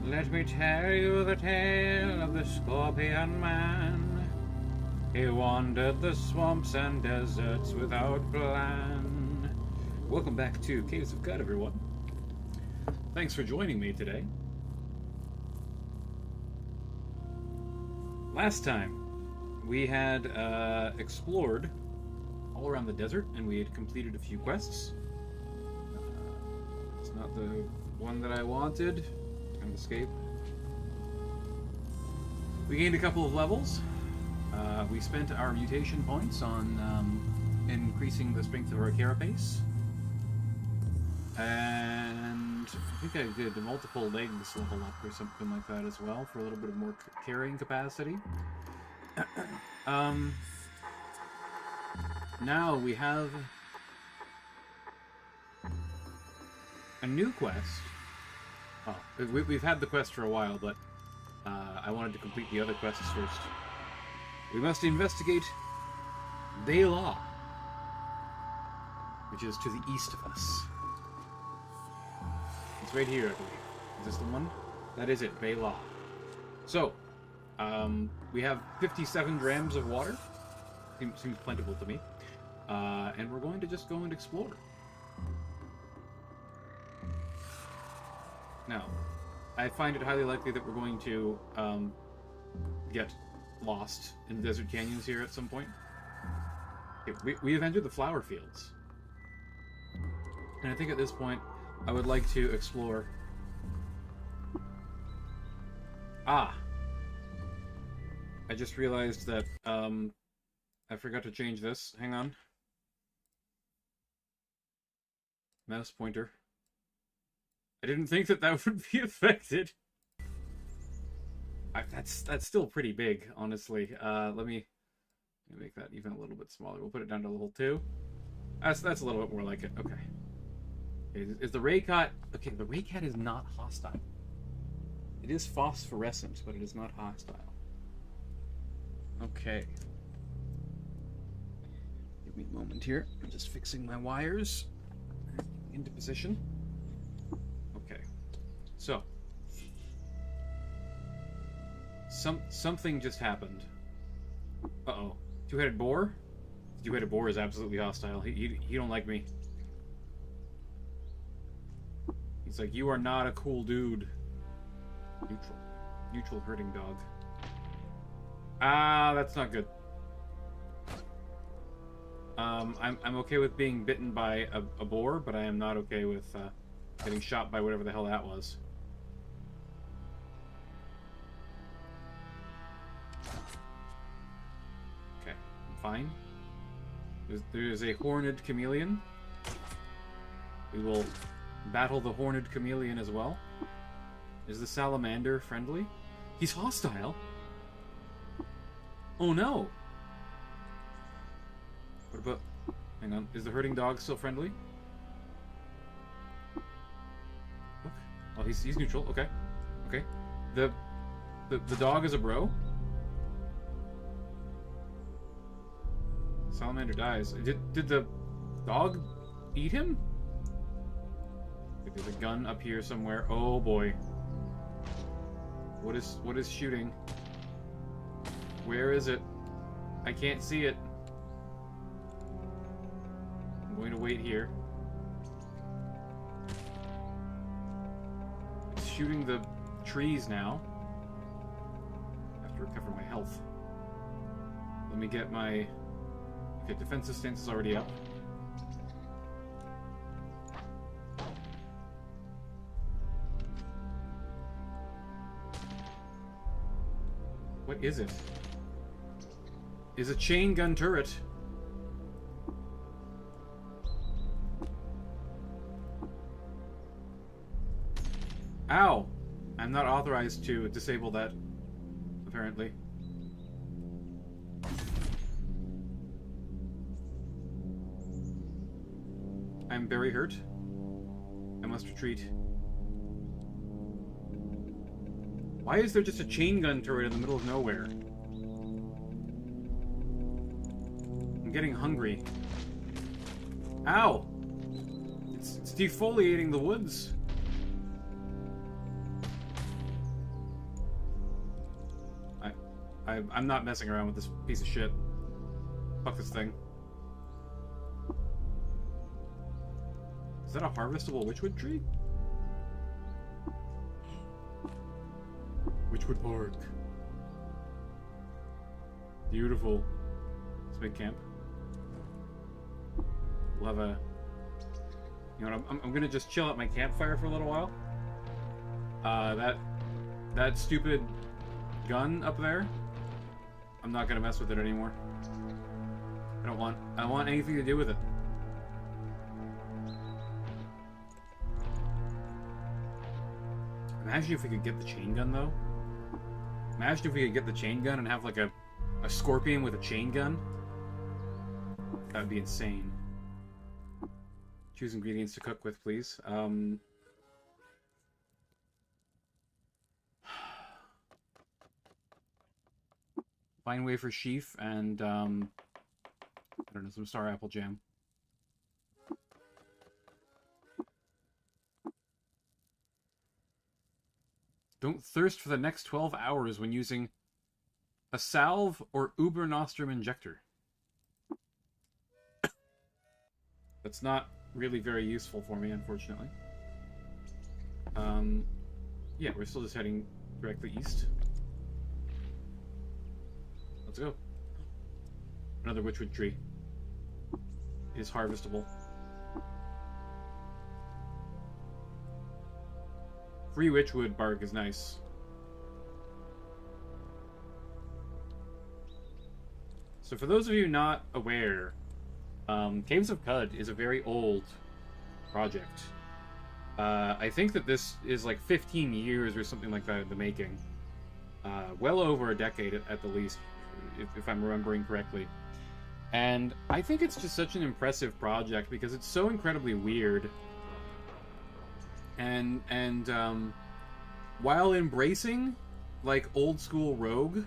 Let me tell you the tale of the Scorpion Man. He wandered the swamps and deserts without plan. Welcome back to Caves of God, everyone. Thanks for joining me today. Last time, we had explored all around the desert, and we had completed a few quests. It's not the one that I wanted. Kind of escape. We gained a couple of levels. We spent our mutation points on increasing the strength of our carapace. And I think I did multiple legs level up or something like that as well for a little bit of more carrying capacity. Now we have a new quest. Oh, we've had the quest for a while, but I wanted to complete the other quests first. We must investigate Baylaw, which is to the east of us. It's right here, I believe. Is this the one? That is it, Baylaw. So, we have 57 grams of water. Seems plentiful to me. And we're going to just go and explore. Now, I find it highly likely that we're going to get lost in the desert canyons here at some point. Okay, we have entered the flower fields. And I think at this point, I would like to explore... I just realized that I forgot to change this. Hang on. Mouse pointer. I didn't think that would be affected. That's still pretty big, honestly. Let me make that even a little bit smaller. We'll put it down to level 2. That's a little bit more like it. Okay. Is the Raycat... Okay, the Raycat is not hostile. It is phosphorescent, but it is not hostile. Okay. Give me a moment here. I'm just fixing my wires into position. Okay. So. Something just happened. Uh-oh. Two-headed boar? Two-headed boar is absolutely hostile. He don't like me. He's like, you are not a cool dude. Neutral herding dog. That's not good. I'm okay with being bitten by a boar, but I am not okay with getting shot by whatever the hell that was. Okay, I'm fine. There's a horned chameleon. We will battle the horned chameleon as well. Is the salamander friendly? He's hostile? Oh no! What about... Hang on, is the herding dog still friendly? Look. Oh, he's neutral, okay. Okay. The dog is a bro? Salamander dies. Did the dog eat him? There's a gun up here somewhere. Oh boy. What is shooting? Where is it? I can't see it. I'm going to wait here. It's shooting the trees now. I have to recover my health. Let me get my... Okay, defensive stance is already up. What is it? Is a chain gun turret. Ow! I'm not authorized to disable that, apparently. I'm very hurt. I must retreat. Why is there just a chain gun turret in the middle of nowhere? I'm getting hungry. Ow! It's defoliating the woods. I'm not messing around with this piece of shit. Fuck this thing. Is that a harvestable witchwood tree? Witchwood Park. Beautiful. Let's make camp. We'll have a... You know what, I'm gonna just chill at my campfire for a little while. That stupid gun up there, I'm not gonna mess with it anymore. I don't want anything to do with it. Imagine if we could get the chain gun, though. Imagine if we could get the chain gun and have, like, a scorpion with a chain gun. That would be insane. Choose ingredients to cook with, please. Fine wafer sheaf and, I don't know, some star apple jam. Don't thirst for the next 12 hours when using a salve or Uber Nostrum injector. That's not really very useful for me, unfortunately. Yeah, we're still just heading directly east. Let's go. Another witchwood tree. It is harvestable. Free witchwood bark is nice. So for those of you not aware, Caves of Cud is a very old project. I think that this is like 15 years or something like that in the making. Well over a decade at the least, if I'm remembering correctly. And I think it's just such an impressive project because it's so incredibly weird. And while embracing like old school rogue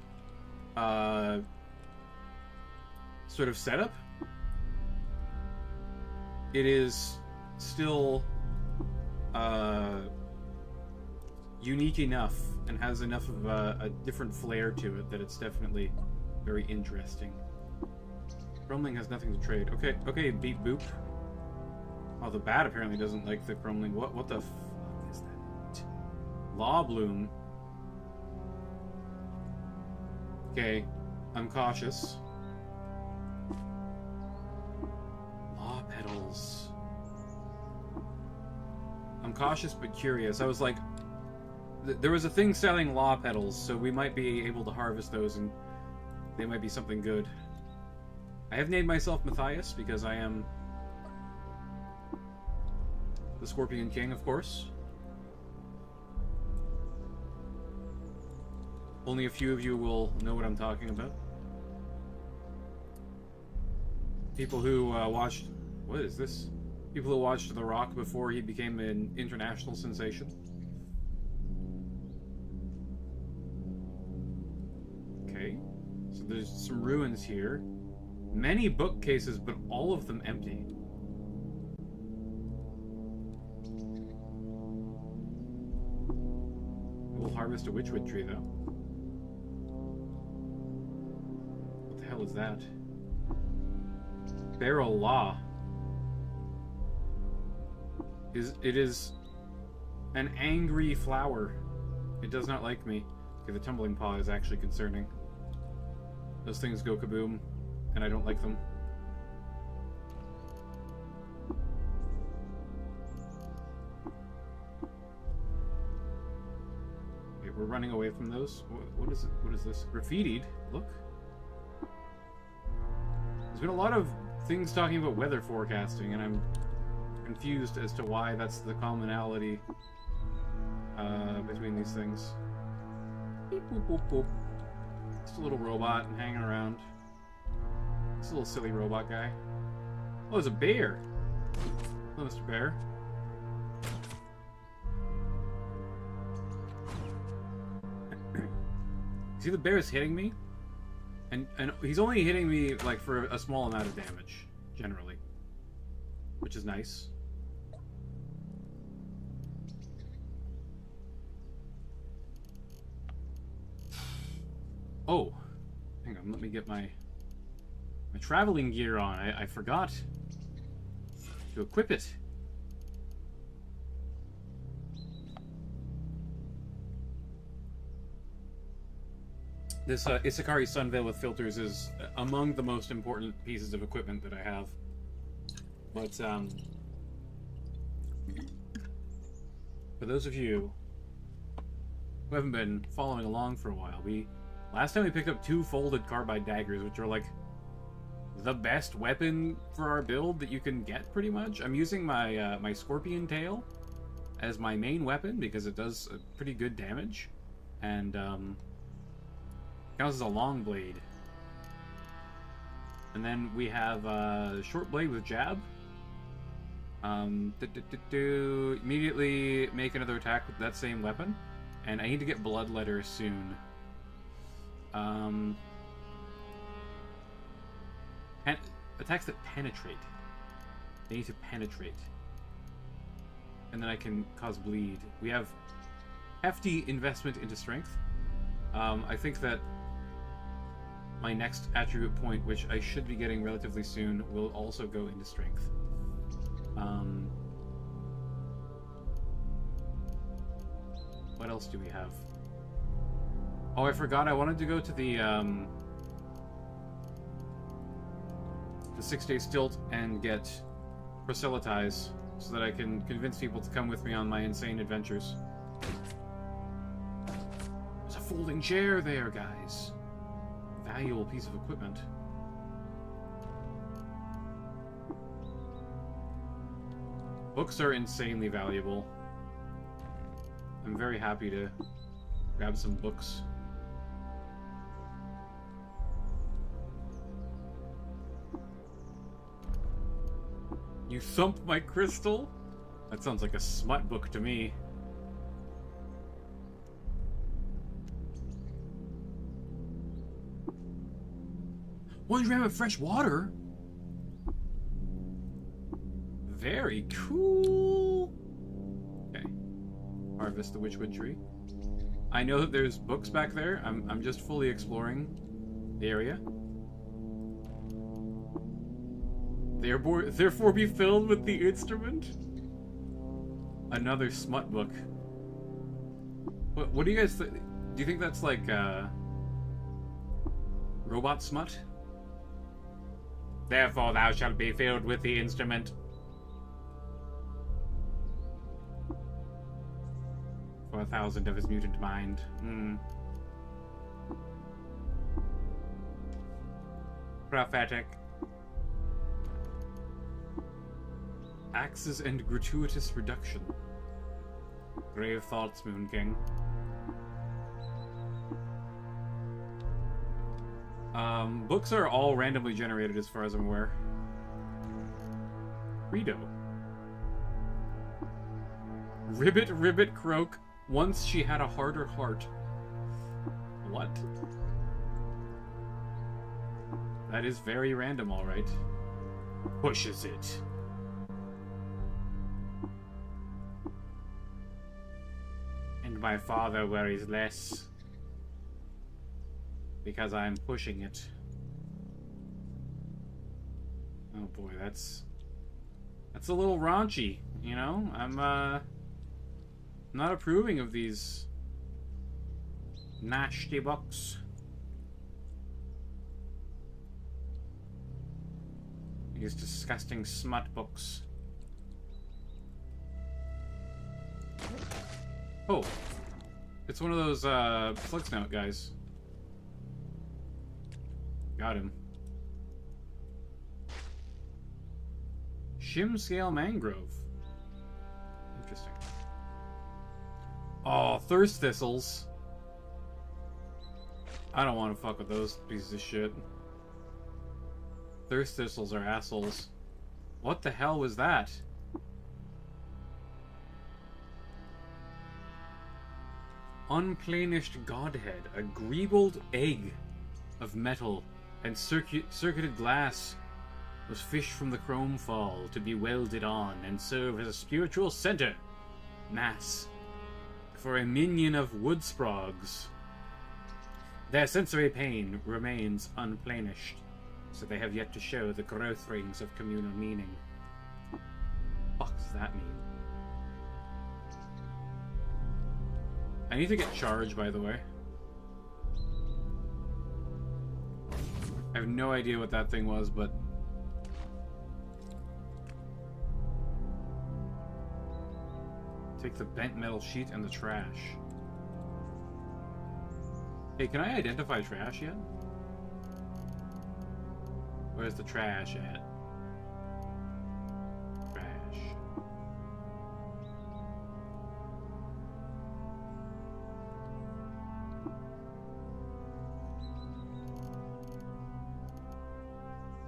sort of setup, it is still unique enough and has enough of a different flair to it that it's definitely very interesting. Chromeling has nothing to trade. Okay, beep boop. Oh, the bat apparently doesn't like the chromeling. What the fuck is that? Law bloom. Okay, I'm cautious. Law petals. I'm cautious but curious. I was like, there was a thing selling law petals, so we might be able to harvest those and they might be something good. I have named myself Matthias because I am the Scorpion King, of course. Only a few of you will know what I'm talking about. People who watched... What is this? People who watched The Rock before he became an international sensation. Okay. So there's some ruins here. Many bookcases, but all of them empty. We'll harvest a witchwood tree, though. What the hell is that? Barrel Law. It is an angry flower. It does not like me. Okay, the tumbling paw is actually concerning. Those things go kaboom, and I don't like them. Okay, we're running away from those. What is it? What is this? Graffitied? Look. There's been a lot of things talking about weather forecasting, and I'm confused as to why that's the commonality between these things. Beep, boop, boop, boop. Just a little robot hanging around. This little silly robot guy. Oh, there's a bear. Hello, Mr. Bear. See, the bear is hitting me, and he's only hitting me like for a small amount of damage, generally, which is nice. Oh, on. Let me get my traveling gear on. I forgot to equip it. This Isakari Sunveil with filters is among the most important pieces of equipment that I have. But, for those of you who haven't been following along for a while, last time we picked up 2 folded carbide daggers, which are like the best weapon for our build that you can get, pretty much. I'm using my my scorpion tail as my main weapon because it does pretty good damage, and counts as a long blade. And then we have short blade with jab. Immediately make another attack with that same weapon, and I need to get bloodletter soon. And attacks that penetrate. They need to penetrate. And then I can cause bleed. We have hefty investment into strength. I think that my next attribute point, which I should be getting relatively soon, will also go into strength. What else do we have? Oh, I forgot I wanted to go to the 6-day stilt and get proselytize so that I can convince people to come with me on my insane adventures. There's a folding chair there, guys. Valuable piece of equipment. Books are insanely valuable. I'm very happy to grab some books. You thump my crystal? That sounds like a smut book to me. 1 gram of fresh water? Very cool. Okay. Harvest the witchwood tree. I know that there's books back there. I'm just fully exploring the area. Therefore be filled with the instrument. Another smut book. What do you guys think? Do you think that's like robot smut? Therefore thou shalt be filled with the instrument. For 1,000 of his mutant mind. Prophetic. Axes and gratuitous reduction. Grave thoughts, Moon King. Books are all randomly generated as far as I'm aware. Credo. Ribbit, ribbit, croak. Once she had a harder heart. What? That is very random, alright. Pushes it. And my father worries less. Because I'm pushing it. Oh boy, that's a little raunchy, you know? I'm not approving of these nasty books. These disgusting smut books. Oh, it's one of those slug snout guys. Got him. Shim scale mangrove. Interesting. Oh, thirst thistles. I don't want to fuck with those pieces of shit. Thirst thistles are assholes. What the hell was that? Unplanished godhead. A greebled egg of metal and circuited glass was fished from the chrome fall to be welded on and serve as a spiritual center, mass, for a minion of wood sprogs. Their sensory pain remains unplenished, so they have yet to show the growth rings of communal meaning. What the fuck does that mean? I need to get charged, by the way. I have no idea what that thing was, but... Take the bent metal sheet and the trash. Hey, can I identify trash yet? Where's the trash at? Trash.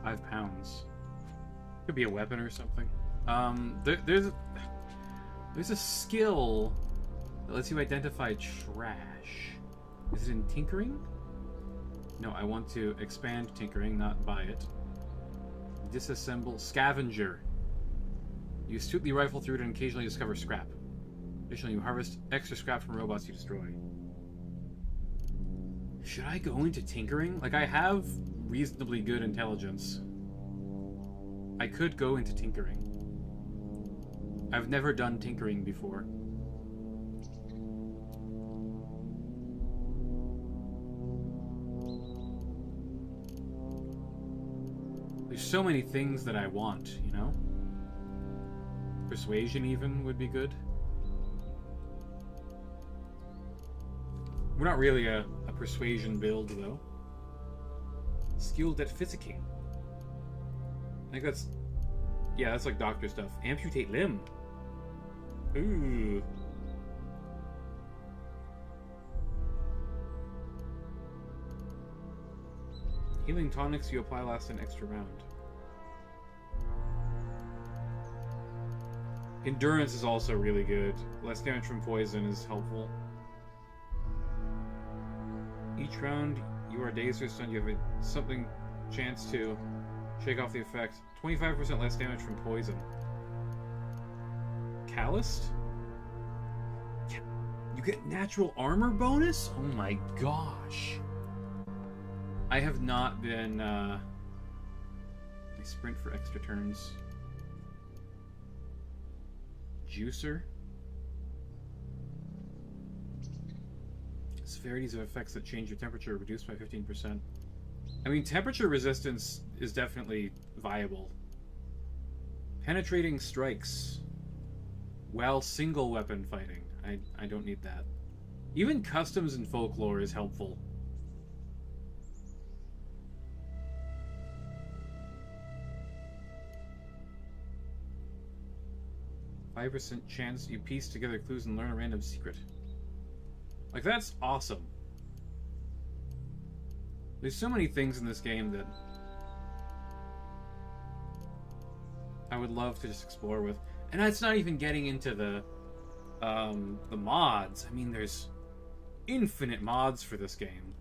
£5. Could be a weapon or something. There's a skill that lets you identify trash. Is it in tinkering? No, I want to expand tinkering, not buy it. Disassemble scavenger. You astutely rifle through it and occasionally discover scrap. Additionally, you harvest extra scrap from robots you destroy. Should I go into tinkering? Like, I have reasonably good intelligence. I could go into tinkering. I've never done tinkering before. There's so many things that I want, you know? Persuasion even would be good. We're not really a persuasion build, though. Skilled at physicking. I think that's... Yeah, that's like doctor stuff. Amputate limb. Ooh. Healing tonics you apply last an extra round. Endurance is also really good. Less damage from poison is helpful. Each round you are dazed or stunned, you have something chance to shake off the effect. 25% less damage from poison. Calloused? You get natural armor bonus? Oh my gosh. I have not been, I sprint for extra turns. Juicer? Severities of effects that change your temperature reduced by 15%. I mean, temperature resistance is definitely viable. Penetrating strikes while single weapon fighting. I don't need that. Even customs and folklore is helpful. %5 chance you piece together clues and learn a random secret. Like, that's awesome. There's so many things in this game that I would love to just explore with. And that's not even getting into the mods. I mean, there's infinite mods for this game.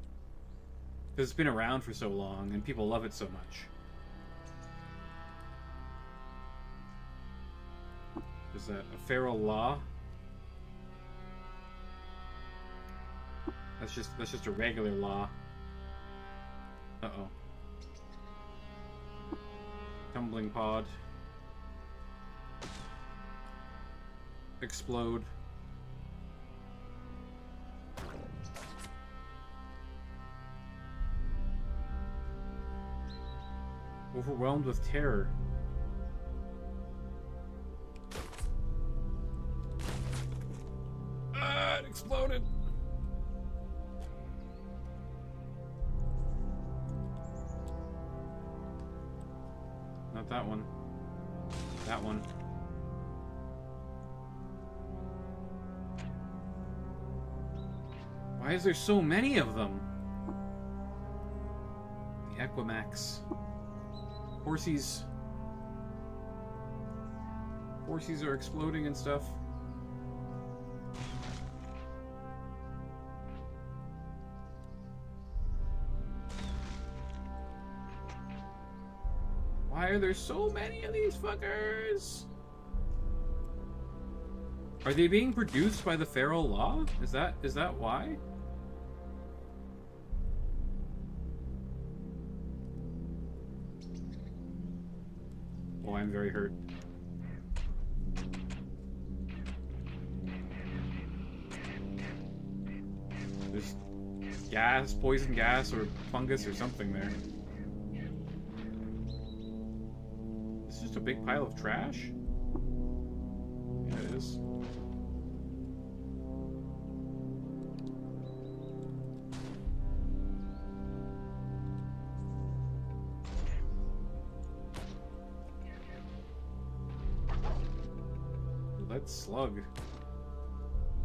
Because it's been around for so long, and people love it so much. Is that a feral law? That's just a regular law. Uh-oh. Tumbling pod. Explode. Overwhelmed with terror. Ah, it exploded. Not that one. That one. Why is there so many of them? The Equimax. Horsies. Horsies are exploding and stuff. Why are there so many of these fuckers? Are they being produced by the feral law? Is that why? I'm very hurt. There's gas, poison gas, or fungus or something there. This is just a big pile of trash? Yeah, it is. Lead slug.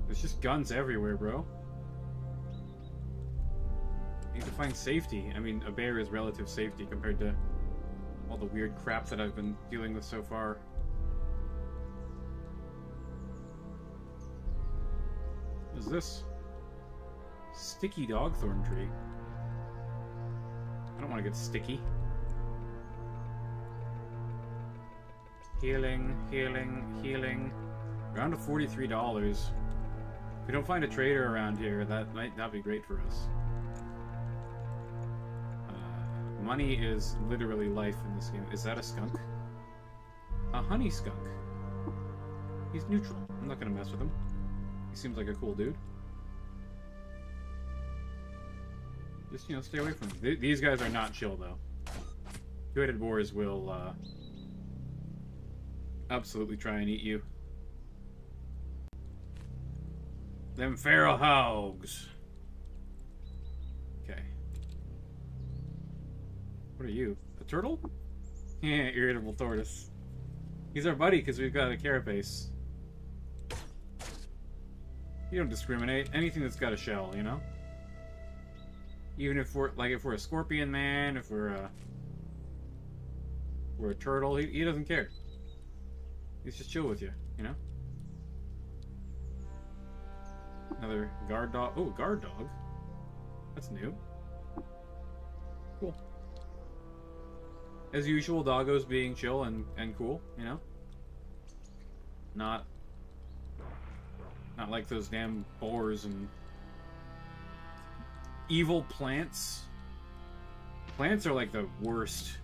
There's just guns everywhere, bro. Need to find safety. I mean, a bear is relative safety compared to all the weird crap that I've been dealing with so far. What is this? Sticky dogthorn tree. I don't want to get sticky. Healing, healing, healing. We're down to $43. If we don't find a trader around here, that might not be great for us. Money is literally life in this game. Is that a skunk? A honey skunk. He's neutral. I'm not gonna mess with him. He seems like a cool dude. Just, you know, stay away from him. These guys are not chill, though. Two-headed boars will, absolutely try and eat you. Them feral hogs. Okay. What are you? A turtle? Yeah, irritable tortoise. He's our buddy because we've got a carapace. You don't discriminate. Anything that's got a shell, you know? Even if we're a scorpion man, if we're a turtle, he doesn't care. He's just chill with you, you know? Another guard dog. Oh, guard dog. That's new. Cool. As usual, doggos being chill and cool, you know? Not like those damn boars and evil plants. Plants are like the worst.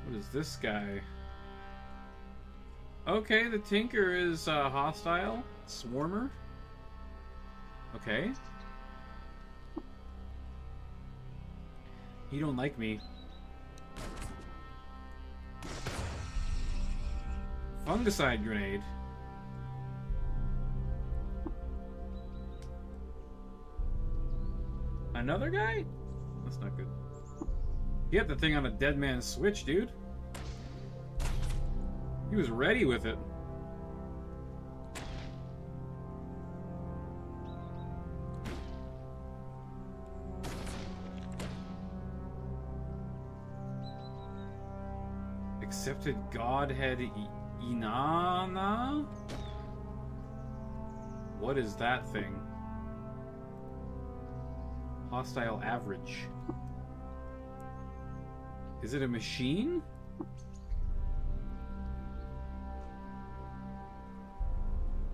What is this guy? Okay, the Tinker is hostile. Swarmer. Okay. He don't like me. Fungicide grenade. Another guy? That's not good. He had the thing on a dead man's switch, dude. He was ready with it. Accepted Godhead Inanna? What is that thing? Hostile average. Is it a machine?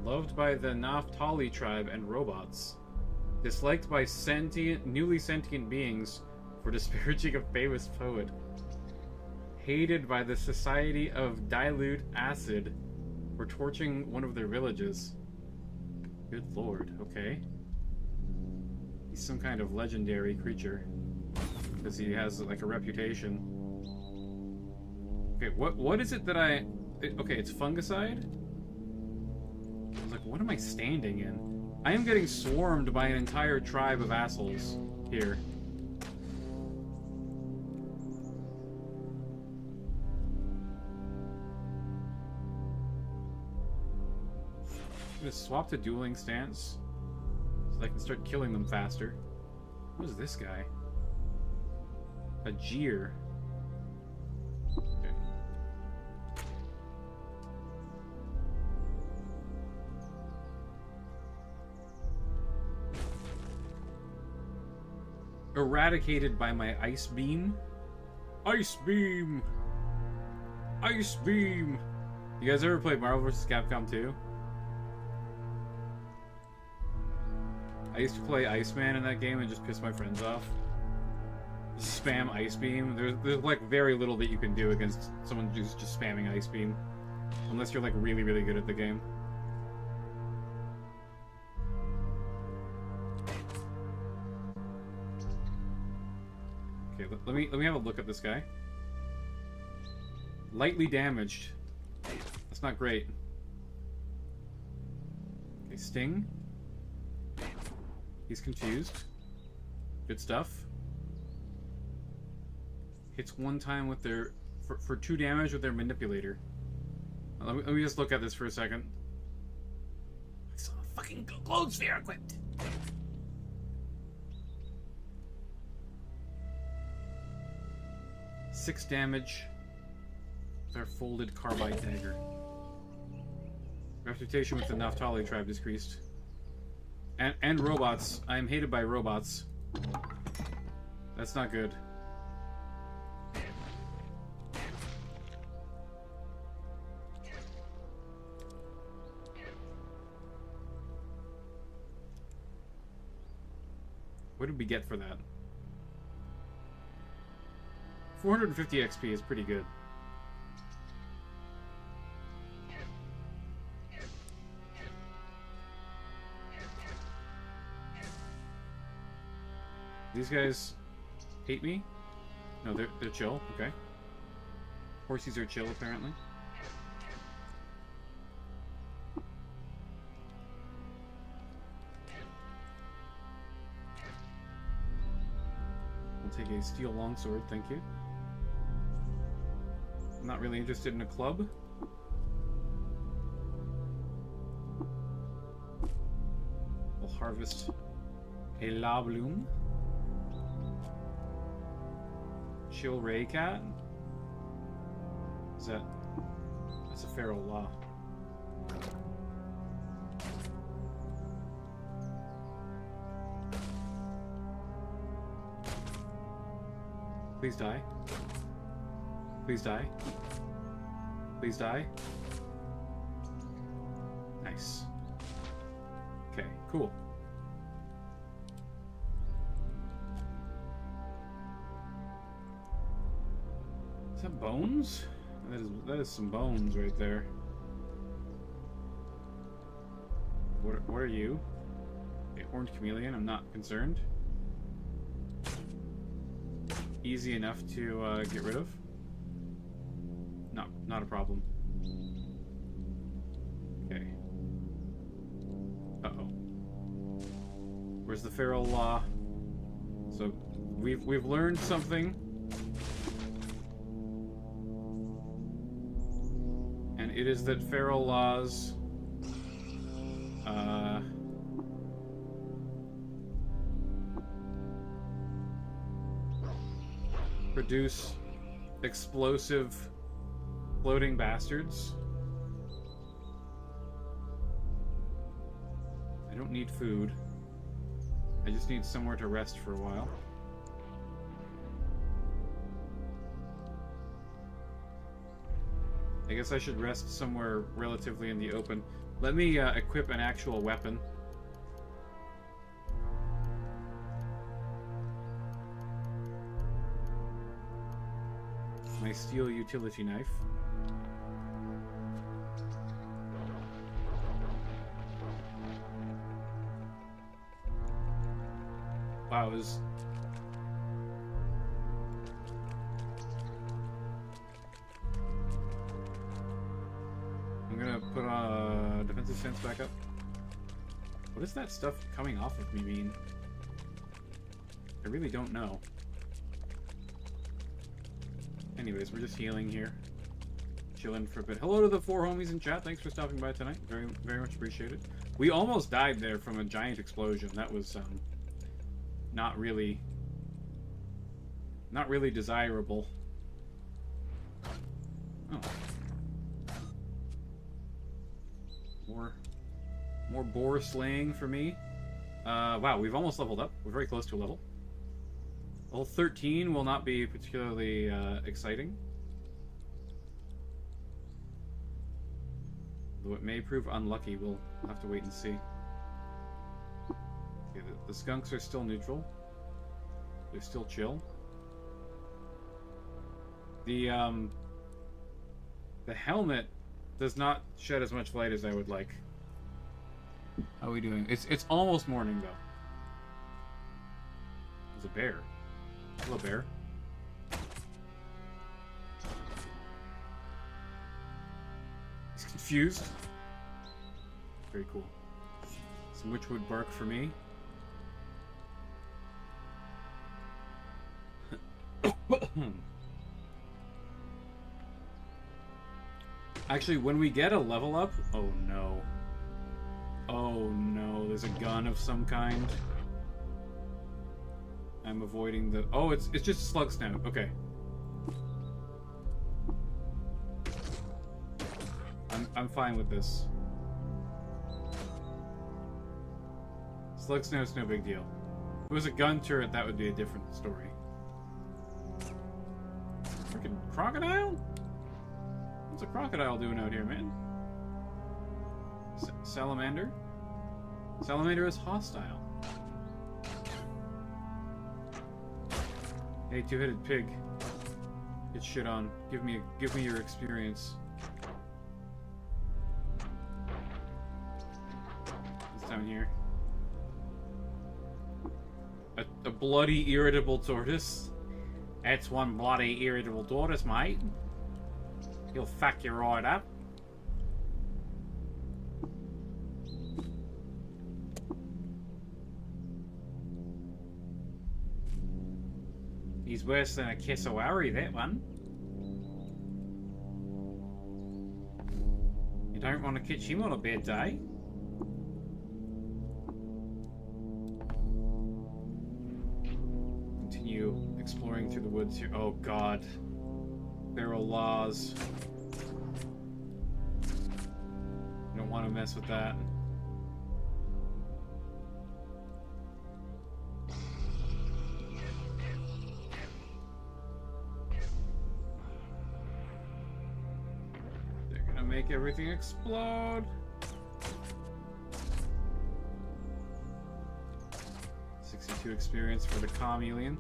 Loved by the Naphtali tribe and robots. Disliked by newly sentient beings for disparaging a famous poet. Hated by the Society of Dilute Acid for torching one of their villages. Good lord, okay. He's some kind of legendary creature. Because he has, like, a reputation. Okay, what is it that okay, it's fungicide? I was like, what am I standing in? I am getting swarmed by an entire tribe of assholes here. I'm gonna swap to dueling stance so that I can start killing them faster. What is this guy? A jeer. Okay. Eradicated by my ice beam. Ice beam! Ice beam! You guys ever played Marvel vs. Capcom 2? I used to play Iceman in that game and just piss my friends off. spam Ice Beam. There's like very little that you can do against someone who's just spamming Ice Beam. Unless you're like really, really good at the game. Okay, let me have a look at this guy. Lightly damaged. That's not great. Okay, Sting. He's confused. Good stuff. Hits one time with their... For 2 damage with their manipulator. Let me just look at this for a second. I saw a fucking globe sphere equipped. Six damage with our folded carbide dagger. Reputation with the Naphtali tribe decreased. And robots. I am hated by robots. That's not good. What did we get for that? 450 XP is pretty good. These guys hate me? No, they're chill. Okay. Horsies are chill, apparently. We'll take a steel longsword, thank you. I'm not really interested in a club. We'll harvest a La Bloom. Chill Ray Cat? Is that... That's a feral law. Please die. Please die. Please die. Nice. Okay, cool. Is that bones? That is some bones right there. What are you? A horned chameleon? I'm not concerned. Easy enough to get rid of. Not a problem. Okay. Uh-oh. Where's the feral law? So we've learned something. And it is that feral laws produce explosive floating bastards. I don't need food. I just need somewhere to rest for a while. I guess I should rest somewhere relatively in the open. Let me equip an actual weapon. My steel utility knife. Wow, it was... I'm gonna put defensive stance back up. What does that stuff coming off of me mean? I really don't know. Anyways, we're just healing here. Chilling for a bit. Hello to the 4 homies in chat. Thanks for stopping by tonight. Very, very much appreciated. We almost died there from a giant explosion. That was not really desirable. Oh. More boar slaying for me. Wow, we've almost leveled up. We're very close to a level. Level 13 will not be particularly exciting. Though it may prove unlucky, we'll have to wait and see. Okay, the skunks are still neutral. They're still chill. The helmet does not shed as much light as I would like. How are we doing? It's almost morning though. There's a bear. Hello, bear. He's confused. Very cool. Some witchwood bark for me. Actually, when we get a level up... Oh, no. Oh, no. There's a gun of some kind. I'm avoiding the... Oh, it's just a slug snout. Okay. I'm fine with this. Slug snout's no big deal. If it was a gun turret, that would be a different story. Freaking crocodile? What's a crocodile doing out here, man? Salamander? Salamander is hostile. Hey, two-headed pig. Get shit on. Give me your experience. What's down here? A bloody, irritable tortoise. That's one bloody, irritable tortoise, mate. He'll fuck you right up. He's worse than a cassowary, that one. You don't want to catch him on a bad day. Continue exploring through the woods here. Oh god. Feral laws. You don't want to mess with that. They're gonna make everything explode. 62 experience for the chameleon.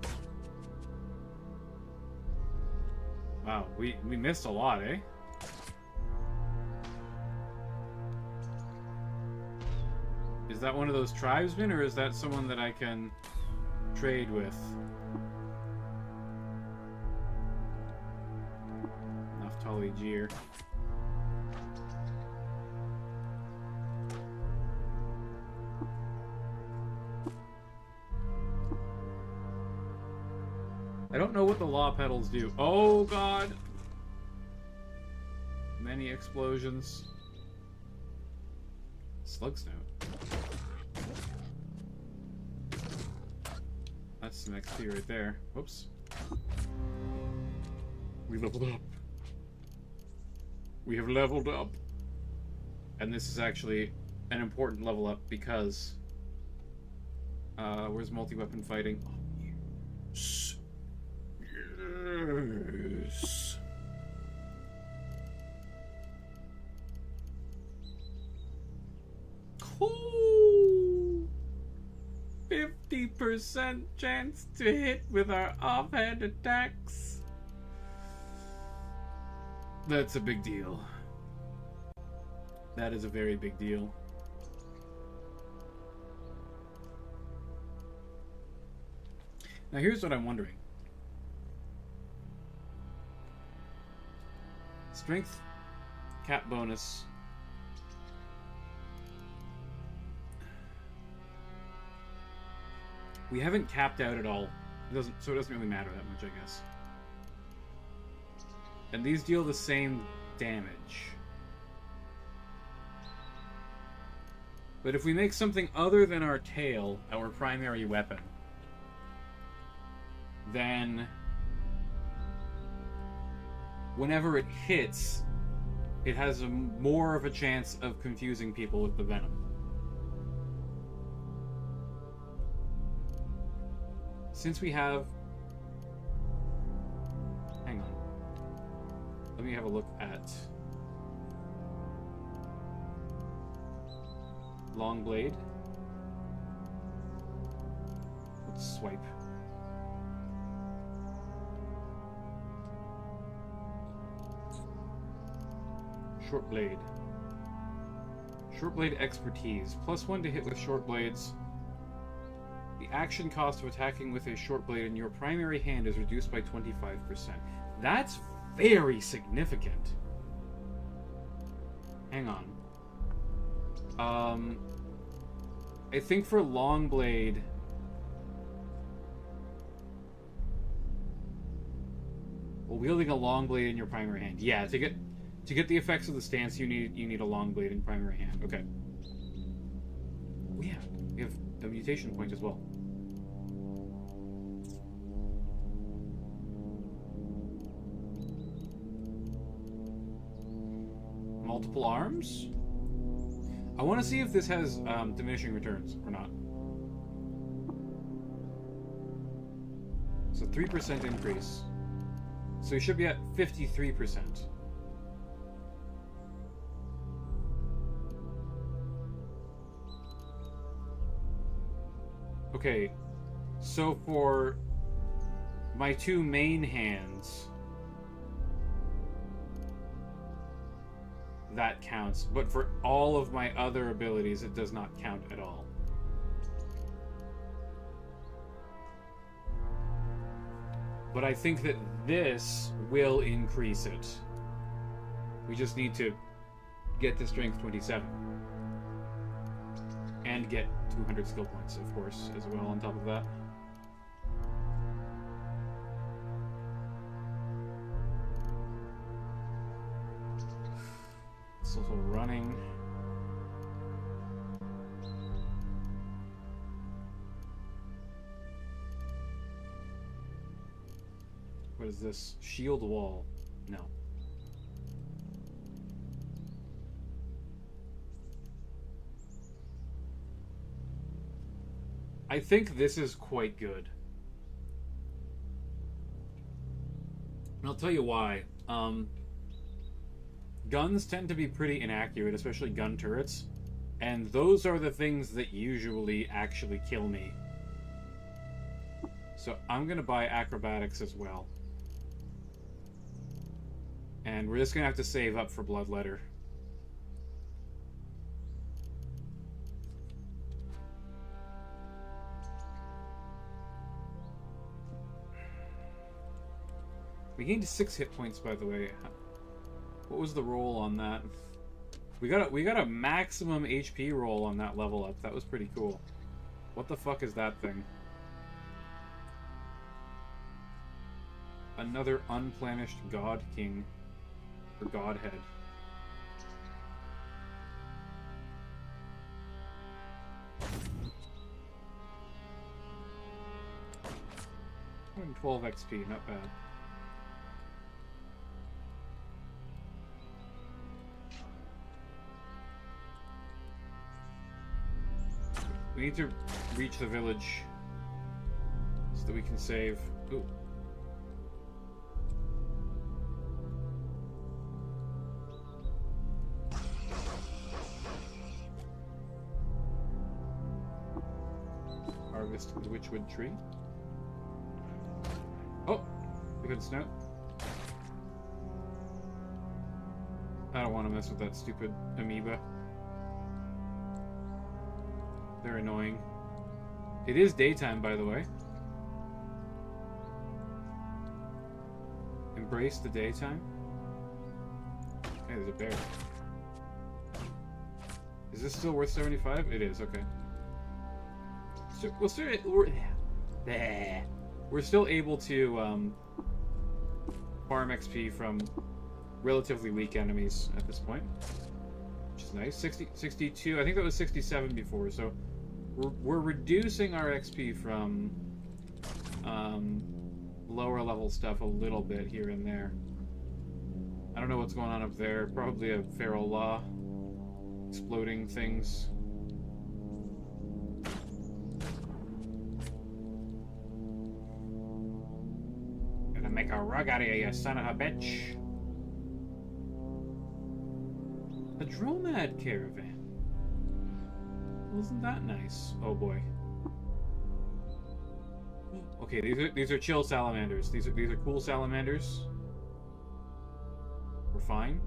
Wow, we missed a lot, eh? Is that one of those tribesmen, or is that someone that I can trade with? Naftali Jeer. I don't know what the law pedals do. Oh god! Many explosions. Slug snout. That's some XP right there. Whoops. We leveled up. We have leveled up. And this is actually an important level up because... where's multi-weapon fighting? Oh, yes. Yes. Cool. 50% chance to hit with our offhand attacks. That's a big deal. That is a very big deal. Now here's what I'm wondering. Strength cap bonus. We haven't capped out at all. It doesn't really matter that much, I guess. And these deal the same damage. But if we make something other than our tail our primary weapon, then whenever it hits, it has more of a chance of confusing people with the venom. Since we have... Hang on. Let me have a look at... Long blade. Let's swipe. Short blade. Short blade expertise. +1 to hit with short blades. The action cost of attacking with a short blade in your primary hand is reduced by 25%. That's very significant. Hang on. I think for long blade, well, wielding a long blade in your primary hand. Yeah, to get the effects of the stance, you need a long blade in primary hand. Okay. Oh, yeah, we have a mutation point as well. Multiple arms? I want to see if this has diminishing returns or not. So 3% increase. So you should be at 53%. Okay, so for my two main hands, that counts, but for all of my other abilities, it does not count at all. But I think that this will increase it. We just need to get to strength 27. And get 200 skill points, of course, as well on top of that. It's also running. What is this? Shield wall. No. I think this is quite good. And I'll tell you why. Guns tend to be pretty inaccurate, especially gun turrets. And those are the things that usually actually kill me. So I'm going to buy acrobatics as well. And we're just going to have to save up for bloodletter. We gained 6 hit points, by the way. What was the roll on that? We got a maximum HP roll on that level up. That was pretty cool. What the fuck is that thing? Another unplenished God King. Or Godhead. $112 XP, not bad. We need to reach the village so that we can save. Ooh. Harvest the witchwood tree. Oh! We got a snout. I don't want to mess with that stupid amoeba. They're annoying. It is daytime, by the way. Embrace the daytime. Hey, there's a bear. Is this still worth 75? It is, okay. So, we're still able to farm XP from relatively weak enemies at this point. Which is nice. 62, I think that was 67 before, so we're reducing our XP from lower level stuff a little bit here and there. I don't know what's going on up there. Probably a feral law. Exploding things. Gonna make a rug out of you, son of a bitch. A dromad caravan. Wasn't that nice? Oh boy. Okay, these are chill salamanders. These are cool salamanders. We're fine.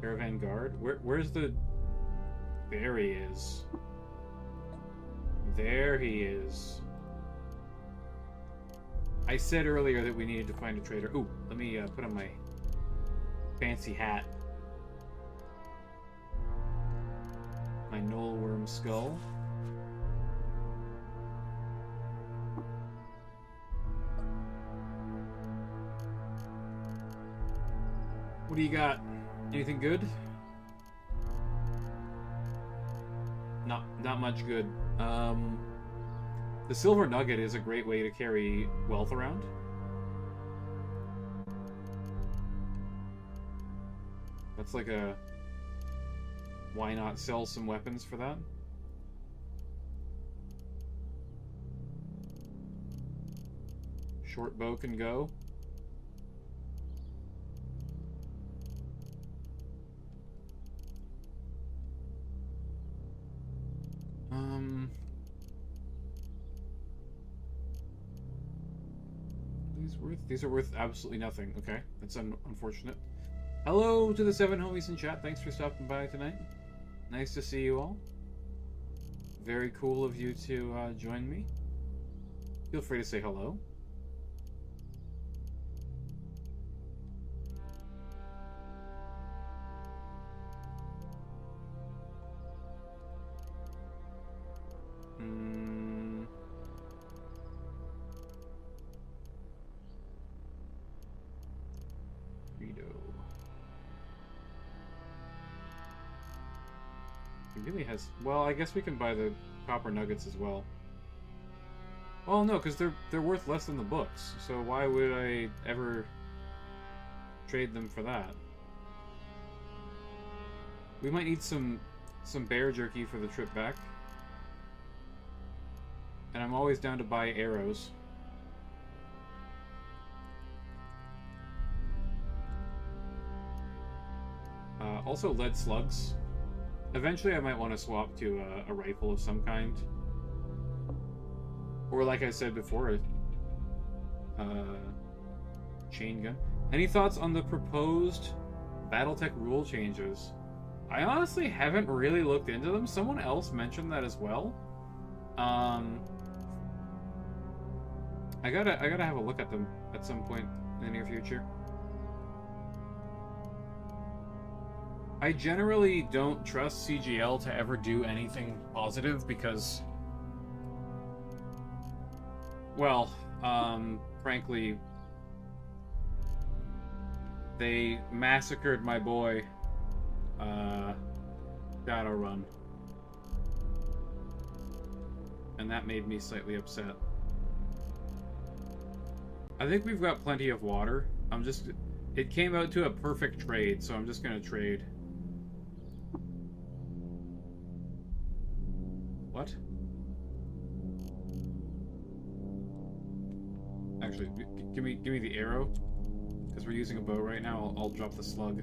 Caravan guard? Where's the... There he is. There he is. I said earlier that we needed to find a trader. Ooh, let me put on my fancy hat. My Knollworm skull. What do you got? Anything good? Not much good. The silver nugget is a great way to carry wealth around. That's like a... Why not sell some weapons for that? Short bow can go. These are worth absolutely nothing. Okay, that's unfortunate. Hello to the 7 homies in chat. Thanks for stopping by tonight. Nice to see you all. Very cool of you to join me. Feel free to say hello. Really has... Well, I guess we can buy the copper nuggets as well. Well, no, because they're worth less than the books. So why would I ever trade them for that? We might need some bear jerky for the trip back. And I'm always down to buy arrows. Also lead slugs. Eventually I might want to swap to a rifle of some kind. Or like I said before, a chain gun. Any thoughts on the proposed Battletech rule changes? I honestly haven't really looked into them. Someone else mentioned that as well. I gotta have a look at them at some point in the near future. I generally don't trust CGL to ever do anything positive because, well, frankly, they massacred my boy, Shadowrun. And that made me slightly upset. I think we've got plenty of water. It came out to a perfect trade, so I'm just gonna trade. What? Actually, give me the arrow, because we're using a bow right now. I'll drop the slug.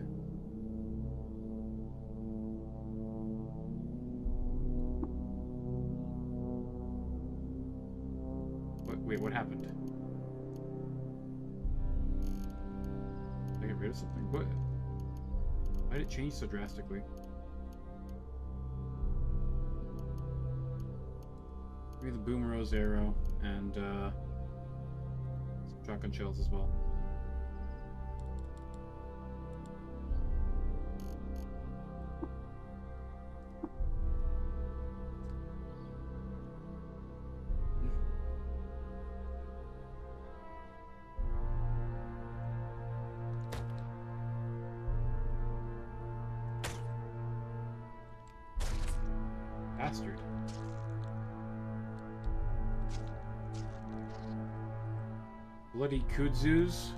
Wait, what happened? Did I get rid of something? What? Why did it change so drastically? Give me the boom rose arrow and some shotgun shells as well. Bastard. Bloody kudzus.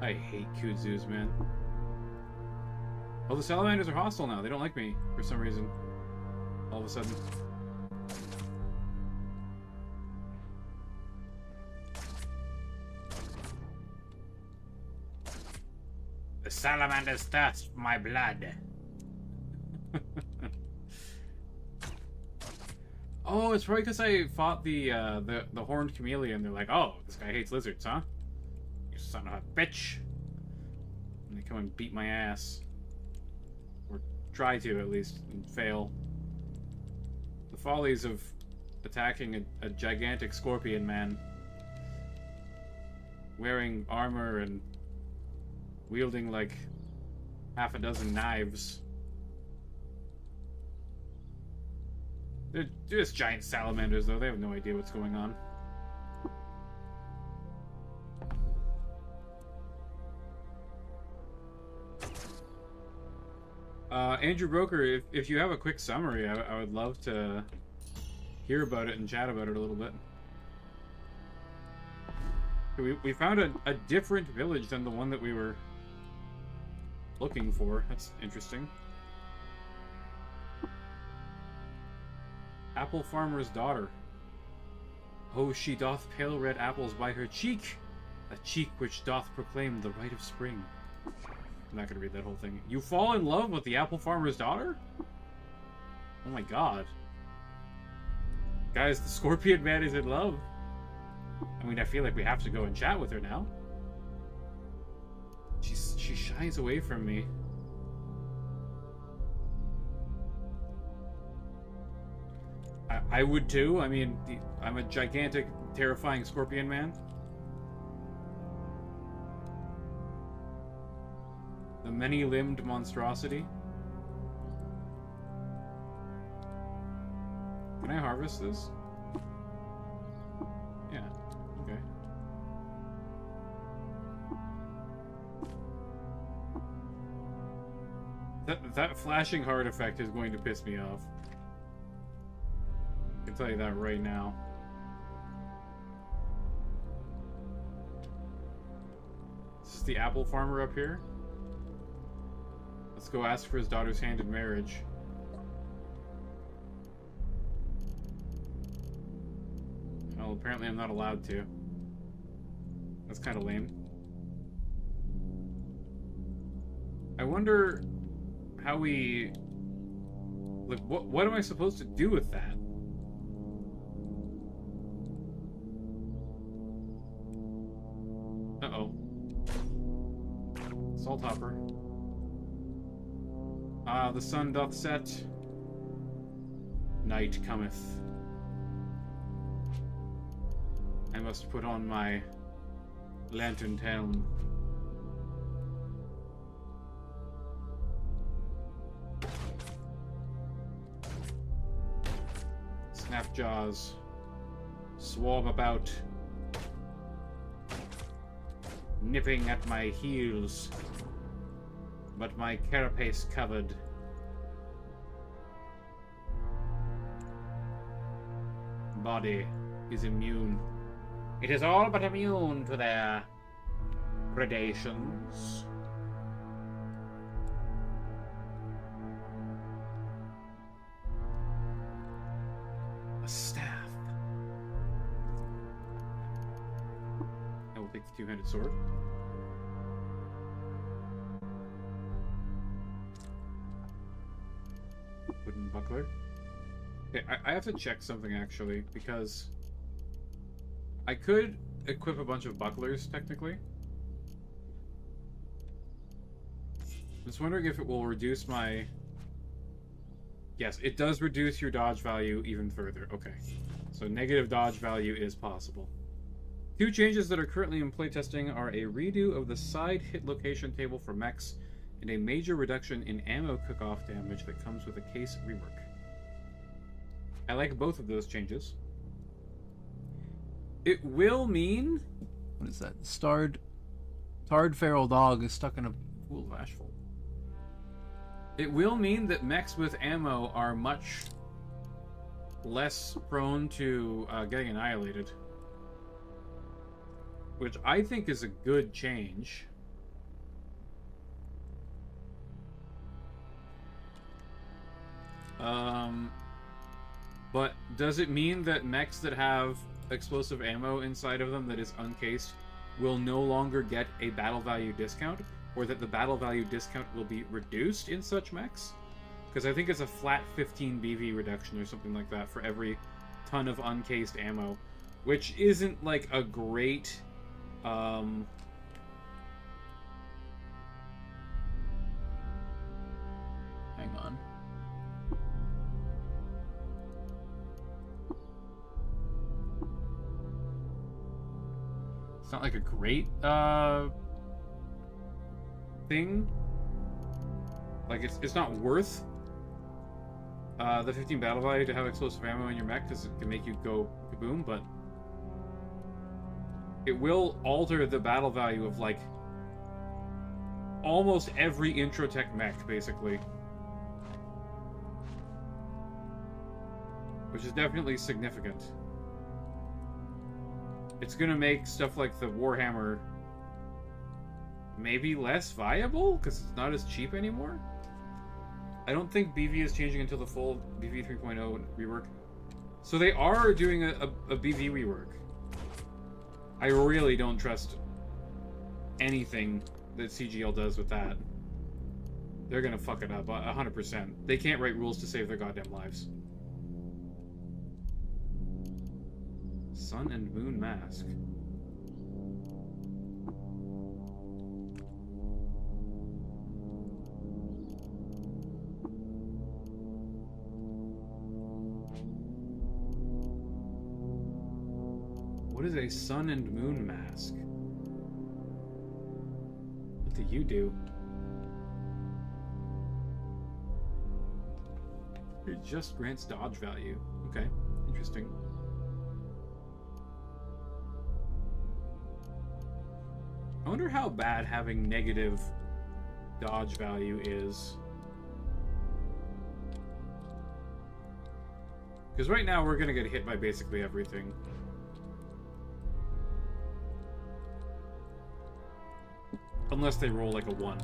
I hate kudzus, man. Oh, the salamanders are hostile now. They don't like me for some reason. All of a sudden. The salamanders thirst for my blood. Oh, it's probably because I fought the horned chameleon. They're like, oh, this guy hates lizards, huh? You son of a bitch. And they come and beat my ass. try to, at least, and fail. The follies of attacking a gigantic scorpion man. Wearing armor and wielding, like, half a dozen knives. They're just giant salamanders, though. They have no idea what's going on. Andrew Broker, if you have a quick summary, I would love to hear about it and chat about it a little bit. We found a different village than the one that we were looking for. That's interesting. Apple farmer's daughter. Oh, she doth pale red apples by her cheek, a cheek which doth proclaim the right of spring. I'm not gonna read that whole thing. You fall in love with the apple farmer's daughter? Oh my god. Guys, the scorpion man is in love. I mean, I feel like we have to go and chat with her now. She shies away from me. I would too. I mean, I'm a gigantic, terrifying scorpion man. The many-limbed monstrosity. Can I harvest this? Yeah, okay. That flashing heart effect is going to piss me off. I can tell you that right now. This is the apple farmer up here. Let's go ask for his daughter's hand in marriage. Well, apparently I'm not allowed to. That's kind of lame. I wonder how we... Like, what am I supposed to do with that? Uh-oh. Salt hopper. Ah, the sun doth set. Night cometh. I must put on my lantern helm. Snap jaws. Swarm about. Nipping at my heels. But my carapace covered. Body is immune. It is all but immune to their predations. A staff. I will take the two-handed sword. Wooden buckler. Okay, I have to check something actually, because I could equip a bunch of bucklers, technically. I'm just wondering if it will reduce my... Yes, it does reduce your dodge value even further. Okay, so negative dodge value is possible. Two changes that are currently in playtesting are a redo of the side hit location table for mechs and a major reduction in ammo cook-off damage that comes with a case rework. I like both of those changes. It will mean... What is that? Tarred feral dog is stuck in a pool of asphalt. It will mean that mechs with ammo are much less prone to getting annihilated. Which I think is a good change. But does it mean that mechs that have explosive ammo inside of them that is uncased will no longer get a battle value discount? Or that the battle value discount will be reduced in such mechs? Because I think it's a flat 15 BV reduction or something like that for every ton of uncased ammo. Which isn't like a great... Hang on. It's not like a great thing. Like it's not worth the 15 battle value to have explosive ammo in your mech because it can make you go kaboom, but it will alter the battle value of like almost every intro tech mech, basically. Which is definitely significant. It's gonna make stuff like the Warhammer maybe less viable because it's not as cheap anymore. I don't think BV is changing until the full BV 3.0 rework. So they are doing a BV rework. I really don't trust anything that CGL does with that. They're gonna fuck it up 100%. They can't write rules to save their goddamn lives. Sun and Moon Mask. What is a Sun and Moon Mask? What do you do? It just grants dodge value. Okay, interesting. I wonder how bad having negative dodge value is. Because right now we're gonna get hit by basically everything. Unless they roll like a 1.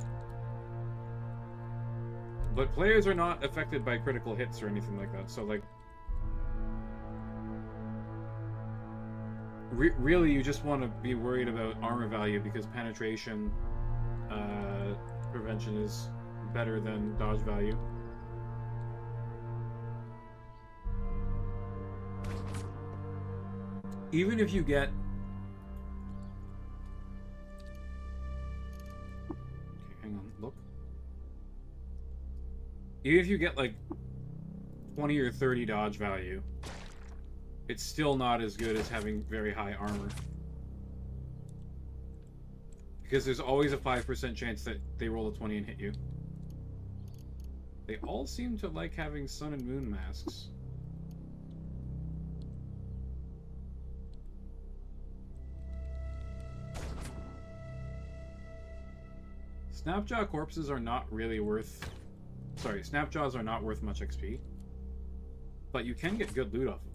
But players are not affected by critical hits or anything like that, so like... really, you just want to be worried about armor value because penetration prevention is better than dodge value. Even if you get... Okay, hang on, look. Even if you get like 20 or 30 dodge value, it's still not as good as having very high armor. Because there's always a 5% chance that they roll a 20 and hit you. They all seem to like having Sun and Moon masks. Snapjaw corpses are not really worth... Sorry, Snapjaws are not worth much XP. But you can get good loot off of them.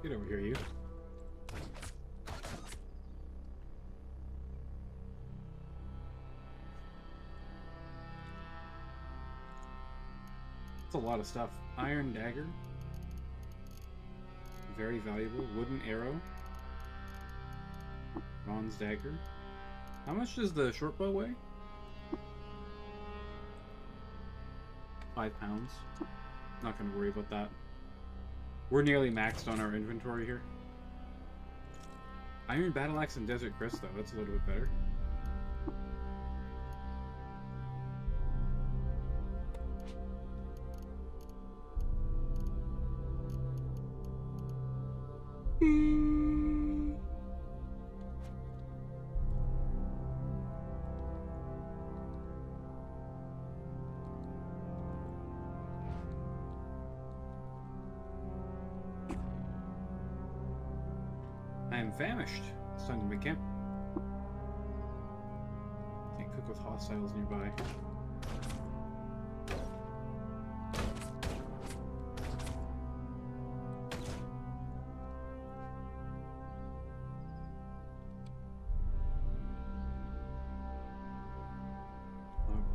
Get over here, you. That's a lot of stuff. Iron dagger. Very valuable. Wooden arrow. Bronze dagger. How much does the short bow weigh? 5 pounds. Not gonna worry about that. We're nearly maxed on our inventory here. Iron Battle Axe and Desert Crest, though. That's a little bit better. I am famished. It's time to make camp. Can't cook with hostiles nearby.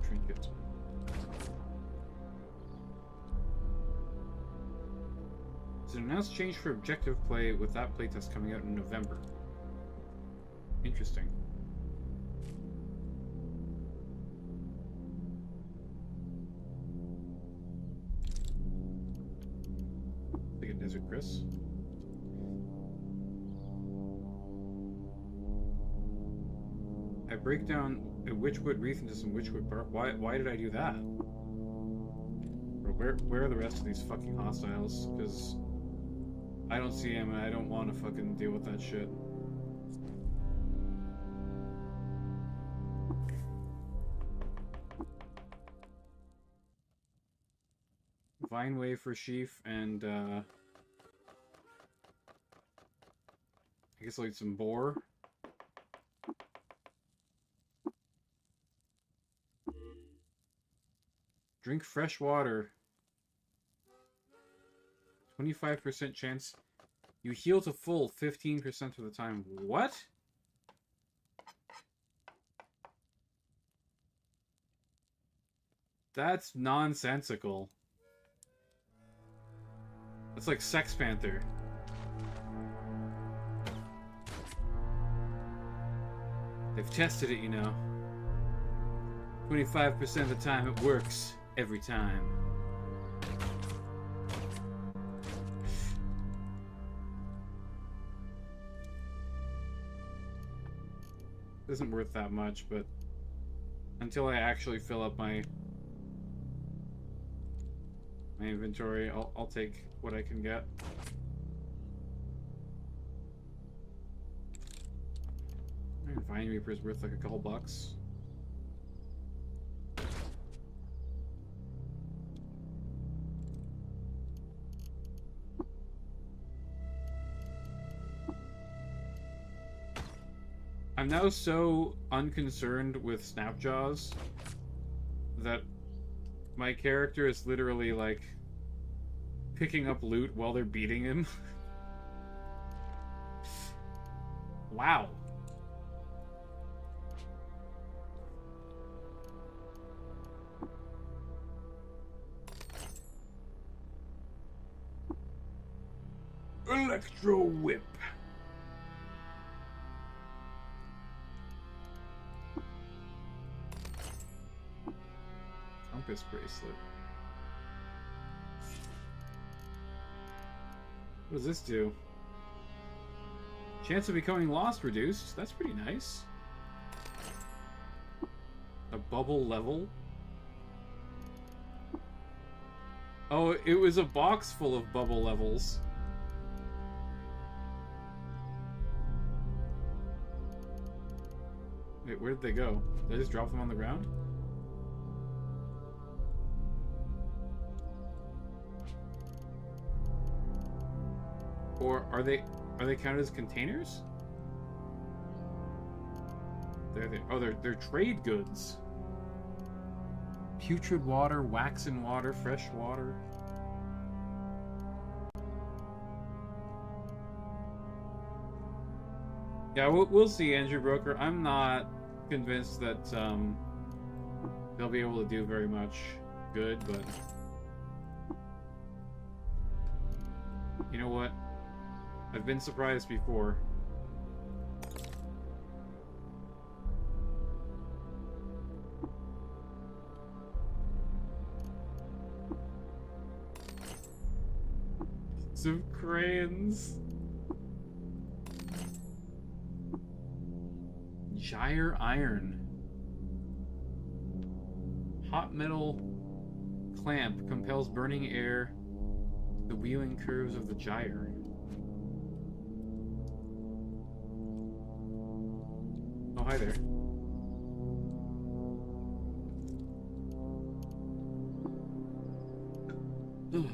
Trinket. It's an announced change for objective play with that playtest coming out in November. Interesting. Like a Desert Chris. I break down a witchwood wreath into some witchwood bark. Why did I do that? Bro, where are the rest of these fucking hostiles? Because I don't see them and I don't want to fucking deal with that shit. Vine wafer sheaf and I guess I'll eat some boar. Drink fresh water. 25% chance. You heal to full 15% of the time. What? That's nonsensical. That's like Sex Panther. They've tested it, you know. 25% of the time it works. Every time. Isn't worth that much, but until I actually fill up my inventory, I'll take what I can get. Vine Reaper's worth like a couple bucks. I'm now so unconcerned with Snapjaws that my character is literally like picking up loot while they're beating him. Wow. Electro Whip. Compass bracelet. What does this do? Chance of becoming lost reduced. That's pretty nice. A bubble level. Oh, it was a box full of bubble levels. Wait, where did they go? Did I just drop them on the ground? Or are they counted as containers? They're trade goods. Putrid water, waxen water, fresh water. Yeah, we'll see, Andrew Broker. I'm not convinced that they'll be able to do very much good, but you know what? I've been surprised before. Some crayons. Gyre iron. Hot metal clamp compels burning air. The wheeling curves of the gyre. Oh, hi there. Ugh.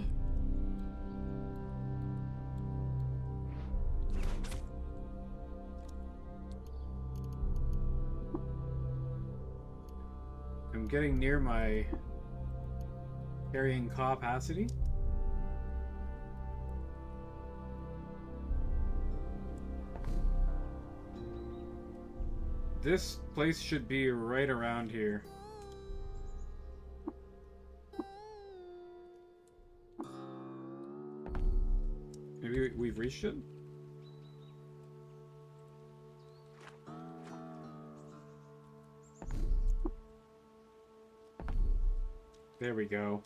I'm getting near my carrying capacity. This place should be right around here. Maybe we've reached it? There we go.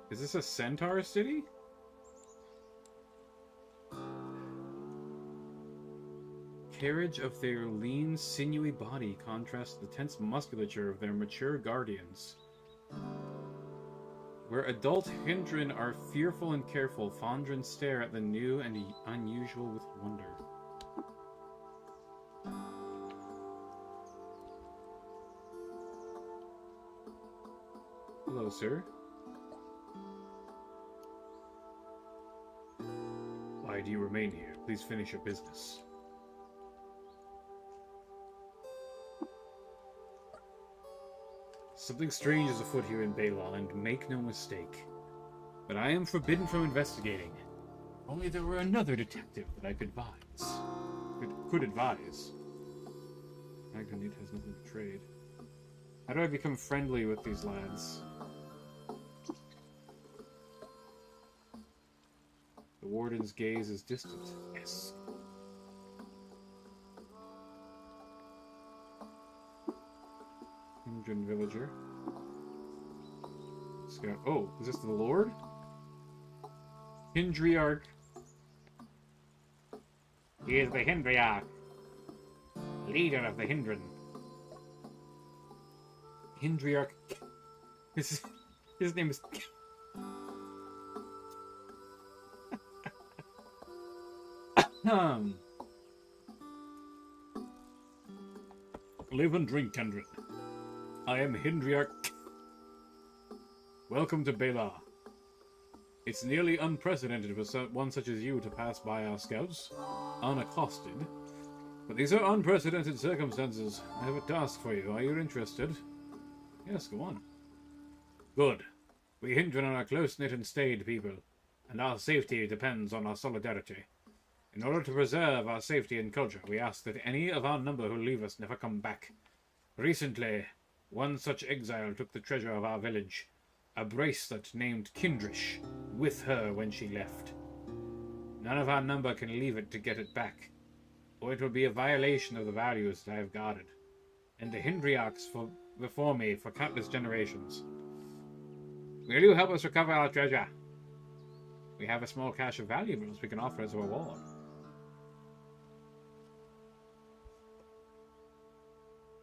Is this a centaur city? carriage of their lean, sinewy body contrasts the tense musculature of their mature guardians. Where adult Hindran are fearful and careful, Fondren stare at the new and unusual with wonder. Hello, sir. Why do you remain here? Please finish your business. Something strange is afoot here in Bela, and make no mistake. But I am forbidden from investigating. Only there were another detective that I could advise. Could advise. Magnet has nothing to trade. How do I become friendly with these lads? The warden's gaze is distant. Yes. Hindran villager. Scout. Oh, is this the Lord? Hindriarch. He is the Hindriarch. Leader of the Hindran. Hindriarch. His name is... Live and drink, Kendrick. I am Hindriarch. Welcome to Bela. It's nearly unprecedented for one such as you to pass by our scouts, unaccosted. But these are unprecedented circumstances. I have a task for you. Are you interested? Yes, go on. Good. We Hindran are a close-knit and staid people, and our safety depends on our solidarity. In order to preserve our safety and culture, we ask that any of our number who leave us never come back. Recently, one such exile took the treasure of our village, a bracelet named Kindrish, with her when she left. None of our number can leave it to get it back, or it will be a violation of the values that I have guarded, and the Hindriarchs before me for countless generations. Will you help us recover our treasure? We have a small cache of valuables we can offer as a reward.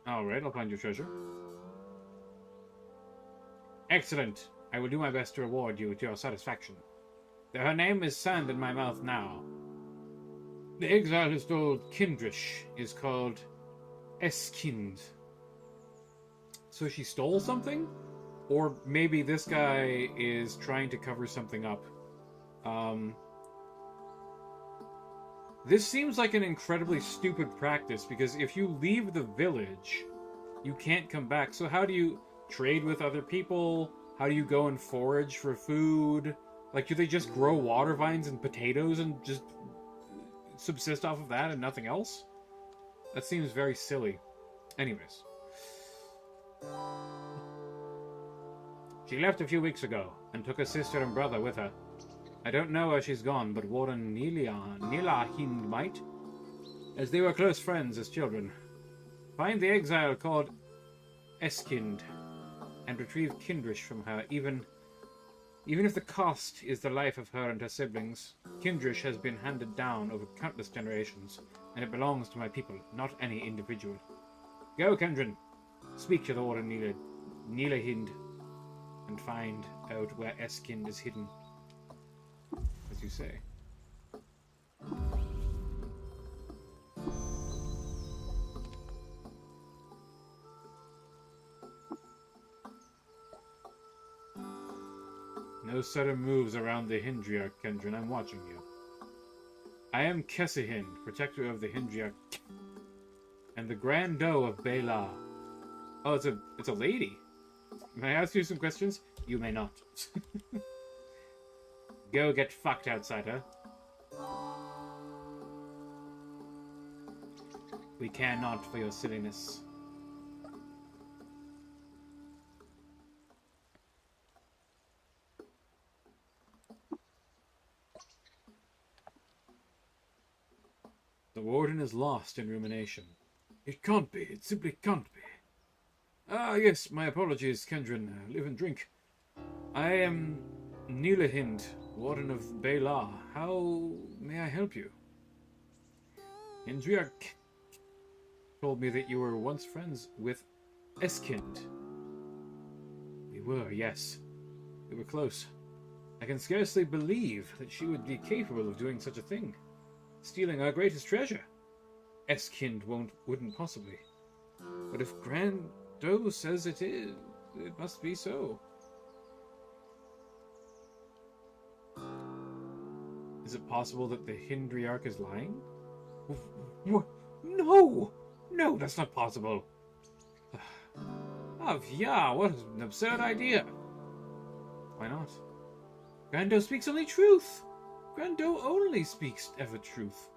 Alright, I'll find your treasure. Excellent. I will do my best to reward you to your satisfaction. Her name is sand in my mouth now. The exile who stole Kindrish is called Eskind. So she stole something? Or maybe this guy is trying to cover something up. This seems like an incredibly stupid practice, because if you leave the village, you can't come back. So how do you trade with other people? How do you go and forage for food? Like, do they just grow water vines and potatoes and just subsist off of that and nothing else? That seems very silly. Anyways. She left a few weeks ago and took a sister and brother with her. I don't know where she's gone, but Warden Nilahind might, as they were close friends as children. Find the exile called Eskind and retrieve Kindrish from her, even if the cost is the life of her and her siblings. Kindrish has been handed down over countless generations, and it belongs to my people, not any individual. Go, Kendrin. Speak to the Warden Nilahind and find out where Eskind is hidden. As you say. No sudden moves around the Hindriarch, Kendrin. I'm watching you. I am Kessihind, protector of the Hindriarch, and the Grand Doe of Bela. Oh, it's a lady. May I ask you some questions? You may not. Go get fucked, outsider. We care not for your silliness. The warden is lost in rumination. It can't be. It simply can't be. Ah, yes, my apologies, Kendrin. Live and drink. I am Nilahind, Warden of Bela. How may I help you? Hindriarch told me that you were once friends with Eskind. We were, yes. We were close. I can scarcely believe that she would be capable of doing such a thing. Stealing our greatest treasure. Eskind wouldn't possibly. But if Grando says it is, it must be so. Is it possible that the Hindriarch is lying? No! No, that's not possible. Yeah, what an absurd idea. Why not? Grando speaks only truth. Grando only speaks ever truth.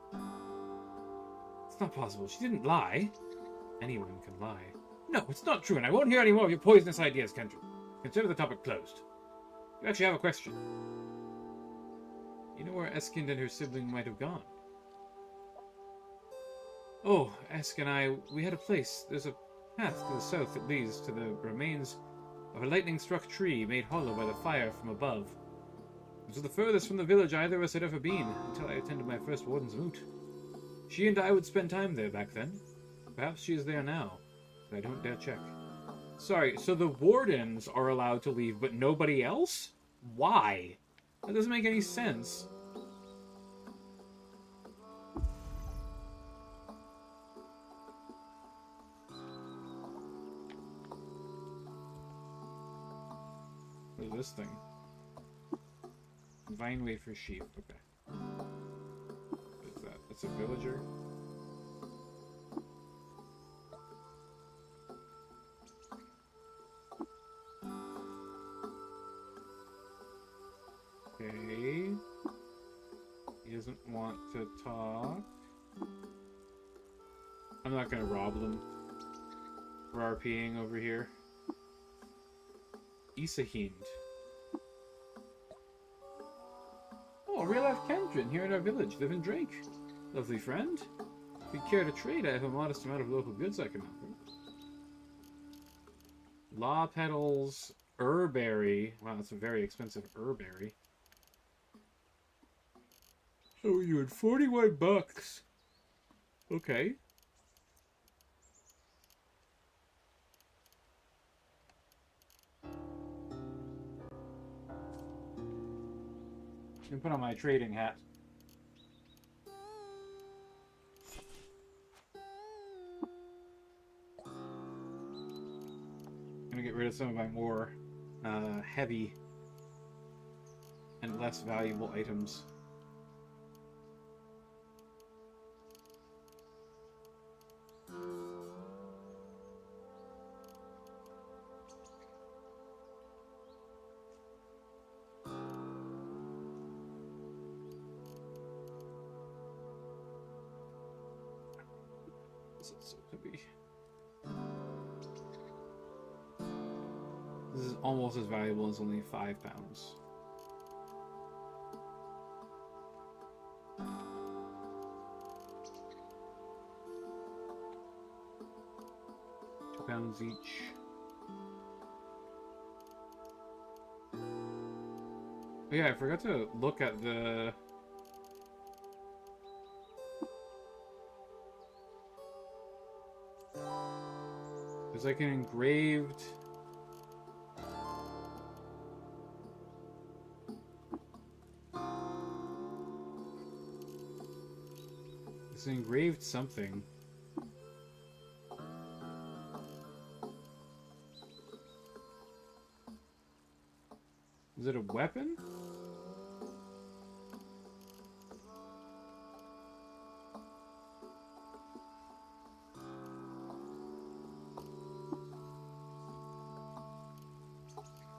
It's not possible. She didn't lie. Anyone can lie. No, it's not true, and I won't hear any more of your poisonous ideas, Kendra. Consider the topic closed. You actually have a question. You know where Eskind and her sibling might have gone? Oh, Esk and I, we had a place. There's a path to the south that leads to the remains of a lightning-struck tree made hollow by the fire from above. It was the furthest from the village either of us had ever been, until I attended my first warden's moot. She and I would spend time there back then. Perhaps she is there now, but I don't dare check. Sorry, so the wardens are allowed to leave, but nobody else? Why? That doesn't make any sense. What is this thing? Vine way for sheep. Okay. What is that? That's a villager? Okay. He doesn't want to talk. I'm not gonna rob them for RPing over here. Isahind. Oh, a real-life Kendrin here in our village. Live in Drake. Lovely friend. If you care to trade, I have a modest amount of local goods I can offer. Law petals, herberry. Wow, that's a very expensive herberry. Oh, you had 41 bucks. Okay. I'm gonna put on my trading hat. I'm gonna get rid of some of my more heavy and less valuable items. So heavy. This is almost as valuable as only 5 pounds. £2 each. Oh yeah, I forgot to look at the... There's like an engraved... It's an engraved something. Is it a weapon?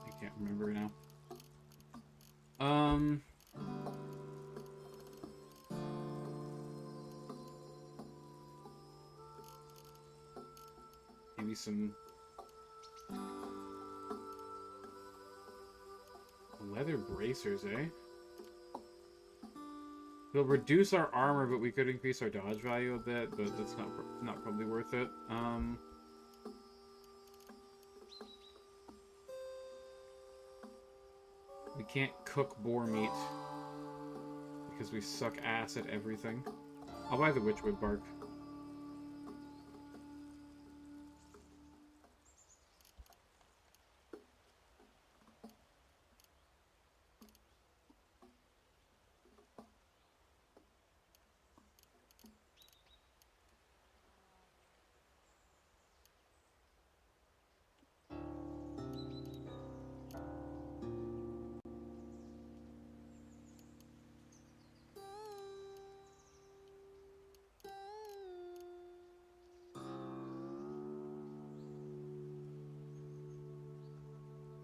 I can't remember now. Maybe some leather bracers, eh? They'll reduce our armor, but we could increase our dodge value a bit, but that's not probably worth it. We can't cook boar meat because we suck ass at everything. I'll buy the witchwood bark.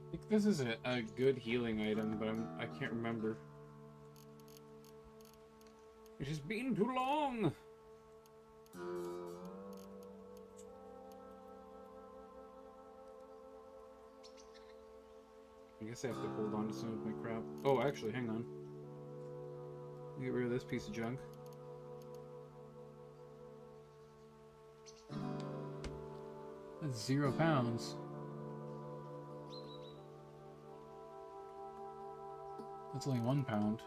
I think this is a good healing item, but I can't remember. It has been too long! I guess I have to hold on to some of my crap. Oh, actually, hang on. Get rid of this piece of junk. That's 0 pounds. That's only 1 pound.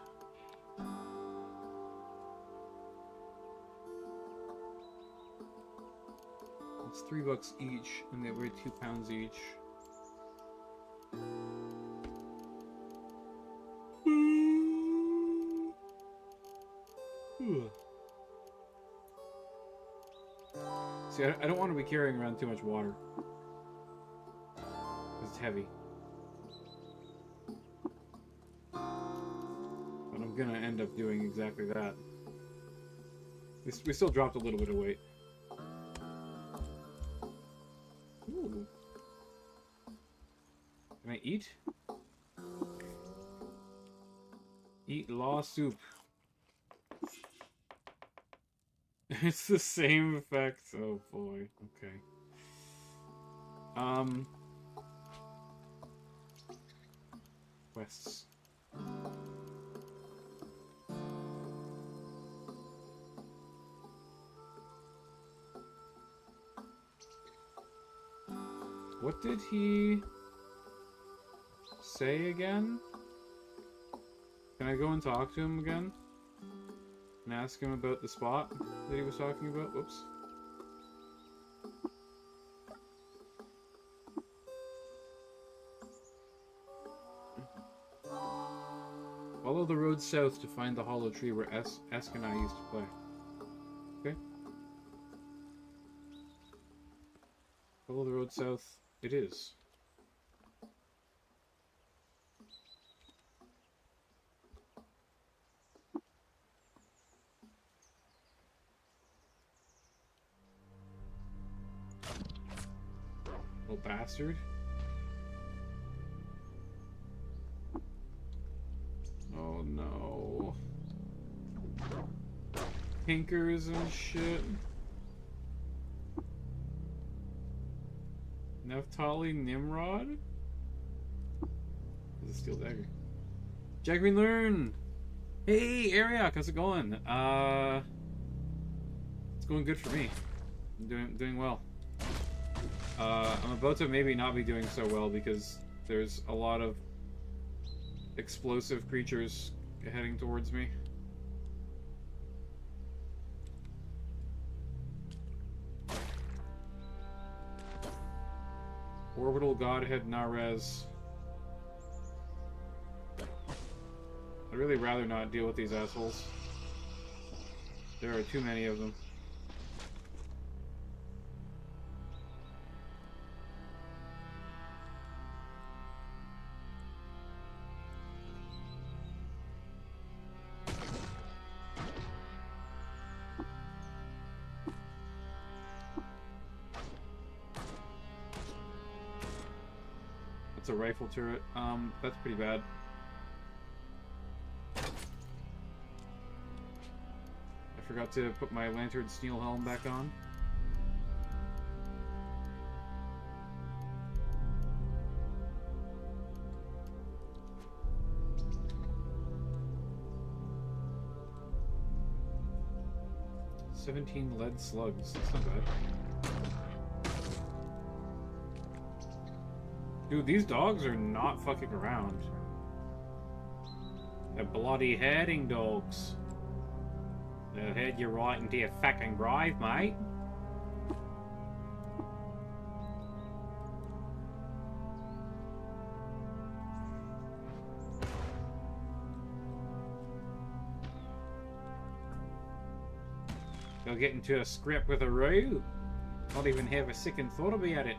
It's $3 each, and they weigh 2 pounds each. See, I don't want to be carrying around too much water. It's heavy. But I'm gonna end up doing exactly that. We still dropped a little bit of weight. Ooh. Can I eat? Eat law soup. It's the same effect. Oh boy. Okay. Quests. What did he say again? Can I go and talk to him again? And ask him about the spot that he was talking about? Whoops. Follow the road south to find the hollow tree where Esk and I used to play. Okay. Follow the road south. It is. Little bastard. Oh no. Pinkers and shit. Neftali Nimrod? There's a steel dagger. Jaggreen Learn! Hey, Ariok, how's it going? It's going good for me. I'm doing well. I'm about to maybe not be doing so well because there's a lot of explosive creatures heading towards me. Orbital Godhead Narez. I'd really rather not deal with these assholes. There are too many of them. It's a rifle turret. That's pretty bad. I forgot to put my lantern steel helm back on. $17 lead slugs. That's not bad. Dude, these dogs are not fucking around. They're bloody herding dogs. They'll head you right into your fucking grave, mate. They'll get into a scrap with a row. Not even have a second thought about it.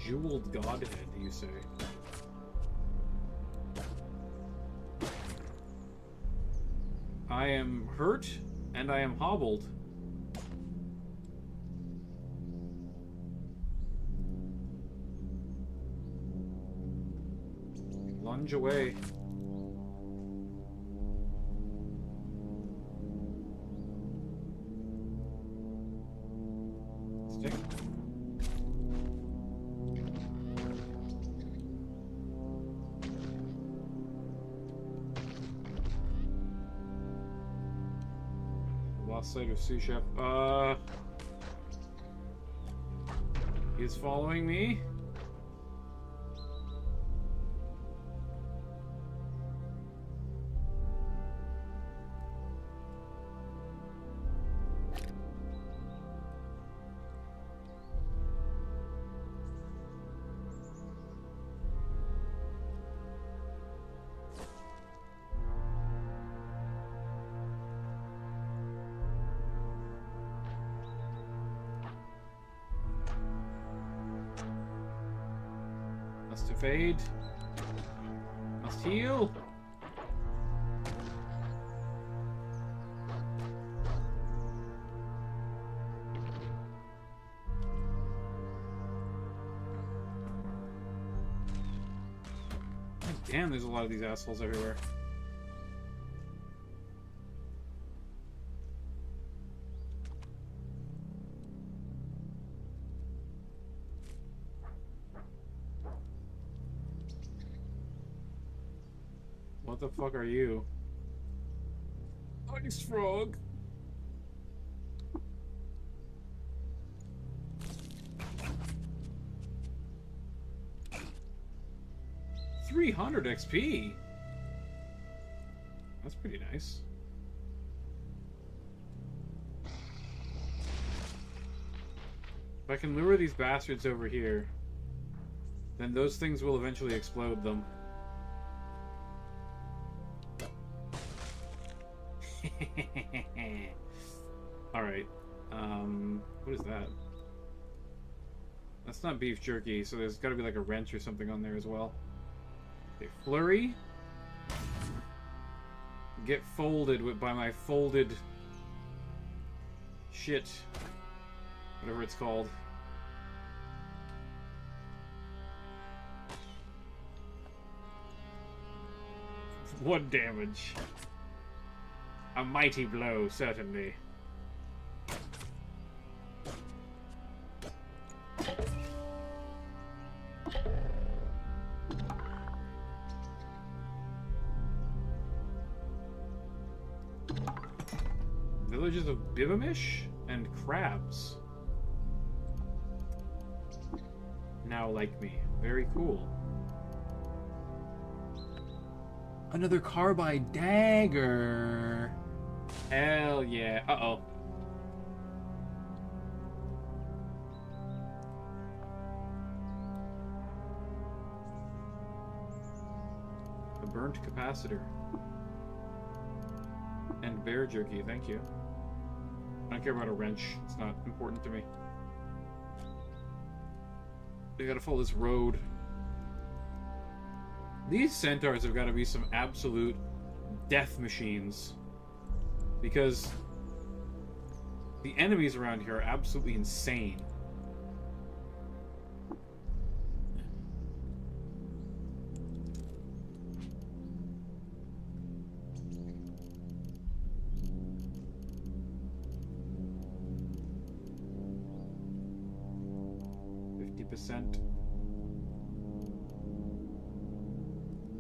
Jeweled Godhead, you say? I am hurt, and I am hobbled. plunge away. Stick. Lost sight of sous chef. He's following me. Must evade. Must heal. Damn, there's a lot of these assholes everywhere. What the fuck are you? Ice frog. $300 XP. That's pretty nice. If I can lure these bastards over here, then those things will eventually explode them. Alright. What is that? That's not beef jerky, so there's gotta be like a wrench or something on there as well. Okay, flurry. Get folded by my folded shit. Whatever it's called. One damage. A mighty blow, certainly. Villages of Bibamish and crabs. Now like me. Very cool. Another carbide dagger. Hell yeah. Uh-oh. A burnt capacitor. And bear jerky, thank you. I don't care about a wrench. It's not important to me. We gotta follow this road. These centaurs have got to be some absolute death machines. Because the enemies around here are absolutely insane.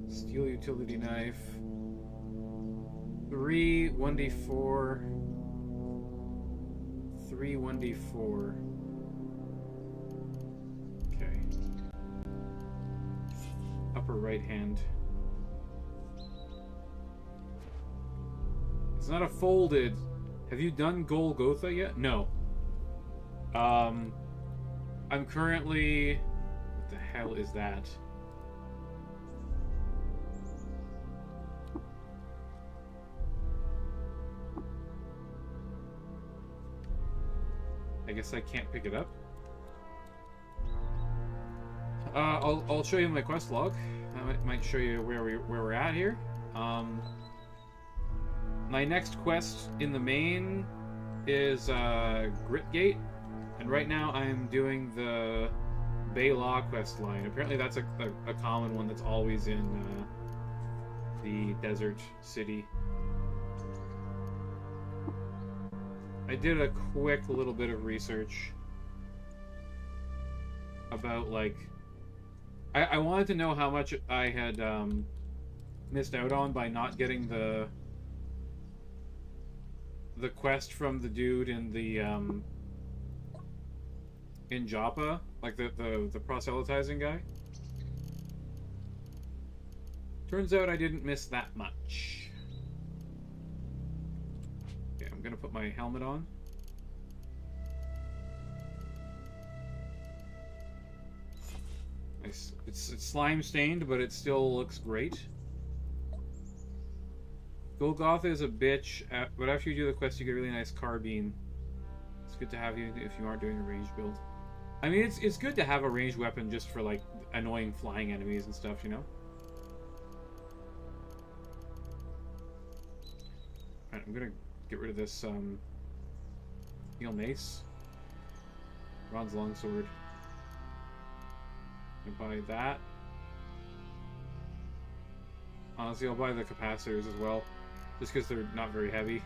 Steel utility knife. 3 1d4. 3 1d4. Okay. Upper right hand. It's not a folded. Have you done Golgotha yet? No. I'm currently... What the hell is that? I guess I can't pick it up. I'll show you my quest log. I might show you where we're at here. My next quest in the main is Gritgate, and right now I'm doing the Bay Law quest line. Apparently that's a common one that's always in the desert city. I did a quick little bit of research about, like, I wanted to know how much I had missed out on by not getting the quest from the dude in the in Joppa, like the proselytizing guy. Turns out I didn't miss that much. Okay, I'm gonna put my helmet on. Nice. It's slime stained, but it still looks great. Golgotha is a bitch, but after you do the quest, you get a really nice carbine. It's good to have you if you aren't doing a ranged build. I mean, it's good to have a ranged weapon just for, like, annoying flying enemies and stuff, you know? Alright, I'm gonna get rid of this, steel mace. Bronze longsword. I'm gonna buy that. Honestly, I'll buy the capacitors as well, just because they're not very heavy.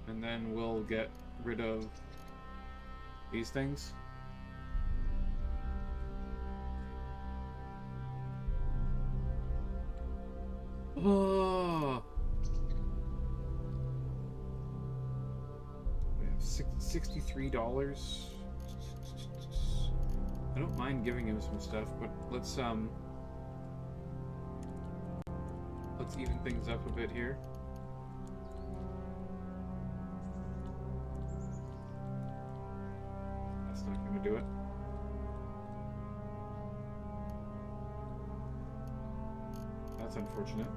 And then we'll get rid of these things. Oh, we have $63. I don't mind giving him some stuff, but let's even things up a bit here. That's not going to do it. That's unfortunate.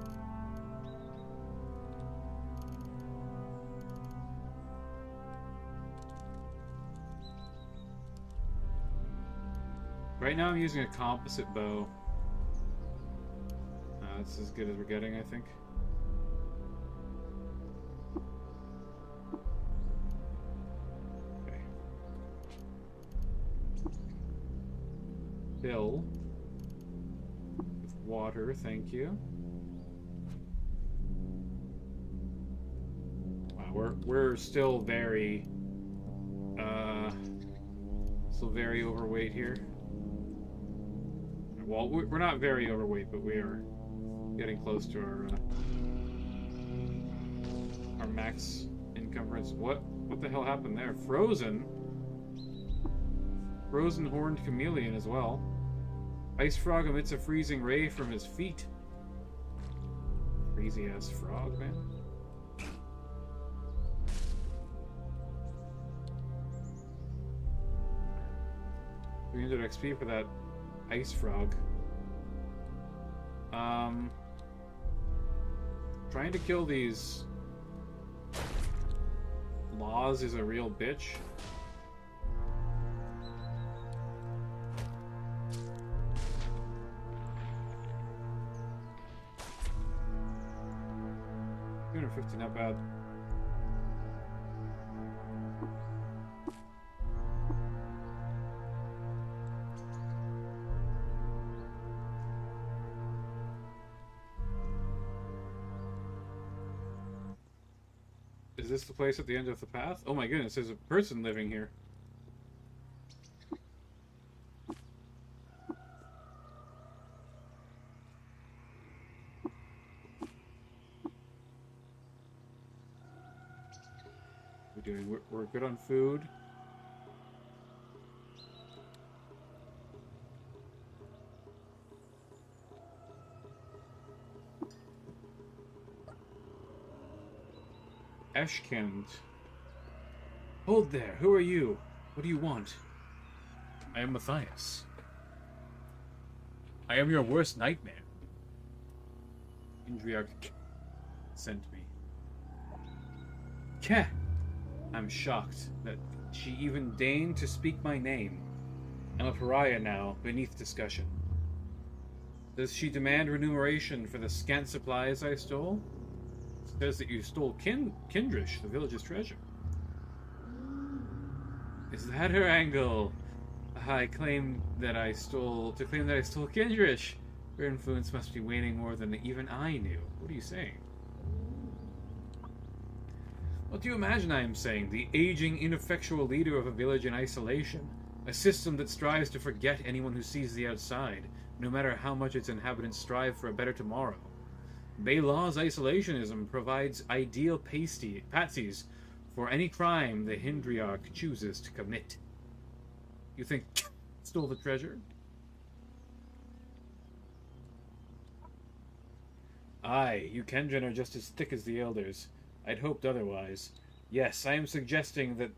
Right now I'm using a composite bow. That's as good as we're getting, I think. Okay. Fill with water, thank you. Wow, we're still very overweight here. Well, we're not very overweight, but we are getting close to our max encumbrance. What the hell happened there? Frozen horned chameleon as well. Ice frog emits a freezing ray from his feet. Crazy ass frog, man. 300 XP for that ice frog. Trying to kill these laws is a real bitch. $250, not bad. Is this the place at the end of the path? Oh my goodness, there's a person living here. We're doing, we're good on food. Eshkend. Hold there. Who are you? What do you want? I am Matthias. I am your worst nightmare. Indriarch sent me. Keh! I'm shocked that she even deigned to speak my name. I'm a pariah now, beneath discussion. Does she demand remuneration for the scant supplies I stole? Says that you stole Kindrish, the village's treasure. Is that her angle? I claim that I stole Kindrish. Her influence must be waning more than even I knew. What are you saying? What do you imagine I am saying? The aging, ineffectual leader of a village in isolation. A system that strives to forget anyone who sees the outside, no matter how much its inhabitants strive for a better tomorrow. Baylaw's isolationism provides ideal patsies for any crime the Hindriarch chooses to commit. You think stole the treasure? Aye, you Kendrin are just as thick as the elders. I'd hoped otherwise. Yes, I am suggesting that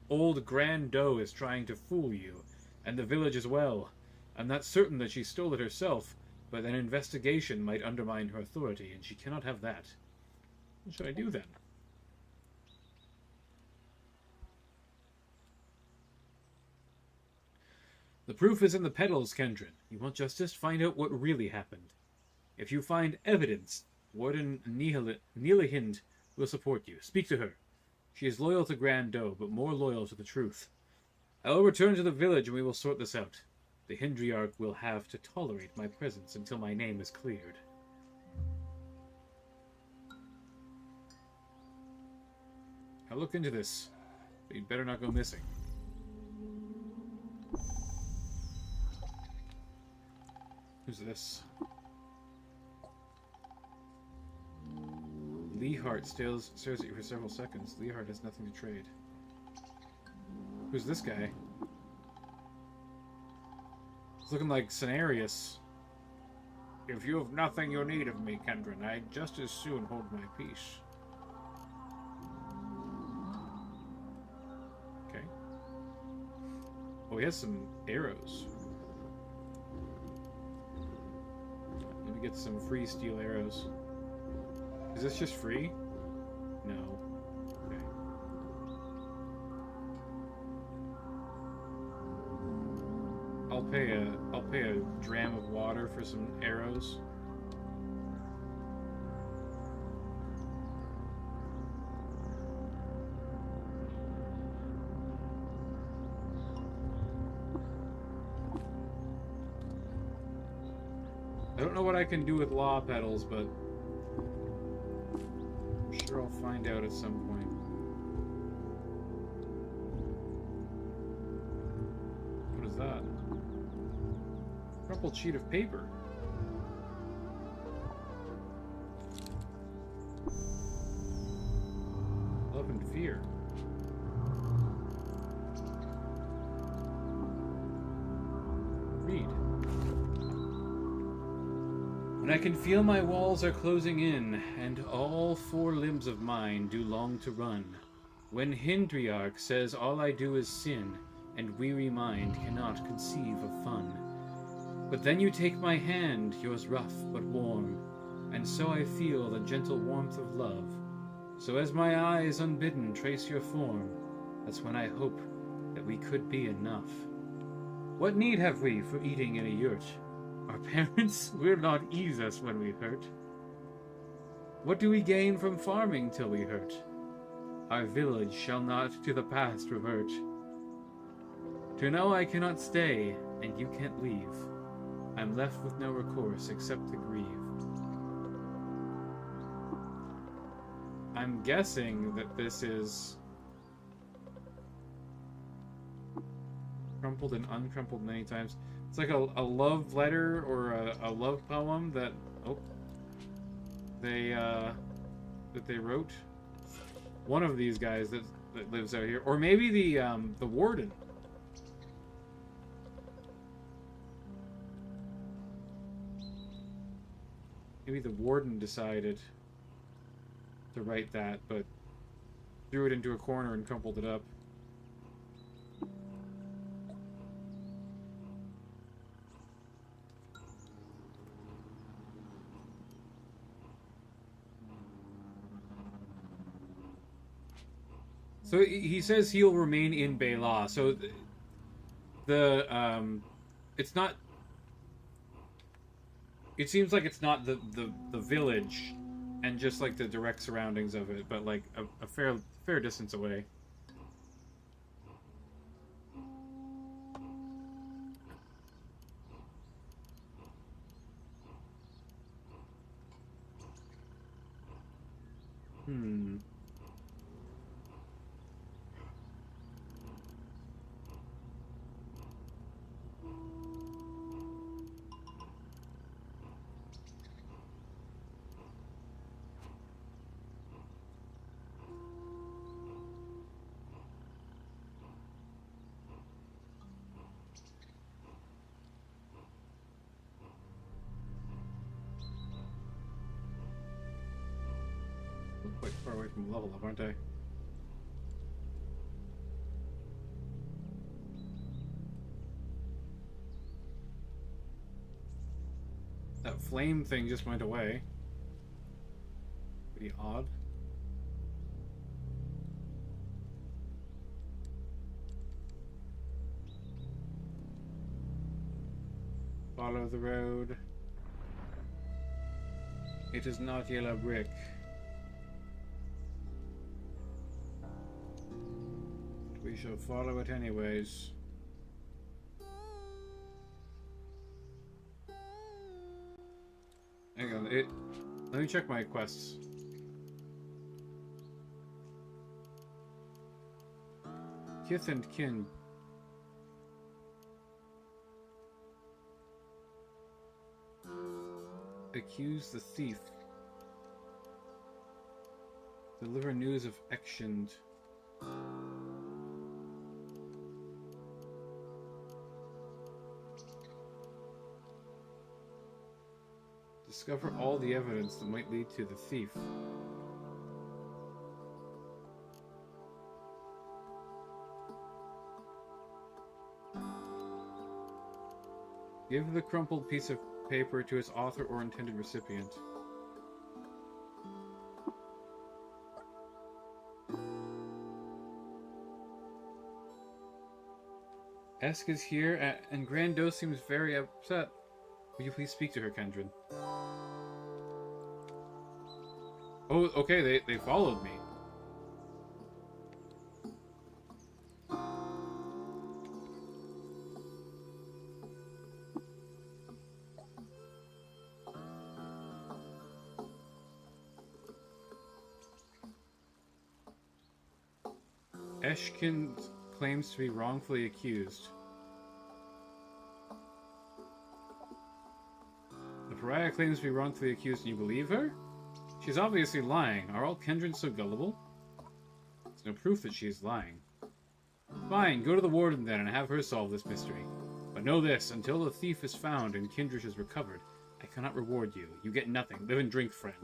old Grand Doe is trying to fool you, and the village as well. I'm not certain that she stole it herself, but an investigation might undermine her authority, and she cannot have that. What should I do then? The proof is in the petals, Kendrin. You want justice? Find out what really happened. If you find evidence, Warden Neelihind will support you. Speak to her. She is loyal to Grand Doe, but more loyal to the truth. I will return to the village and we will sort this out. The Hindriarch will have to tolerate my presence until my name is cleared. I'll look into this, but you'd better not go missing. Who's this? Leehart stares at you for several seconds. Leehart has nothing to trade. Who's this guy? He's looking like Cenarius. If you have nothing you need of me, Kendrin, I'd just as soon hold my peace. Okay. Oh, he has some arrows. Let me get some free steel arrows. Is this just free? No. Okay. I'll pay a dram of water for some arrows. I don't know what I can do with law petals, but I'm sure I'll find out at some point. What is that? Crumpled sheet of paper. Love and fear. Read. When I can feel my walls are closing in, and all four limbs of mine do long to run. When Hindriarch says all I do is sin, and weary mind cannot conceive of fun. But then you take my hand, yours rough but warm, and so I feel the gentle warmth of love. So as my eyes unbidden trace your form, that's when I hope that we could be enough. What need have we for eating in a yurt? Our parents will not ease us when we hurt. What do we gain from farming till we hurt? Our village shall not to the past revert. To know I cannot stay, and you can't leave, I'm left with no recourse except to grieve. I'm guessing that this is crumpled and uncrumpled many times. It's like a love letter or a love poem that they wrote. One of these guys that lives out here, or maybe the warden. Maybe the warden decided to write that, but threw it into a corner and crumpled it up. So he says he'll remain in Baylaw. So it's not It seems like it's not the village and just like the direct surroundings of it, but like a fair distance away. Hmm. We're quite far away from the level up, aren't I? That flame thing just went away. Pretty odd. Follow the road. It is not yellow brick. We shall follow it anyways. Hang on, let me check my quests. Kith and kin. Accuse the thief. Deliver news of Ekshund. Discover all the evidence that might lead to the thief. Give the crumpled piece of paper to its author or intended recipient. Esk is here, and Grando seems very upset. Will you please speak to her, Kendrin? Oh, okay, they followed me. Eshkin claims to be wrongfully accused. The pariah claims to be wrongfully accused, and you believe her? She's obviously lying. Are all Kendrins so gullible? There's no proof that she is lying. Fine, go to the warden then and have her solve this mystery. But know this, until the thief is found and Kindrish is recovered, I cannot reward you. You get nothing. Live and drink, friend.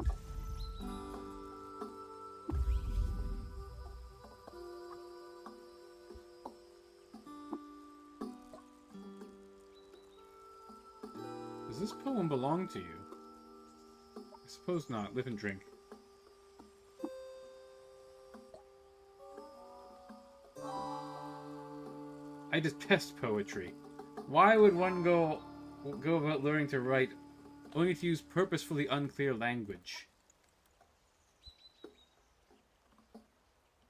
Does this poem belong to you? I suppose not. Live and drink. I detest poetry. Why would one go about learning to write only to use purposefully unclear language?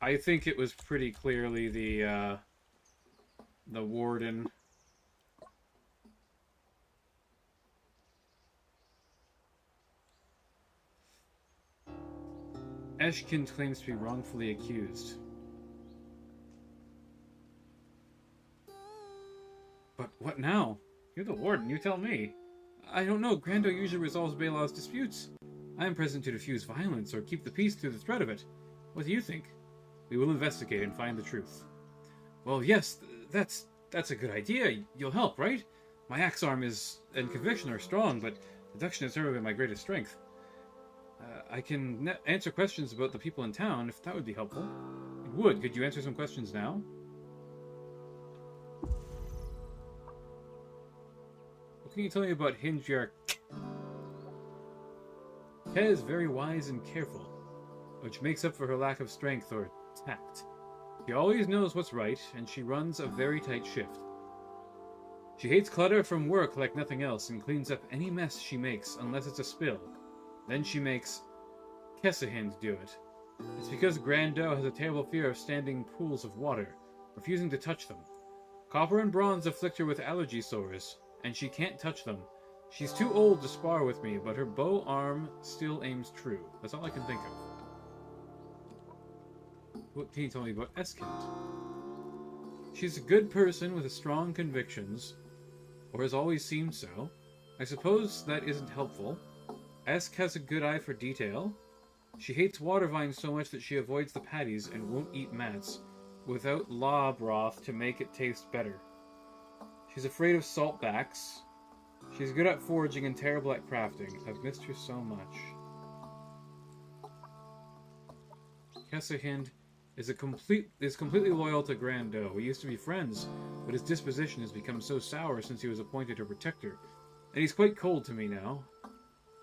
I think it was pretty clearly the warden. Eshkin claims to be wrongfully accused. But what now? You're the warden, you tell me. I don't know, Grando usually resolves Balaw's disputes. I am present to diffuse violence or keep the peace through the threat of it. What do you think? We will investigate and find the truth. Well, yes, that's a good idea. You'll help, right? My axe arm and conviction are strong, but deduction has never been my greatest strength. I can answer questions about the people in town, if that would be helpful. It would. Could you answer some questions now? What can you tell me about Hinjar? Ke is very wise and careful, which makes up for her lack of strength or tact. She always knows what's right, and she runs a very tight shift. She hates clutter from work like nothing else and cleans up any mess she makes unless it's a spill. Then she makes Kessahind do it. It's because Grando has a terrible fear of standing pools of water, refusing to touch them. Copper and bronze afflict her with allergy sores, and she can't touch them. She's too old to spar with me, but her bow arm still aims true. That's all I can think of. What can you tell me about Eskind? She's a good person with strong convictions, or has always seemed so. I suppose that isn't helpful. Esk has a good eye for detail. She hates water vines so much that she avoids the patties and won't eat mats without law broth to make it taste better. She's afraid of saltbacks. She's good at foraging and terrible at crafting. I've missed her so much. Kessahind is completely loyal to Grando. We used to be friends, but his disposition has become so sour since he was appointed her protector, and he's quite cold to me now.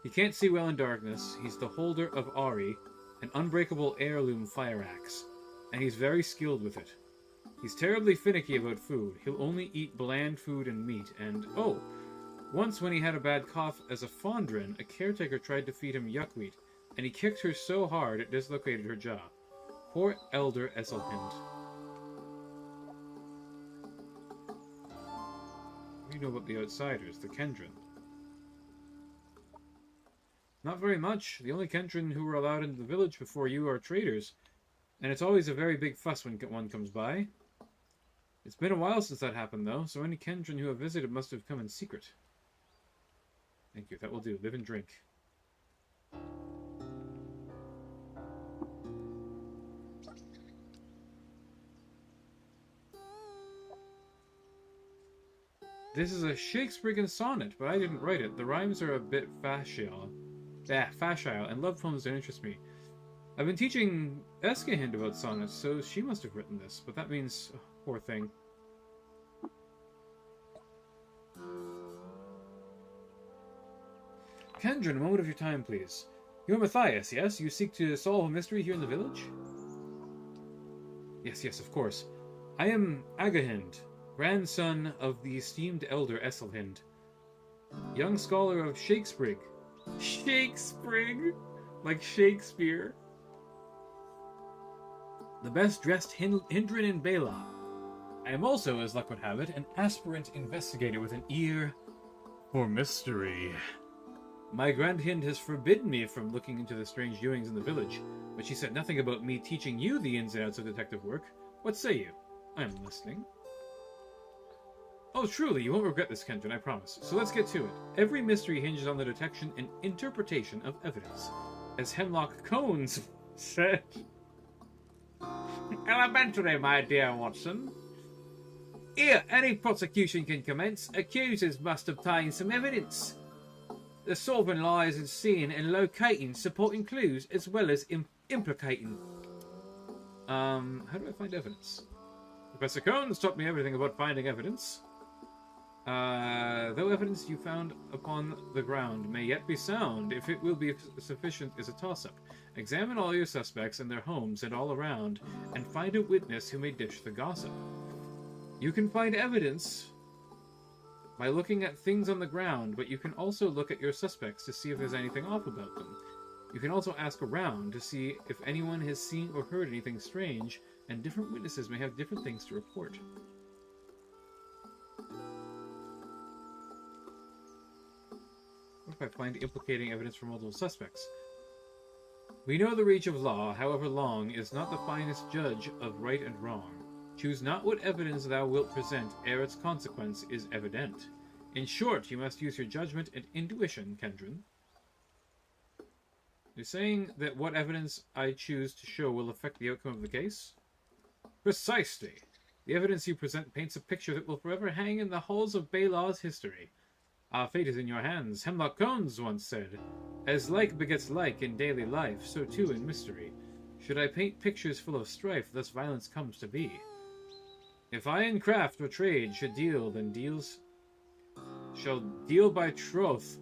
He can't see well in darkness. He's the holder of Ari, an unbreakable heirloom fire axe, and he's very skilled with it. He's terribly finicky about food. He'll only eat bland food and meat, and once when he had a bad cough as a Fondren, a caretaker tried to feed him yuckweed, and he kicked her so hard it dislocated her jaw. Poor Elder Esselhind. What do you know about the outsiders, the Kendrin? Not very much. The only Kendrin who were allowed into the village before you are traders, and it's always a very big fuss when one comes by. It's been a while since that happened, though, so any Kendrin who have visited must have come in secret. Thank you, that will do. Live and drink. This is a Shakespearean sonnet, but I didn't write it. The rhymes are a bit facile, and love poems don't interest me. I've been teaching Eskihind about sonnets, so she must have written this, but that means... Oh, poor thing. Kendrin, a moment of your time, please. You are Matthias, yes? You seek to solve a mystery here in the village? Yes, of course. I am Agahind, grandson of the esteemed elder Esselhind, young scholar of Shakespeare. Shakespeare? Like Shakespeare. The best dressed Hindrin in Bela. I am also, as luck would have it, an aspirant investigator with an ear for mystery. My grandhind has forbidden me from looking into the strange doings in the village, but she said nothing about me teaching you the ins and outs of detective work. What say you? I am listening. Oh, truly, you won't regret this, Kendrin, I promise. So let's get to it. Every mystery hinges on the detection and interpretation of evidence. As Hemlock Cones said... Elementary, my dear Watson. Here, any prosecution can commence. Accusers must obtain some evidence. The solving lies in seeing and locating supporting clues as well as implicating. How do I find evidence? Professor Cones taught me everything about finding evidence. Though evidence you found upon the ground may yet be sound, if it will be sufficient is a toss-up. Examine all your suspects and their homes and all around, and find a witness who may dish the gossip. You can find evidence by looking at things on the ground, but you can also look at your suspects to see if there's anything off about them. You can also ask around to see if anyone has seen or heard anything strange, and different witnesses may have different things to report. What if I find implicating evidence from multiple suspects? We know the reach of law, however long, is not the finest judge of right and wrong. Choose not what evidence thou wilt present, ere its consequence is evident. In short, you must use your judgment and intuition, Kendrin. You're saying that what evidence I choose to show will affect the outcome of the case? Precisely. The evidence you present paints a picture that will forever hang in the halls of Bela's history. Our fate is in your hands. Hemlock Cones once said, as like begets like in daily life, so too in mystery. Should I paint pictures full of strife, thus violence comes to be. If I in craft or trade should deal, then deals shall deal by troth.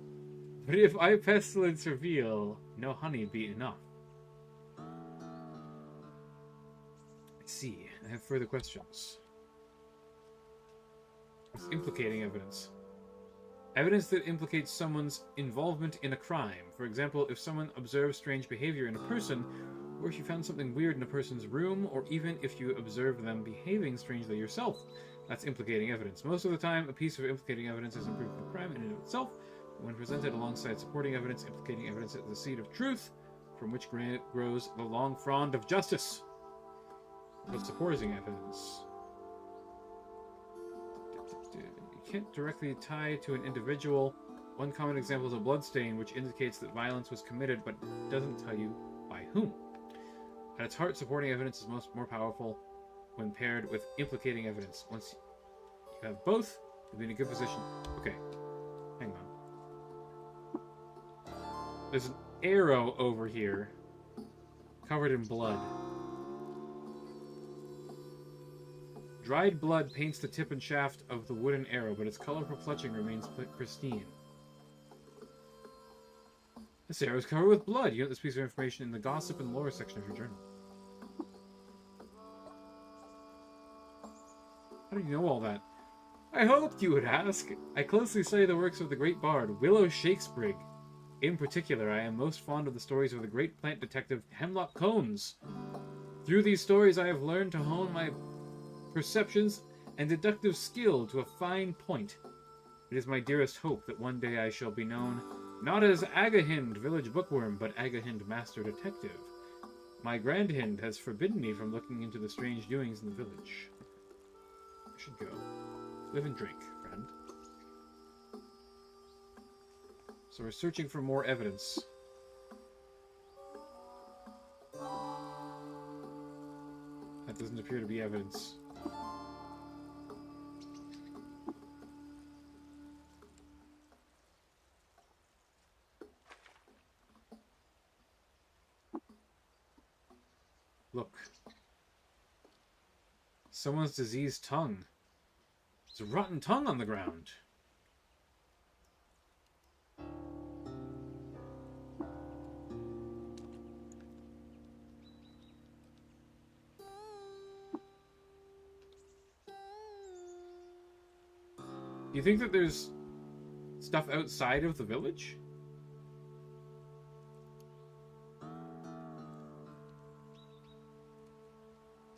But if I pestilence reveal, no honey be enough. I see. I have further questions. It's implicating evidence. Evidence that implicates someone's involvement in a crime. For example, if someone observes strange behavior in a person, or if you found something weird in a person's room, or even if you observe them behaving strangely yourself. That's implicating evidence. Most of the time, a piece of implicating evidence isn't proof of a crime in and of itself. But when presented alongside supporting evidence, implicating evidence is the seed of truth, from which grows the long frond of justice. But supporting evidence. You can't directly tie to an individual. One common example is a bloodstain, which indicates that violence was committed, but doesn't tell you by whom. At its heart, supporting evidence is more powerful when paired with implicating evidence. Once you have both, you'll be in a good position. Okay, hang on. There's an arrow over here, covered in blood. Dried blood paints the tip and shaft of the wooden arrow, but its colorful fletching remains pristine. This arrow is covered with blood. You get this piece of information in the gossip and lore section of your journal. How do you know all that? I hoped you would ask. I closely study the works of the great bard, Willow Shakespeare. In particular, I am most fond of the stories of the great plant detective Hemlock Combs. Through these stories, I have learned to hone my perceptions and deductive skill to a fine point. It is my dearest hope that one day I shall be known not as Agahind, village bookworm, but Agahind, master detective. My grandhind has forbidden me from looking into the strange doings in the village. I should go. Live and drink, friend. So we're searching for more evidence. That doesn't appear to be evidence. Look. Someone's diseased tongue. There's a rotten tongue on the ground. Do you think that there's stuff outside of the village?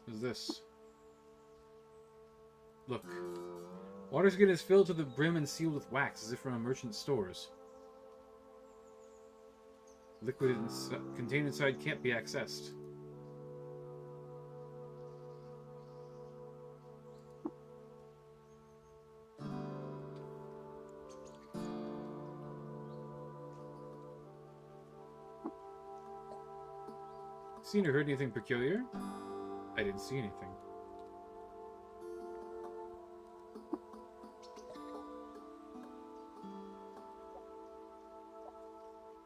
What is this? Look. Water skin is filled to the brim and sealed with wax, as if from a merchant's stores. Liquid contained inside can't be accessed. Seen or heard anything peculiar? I didn't see anything.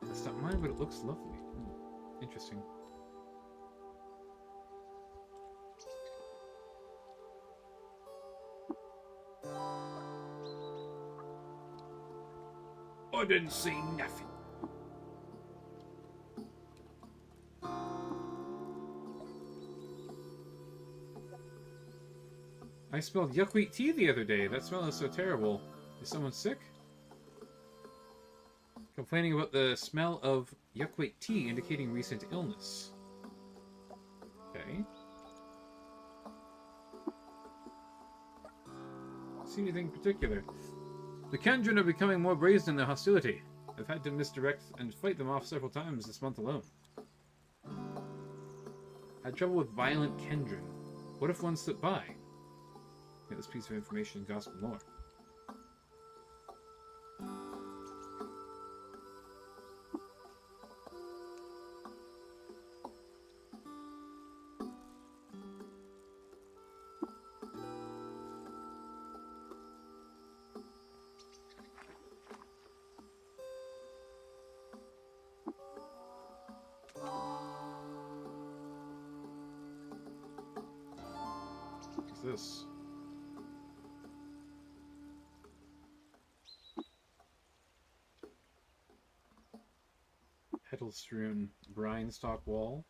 It's not mine, but it looks lovely. Interesting. I didn't see nothing. I smelled yuckweed tea the other day. That smell is so terrible. Is someone sick? Complaining about the smell of yuckweed tea, indicating recent illness. Okay. See anything particular? The Kendrin are becoming more brazen in their hostility. I've had to misdirect and fight them off several times this month alone. Had trouble with violent Kendrin. What if one slipped by? Get this piece of information in gospel lore. What's this? Petal-strewn brine stalk wall.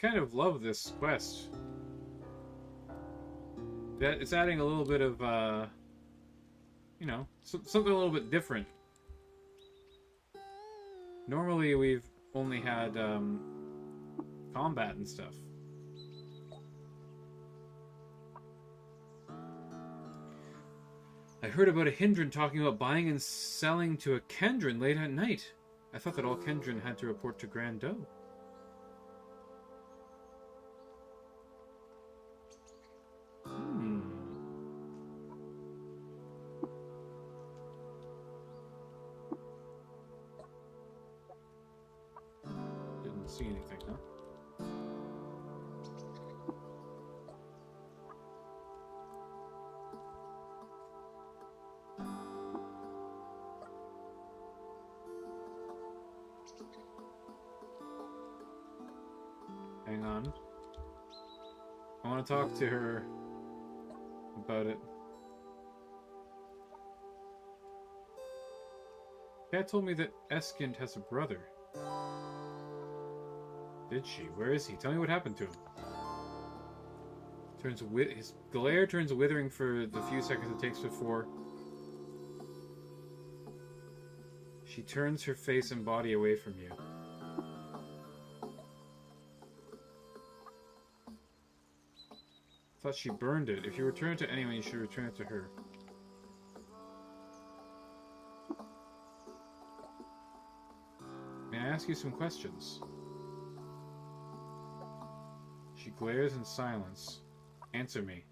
kind of love this quest. That it's adding a little bit of, you know, something a little bit different. Normally we've only had combat and stuff. I heard about a Hindran talking about buying and selling to a Kendran late at night. I thought that all Kendran had to report to Grand Doe. Didn't see anything, huh? Hang on. I want to talk to her about it. Kat told me that Eskind has a brother. Did she? Where is he? Tell me what happened to him. His glare turns withering for the few seconds it takes before she turns her face and body away from you. Thought she burned it. If you return it to anyone, you should return it to her. May I ask you some questions? She glares in silence. Answer me.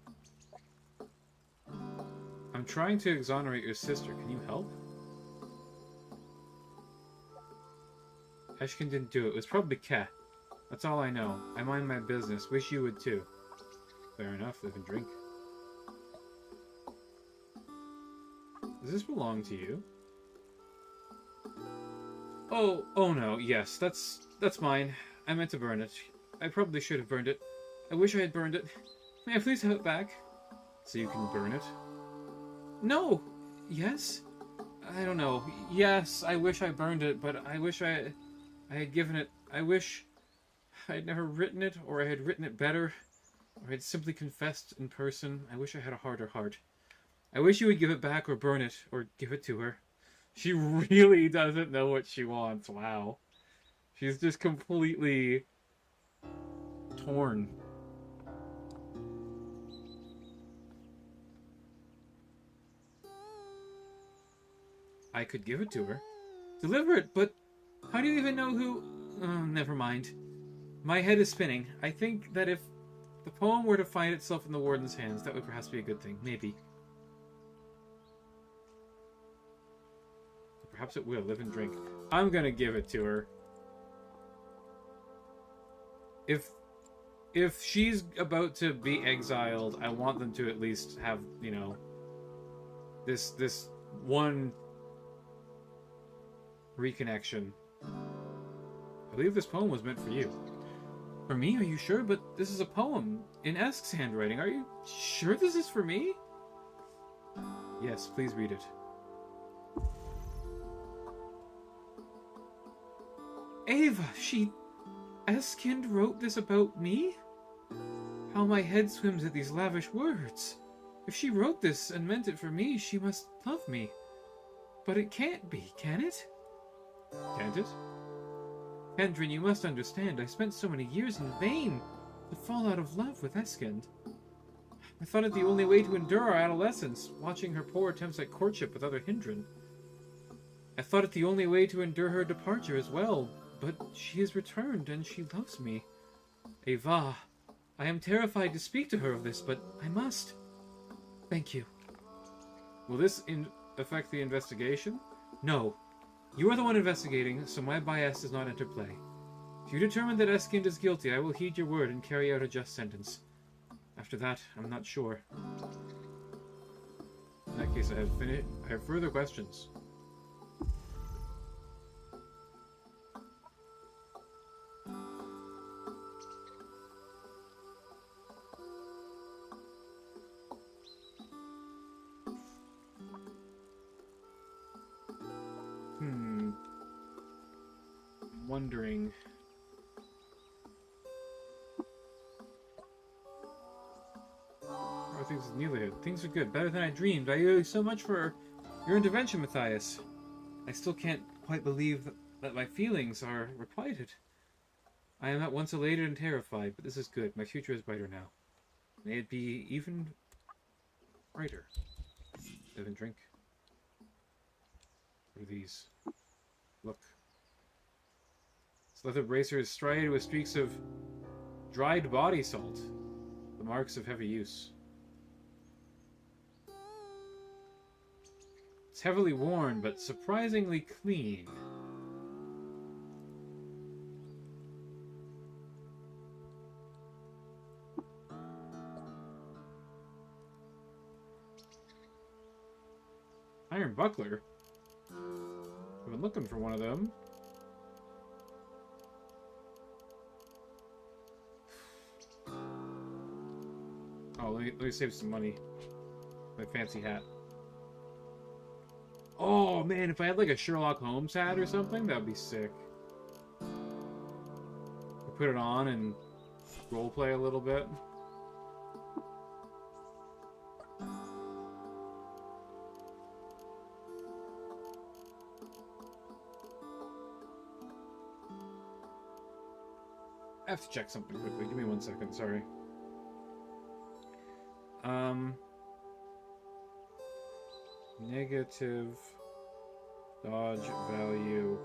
I'm trying to exonerate your sister. Can you help? Eshkin didn't do it. It was probably Kat. That's all I know. I mind my business. Wish you would too. Fair enough, live and drink. Does this belong to you? Oh no, yes, that's mine. I meant to burn it. I probably should have burned it. I wish I had burned it. May I please have it back? So you can burn it? No! Yes? I don't know. Yes, I wish I burned it, but I wish I had given it... I wish I had never written it, or I had written it better. Or I had simply confessed in person. I wish I had a harder heart. I wish you would give it back or burn it, or give it to her. She really doesn't know what she wants. Wow. She's just completely torn. I could give it to her. Deliver it, but how do you even know who... never mind. My head is spinning. I think that if the poem were to find itself in the warden's hands, that would perhaps be a good thing. Maybe. Perhaps it will. Live and drink. I'm gonna give it to her. If she's about to be exiled, I want them to at least have, you know, this one reconnection. I believe this poem was meant for you. For me? Are you sure? But this is a poem in Esk's handwriting. Are you sure this is for me? Yes, please read it. Ava, Eskind wrote this about me? How my head swims at these lavish words. If she wrote this and meant it for me, she must love me. But it can't be, can it? Can't it? Kendrin, you must understand, I spent so many years in vain to fall out of love with Eskind. I thought it the only way to endure our adolescence, watching her poor attempts at courtship with other Hindran. I thought it the only way to endure her departure as well, but she has returned and she loves me. Ava, I am terrified to speak to her of this, but I must. Thank you. Will this affect the investigation? No. You are the one investigating, so my bias does not enter play. If you determine that Eskind is guilty, I will heed your word and carry out a just sentence. After that, I'm not sure. In that case, I have further questions. Wondering. things with Neela. Things are good, better than I dreamed. I owe you so much for your intervention, Matthias. I still can't quite believe that my feelings are requited. I am at once elated and terrified, but this is good. My future is brighter now. May it be even brighter. Live and drink. What are these? Look. This leather bracer is striated with streaks of dried body salt. The marks of heavy use. It's heavily worn, but surprisingly clean. Iron buckler? I've been looking for one of them. Oh, let me save some money. My fancy hat. Oh man, if I had like a Sherlock Holmes hat or something, that would be sick. I put it on and roleplay a little bit. I have to check something quickly. Give me 1 second, sorry. Negative dodge value.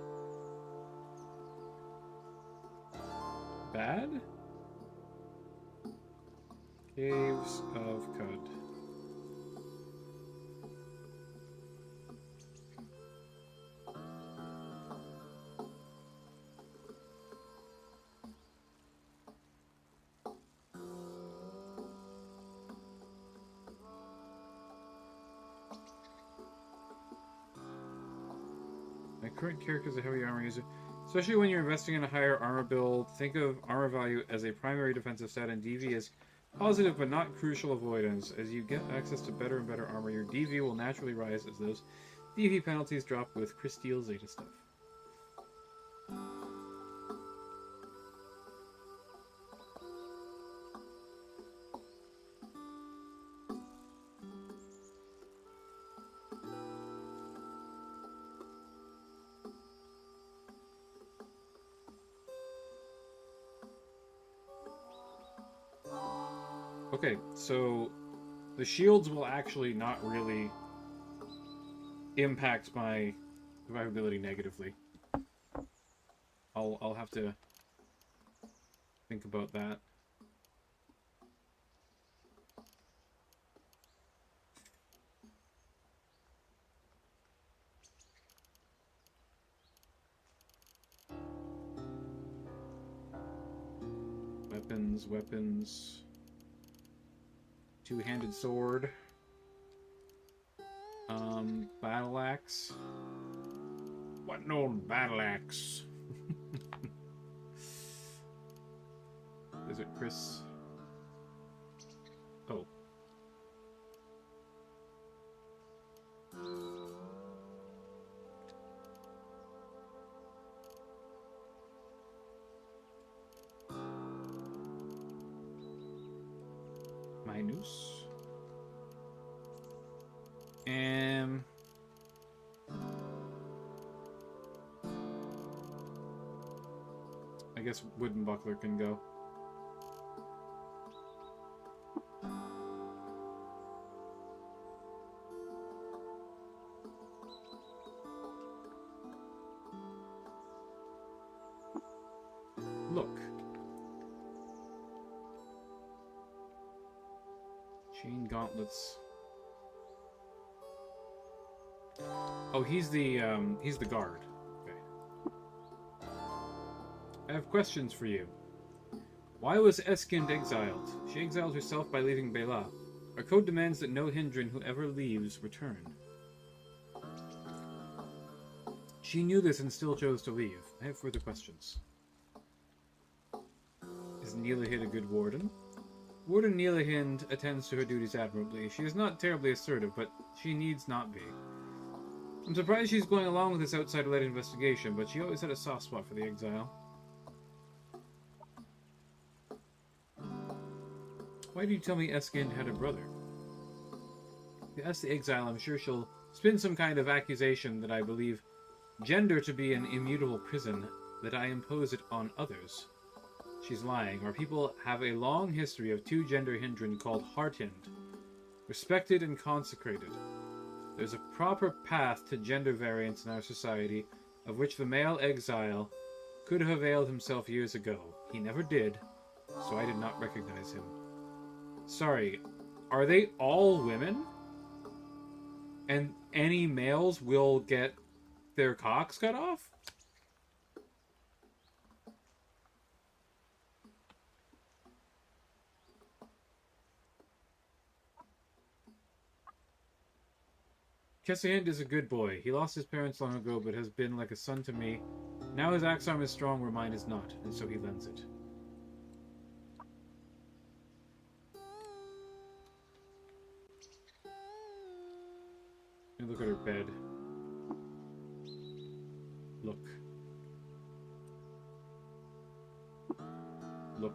Bad? Caves of Cud. My current character is a heavy armor user. Especially when you're investing in a higher armor build, think of armor value as a primary defensive stat and DV as positive but not crucial avoidance. As you get access to better and better armor, your DV will naturally rise as those DV penalties drop with Crysteel Zeta stuff. Okay, so the shields will actually not really impact my survivability negatively. I'll have to think about that. Weapons. Two-handed sword. Battle axe. What an old battle axe. Is it Chris? Oh. Minus. I guess wooden buckler can go. Look. Chain gauntlets. Oh, he's the guard. Okay. I have questions for you. Why was Eskind exiled? She exiled herself by leaving Bela. Our code demands that no Hindran who ever leaves return. She knew this and still chose to leave. I have further questions. Is Neelahind a good warden? Warden Neelahind attends to her duties admirably. She is not terribly assertive, but she needs not be. I'm surprised she's going along with this outside-led investigation, but she always had a soft spot for the exile. Why did you tell me Eskind had a brother? As the exile, I'm sure she'll spin some kind of accusation that I believe gender to be an immutable prison, that I impose it on others. She's lying. Our people have a long history of two gender hindran called Hearthind, respected and consecrated. There's a proper path to gender variance in our society, of which the male exile could have availed himself years ago. He never did, so I did not recognize him. Sorry, are they all women? And any males will get their cocks cut off? Kessihind is a good boy. He lost his parents long ago, but has been like a son to me. Now his axe arm is strong where mine is not, and so he lends it. Look at her bed. Look. Look.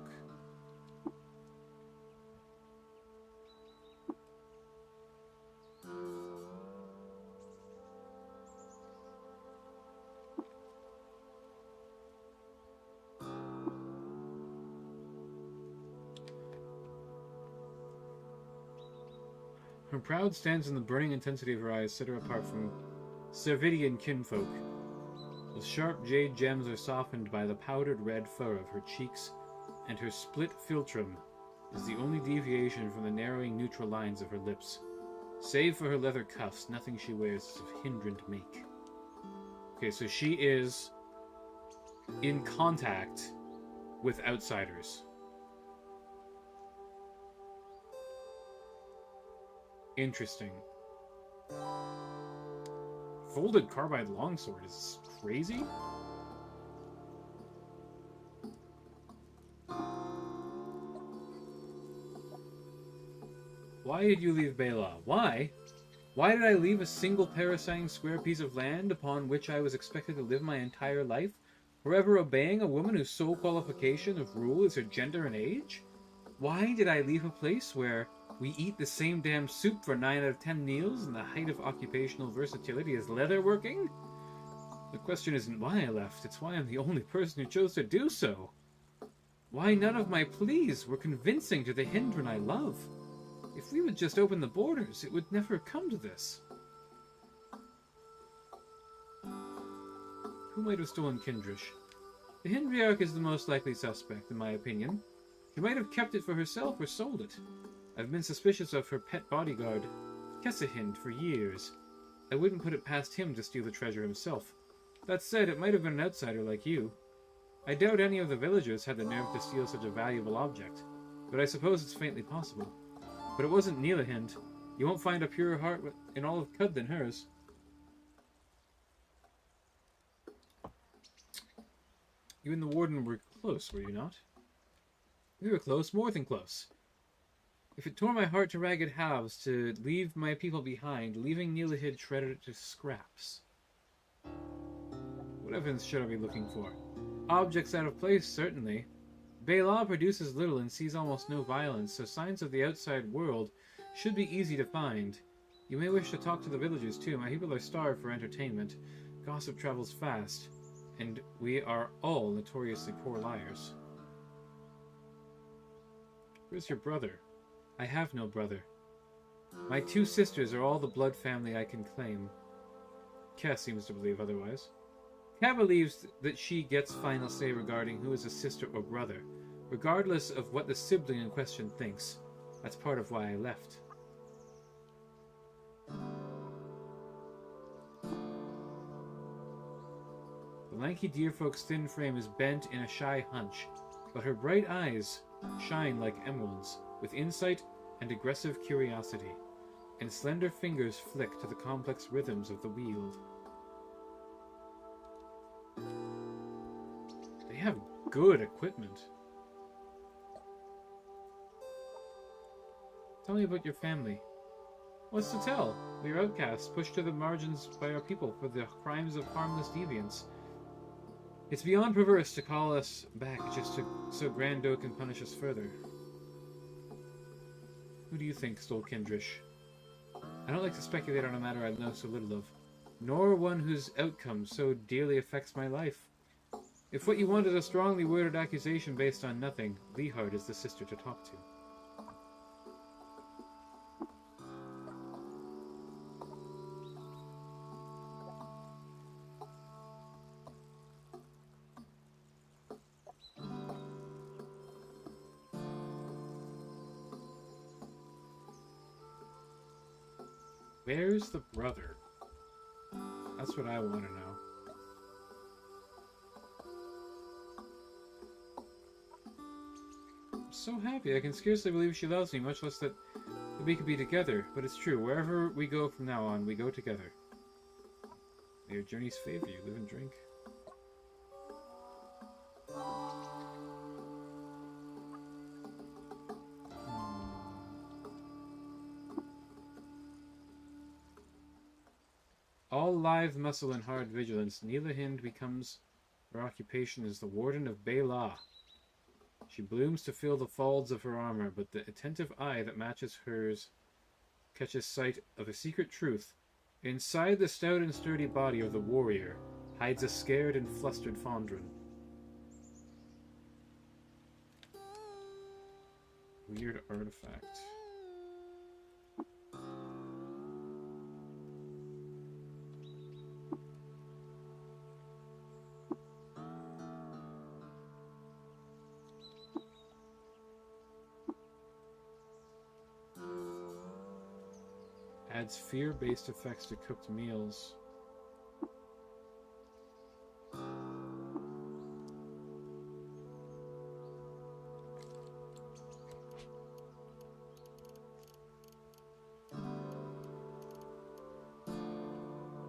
Her proud stands in the burning intensity of her eyes, set her apart from Servidian kinfolk. The sharp jade gems are softened by the powdered red fur of her cheeks, and her split philtrum is the only deviation from the narrowing neutral lines of her lips. Save for her leather cuffs, nothing she wears is of hindrant make. Okay, so she is in contact with outsiders. Interesting. Folded carbide longsword is crazy. Why did you leave Bela? Why? Why did I leave a single parasang square piece of land upon which I was expected to live my entire life, forever obeying a woman whose sole qualification of rule is her gender and age? Why did I leave a place where we eat the same damn soup for 9 out of 10 meals, and the height of occupational versatility is leatherworking? The question isn't why I left, it's why I'm the only person who chose to do so. Why none of my pleas were convincing to the hindran I love. If we would just open the borders, it would never come to this. Who might have stolen Kindrish? The Hindriarch is the most likely suspect, in my opinion. She might have kept it for herself or sold it. I've been suspicious of her pet bodyguard, Kessihind, for years. I wouldn't put it past him to steal the treasure himself. That said, it might have been an outsider like you. I doubt any of the villagers had the nerve to steal such a valuable object, but I suppose it's faintly possible. But it wasn't Nilahind. You won't find a purer heart in all of Cud than hers. You and the warden were close, were you not? We were close, more than close. If it tore my heart to ragged halves to leave my people behind, leaving Nilahind shredded to scraps. What evidence should I be looking for? Objects out of place, certainly. Bela produces little and sees almost no violence, so signs of the outside world should be easy to find. You may wish to talk to the villagers, too. My people are starved for entertainment. Gossip travels fast, and we are all notoriously poor liars. Where's your brother? I have no brother. My 2 sisters are all the blood family I can claim. Kess seems to believe otherwise. Kat believes that she gets final say regarding who is a sister or brother, regardless of what the sibling in question thinks. That's part of why I left. The lanky deerfolk's thin frame is bent in a shy hunch, but her bright eyes shine like emeralds, with insight and aggressive curiosity, and slender fingers flick to the complex rhythms of the wield. They have good equipment. Tell me about your family. What's to tell? We are outcasts, pushed to the margins by our people for the crimes of harmless deviants. It's beyond perverse to call us back just so Grando can punish us further. Who do you think stole Kindrish? I don't like to speculate on a matter I know so little of, nor one whose outcome so dearly affects my life. If what you want is a strongly worded accusation based on nothing, Lehard is the sister to talk to. Where's the brother? That's what I want to know. I'm so happy. I can scarcely believe she loves me, much less that we could be together. But it's true. Wherever we go from now on, we go together. May your journeys favor you. Live and drink. All lithe muscle and hard vigilance, Neelahind becomes her occupation as the Warden of Bela. She blooms to fill the folds of her armor, but the attentive eye that matches hers catches sight of a secret truth. Inside the stout and sturdy body of the warrior hides a scared and flustered Fondren. Weird artifact. Adds fear-based effects to cooked meals.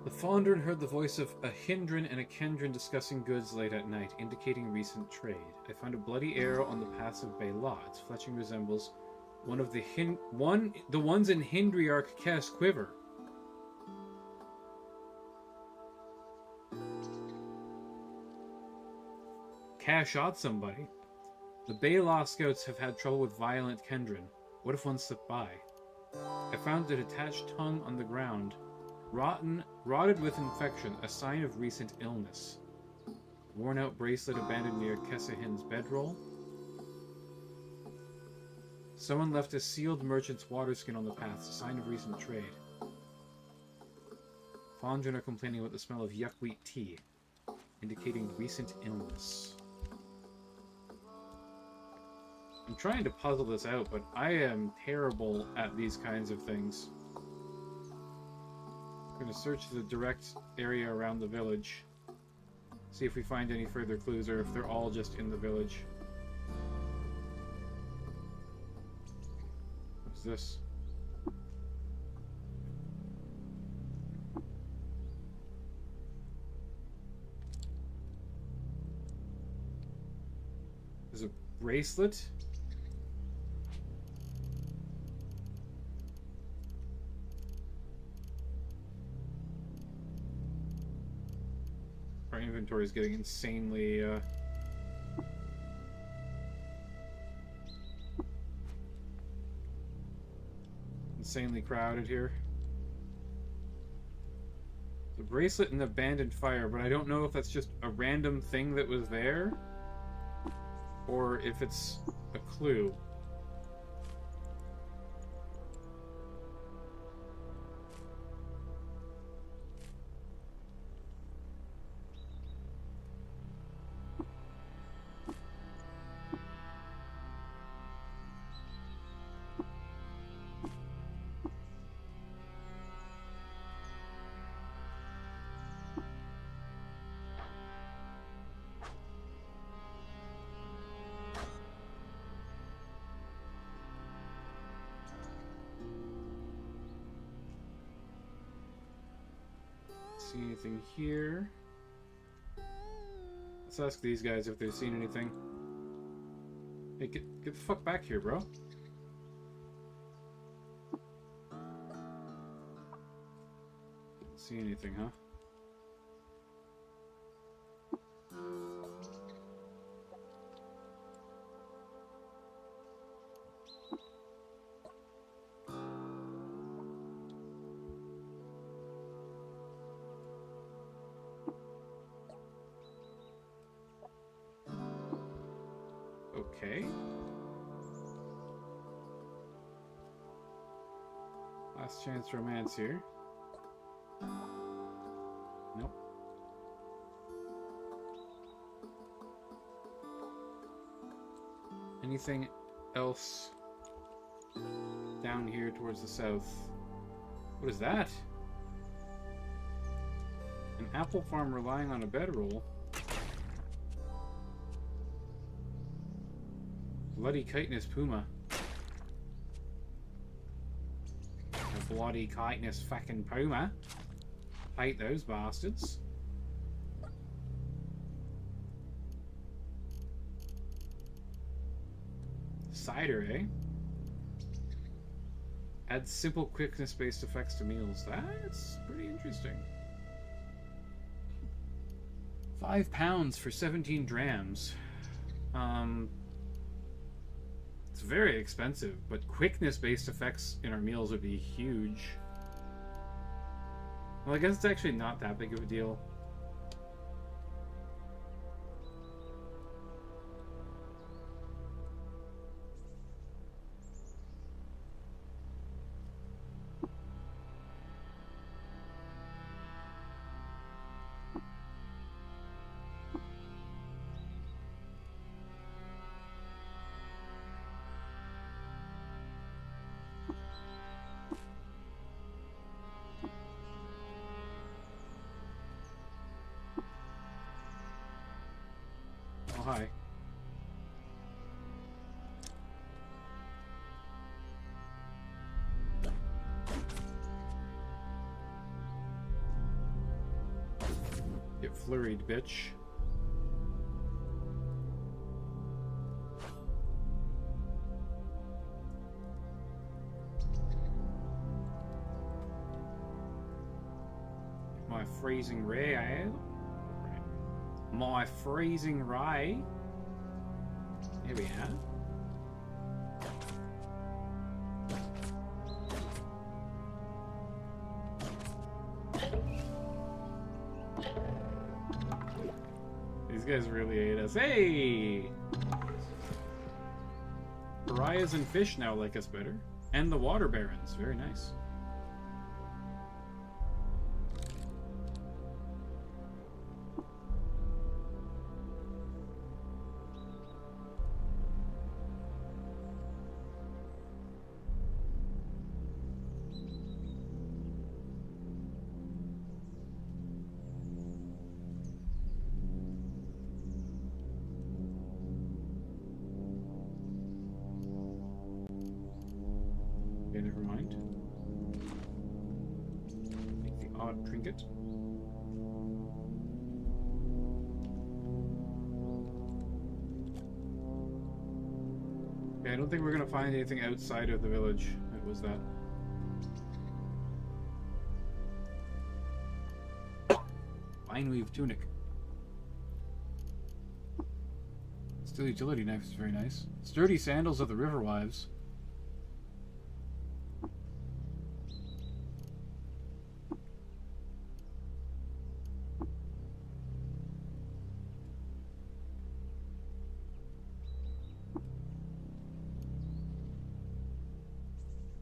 The Fondren heard the voice of a Hindran and a Kendran discussing goods late at night, indicating recent trade. I found a bloody arrow on the pass of Bela. Its fletching resembles one of the ones in Hindriarch Kess quiver. Cash shot somebody. The Bela scouts have had trouble with violent Kendran. What if one slipped by? I found a detached tongue on the ground, rotted with infection, a sign of recent illness. Worn-out bracelet abandoned near Kessahin's bedroll. Someone left a sealed merchant's water skin on the path, a sign of recent trade. Fondren are complaining about the smell of yuckweed tea, indicating recent illness. I'm trying to puzzle this out, but I am terrible at these kinds of things. I'm going to search the direct area around the village. See if we find any further clues, or if they're all just in the village. What's this? There's a bracelet. Our inventory is getting insanely crowded here. The bracelet and abandoned fire, but I don't know if that's just a random thing that was there, or if it's a clue. See anything here? Let's ask these guys if they've seen anything. Hey, get the fuck back here, bro. Didn't see anything, huh? Okay. Last chance romance here. Nope. Anything else down here towards the south? What is that? An apple farm relying on a bedroll. Bloody chitinous puma. A bloody chitinous fucking puma. Hate those bastards. Cider, eh? Adds simple quickness-based effects to meals. That's pretty interesting. 5 pounds for 17 drams. It's very expensive, but quickness-based effects in our meals would be huge. Well, I guess it's actually not that big of a deal. Oh, hi. Get flurried, bitch. My freezing ray, eh? My freezing ray. Here we are. These guys really ate us. Hey! Pariahs and fish now like us better. And the water barons. Very nice. Okay, never mind. Take the odd trinket. Okay, I don't think we're gonna find anything outside of the village. It was that. Fine weave tunic. Steel utility knife is very nice. Sturdy sandals of the river wives.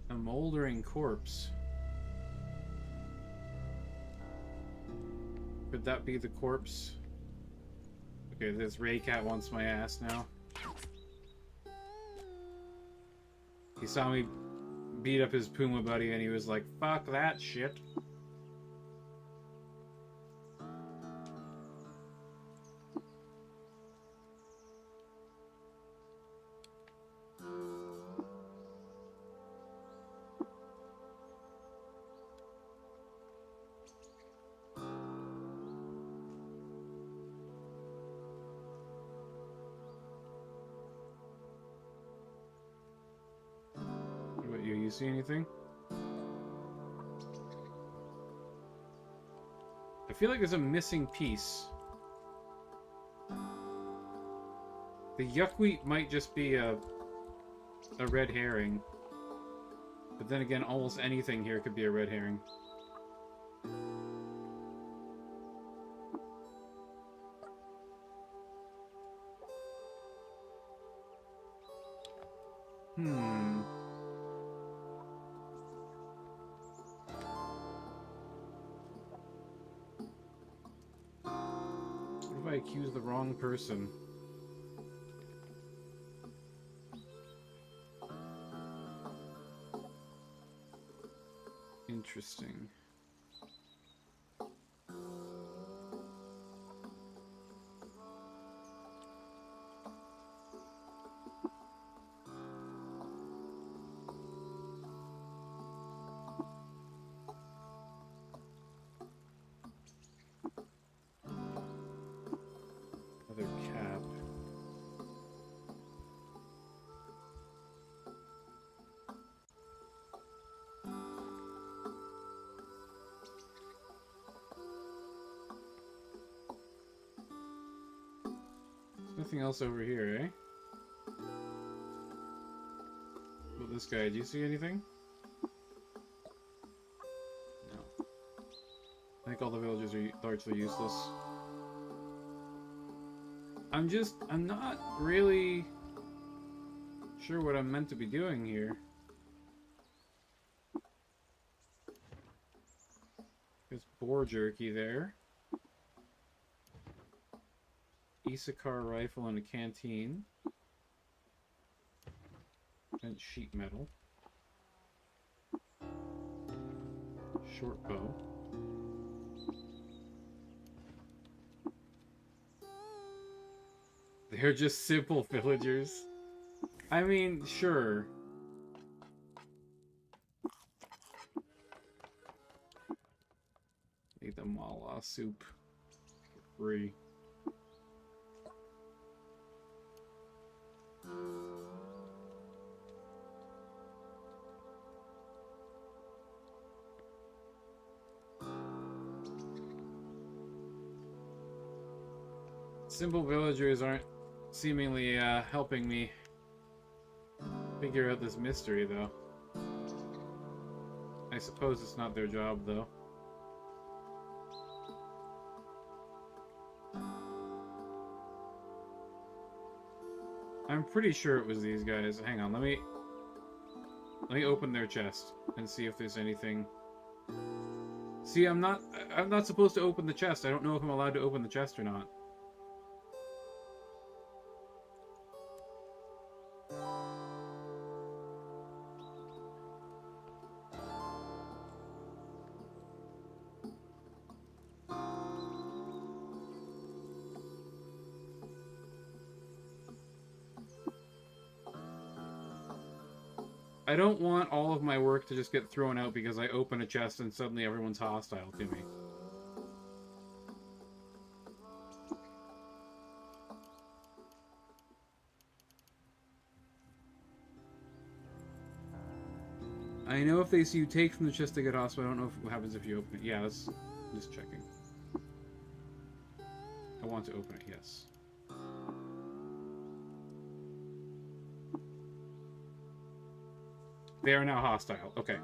A moldering corpse. Could that be the corpse? Okay, this Raycat wants my ass now. He saw me beat up his Puma buddy and he was like, fuck that shit. You see anything? I feel like there's a missing piece. The yuckweed might just be a red herring. But then again, almost anything here could be a red herring. I accuse the wrong person? Interesting. Another cap. There's nothing else over here, eh? What this guy? Do you see anything? No. I think all the villagers are largely useless. I'm not really sure what I'm meant to be doing here. There's boar jerky there. Isakar rifle and a canteen. And sheet metal. Short bow. They're just simple villagers. I mean, sure. Eat the mala soup for free. Simple villagers aren't seemingly helping me figure out this mystery, though. I suppose it's not their job, though. I'm pretty sure it was these guys. Hang on, let me open their chest and see if there's anything. See, I'm not supposed to open the chest. I don't know if I'm allowed to open the chest or not. I don't want all of my work to just get thrown out because I open a chest and suddenly everyone's hostile to me. I know if they see you take from the chest they get hostile. I don't know what happens if you open it. Yeah, that's just checking. I want to open it, yes. They are now hostile. Okay.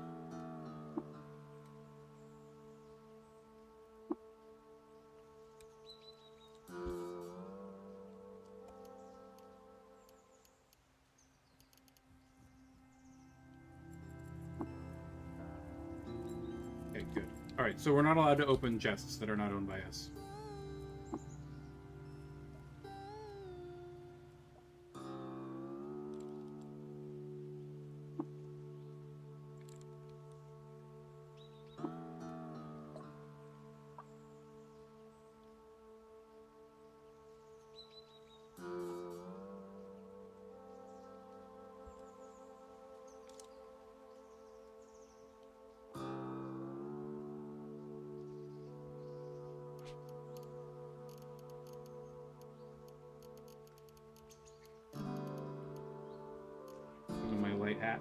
Okay, good. Alright, so we're not allowed to open chests that are not owned by us. My light hat.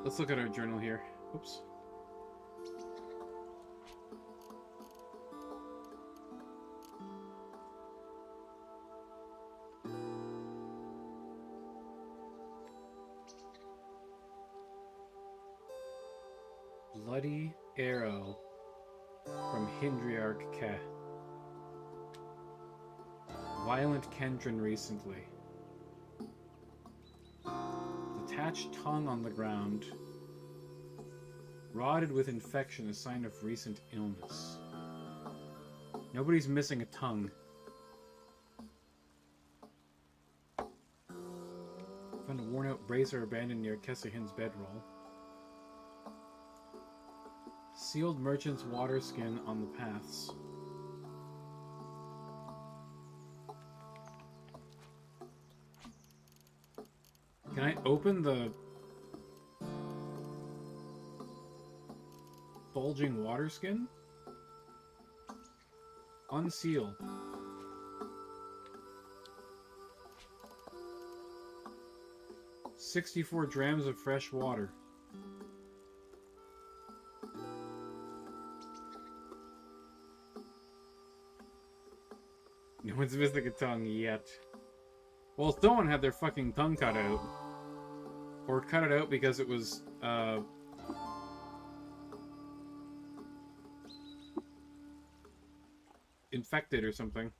Let's look at our journal here. Oops. Bloody arrow from Hindriarch Ke. Violent Kendron recently. Detached tongue on the ground. Rotted with infection, a sign of recent illness. Nobody's missing a tongue. Found a worn-out bracer abandoned near Kessahin's bedroll. Sealed merchant's water skin on the paths. Can I open the bulging water skin? Unseal. $64 drams of fresh water. No one's missing a tongue yet. Well, someone had their fucking tongue cut out. Or cut it out because it was, infected or something.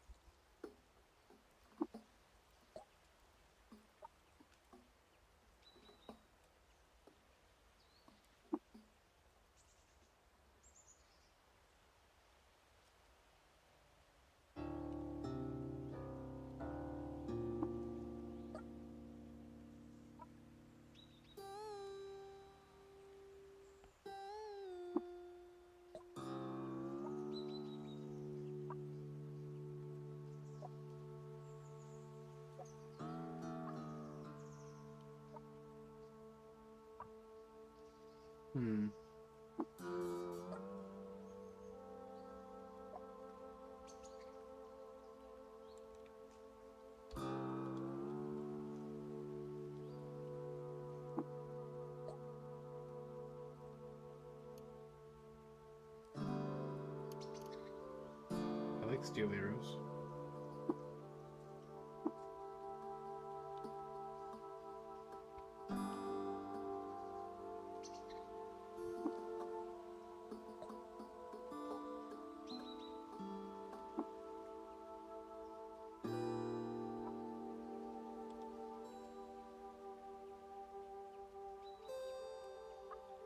I like steel arrows.